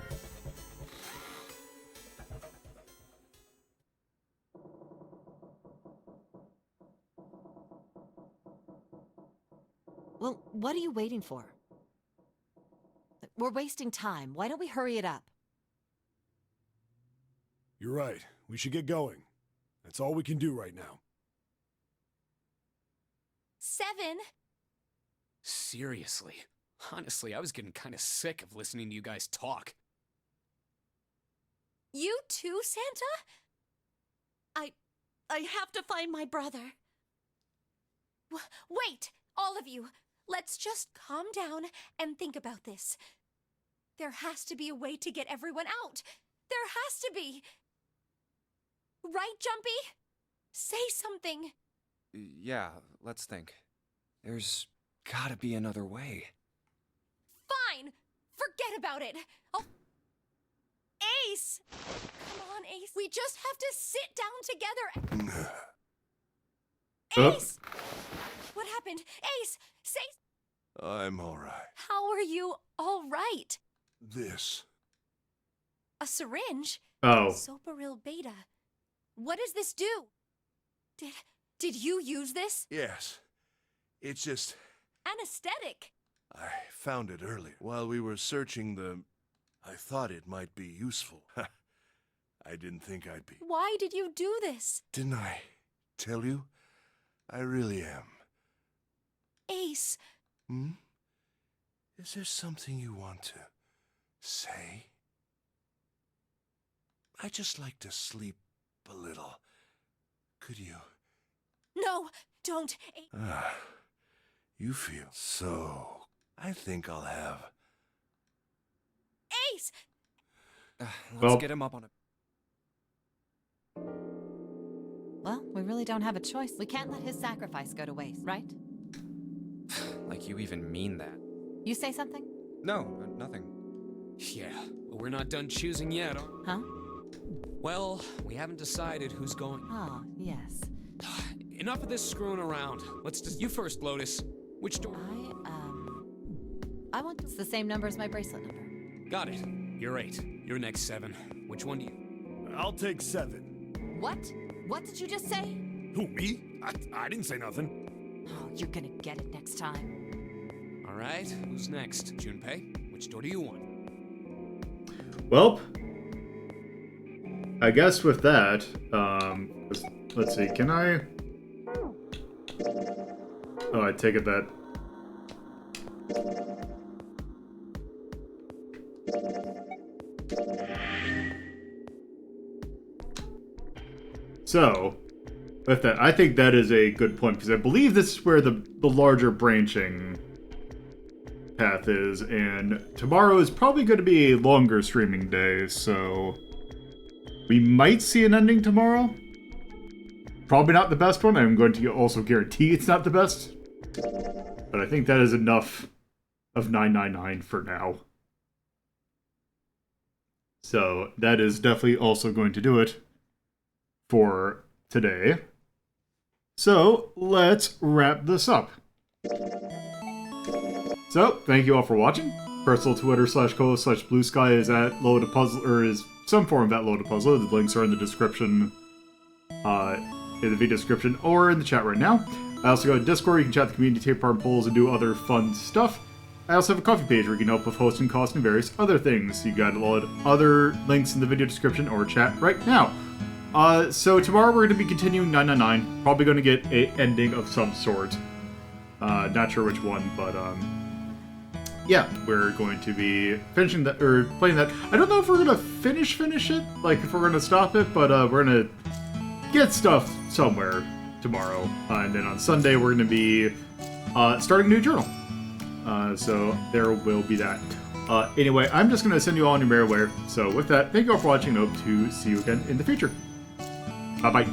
S9: Well, what are you waiting for? We're wasting time. Why don't we hurry it up?
S7: You're right. We should get going. That's all we can do right now.
S3: 7.
S6: Seriously. Honestly, I was getting kind of sick of listening to you guys talk.
S3: You too, Santa? I have to find my brother. Wait, all of you. let's just calm down and think about this. There has to be a way to get everyone out. There has to be. Right, Jumpy? Say something.
S5: Yeah, let's think. There's gotta be another way.
S3: Fine. Forget about it. Oh. Ace! Come on, Ace. We just have to sit down together. Ace! What happened? Ace, say...
S2: I'm all right.
S3: How are you all right?
S2: This.
S3: A syringe?
S1: Oh.
S3: Soparil beta. What does this do? Did you use this?
S2: Yes. It's just...
S3: Anesthetic.
S2: I found it earlier. While we were searching the... I thought it might be useful. I didn't think I'd be.
S3: Why did you do this?
S2: Didn't I tell you? I really am.
S3: Ace.
S2: Hmm? Is there something you want to say? I just like to sleep a little. Could you?
S3: No, don't.
S2: Ah, you feel so... I think I'll have...
S3: Ace!
S5: Let's get him up on a...
S9: Well, we really don't have a choice. We can't let his sacrifice go to waste, right?
S5: Like you even mean that.
S9: You say something?
S5: No, nothing.
S6: Yeah, but we're not done choosing yet.
S9: Huh?
S6: Well, we haven't decided who's going.
S9: Oh, yes.
S6: Enough of this screwing around. Let's just... You first, Lotus. Which door?
S9: I want the same number as my bracelet number.
S6: Got it. You're 8. You're next 7. Which one do you...
S7: I'll take 7.
S9: What? What did you just say?
S7: Who, me? I didn't say nothing.
S9: Oh, you're gonna get it next time.
S6: All right, who's next? Junpei, which door do you want?
S1: Well, I guess with that, let's see, can I... Oh, I take it that... So, with that, I think that is a good point, because I believe this is where the larger branching path is, and tomorrow is probably going to be a longer streaming day, so we might see an ending tomorrow. Probably not the best one. I'm going to also guarantee it's not the best, but I think that is enough of 999 for now. So that is definitely also going to do it for today. So let's wrap this up. So thank you all for watching. Personal Twitter /co/Blue Sky is at Lolo De Puzlo, or is some form of that Lolo De Puzlo. The links are in the description, in the video description, or in the chat right now. I also go to Discord. You can chat the community, take part in polls, and do other fun stuff. I also have a coffee page where you can help with hosting costs and various other things. You got a lot of other links in the video description or chat right now. So tomorrow we're going to be continuing 999. Probably going to get a ending of some sort. Not sure which one, but yeah, we're going to be finishing that, or playing that. I don't know if we're going to finish it, like if we're going to stop it, but we're going to get stuff somewhere tomorrow. And then on Sunday we're going to be starting a new journal. So there will be that. Anyway, I'm just going to send you all on your merry way. So with that, thank you all for watching, and hope to see you again in the future. Bye-bye.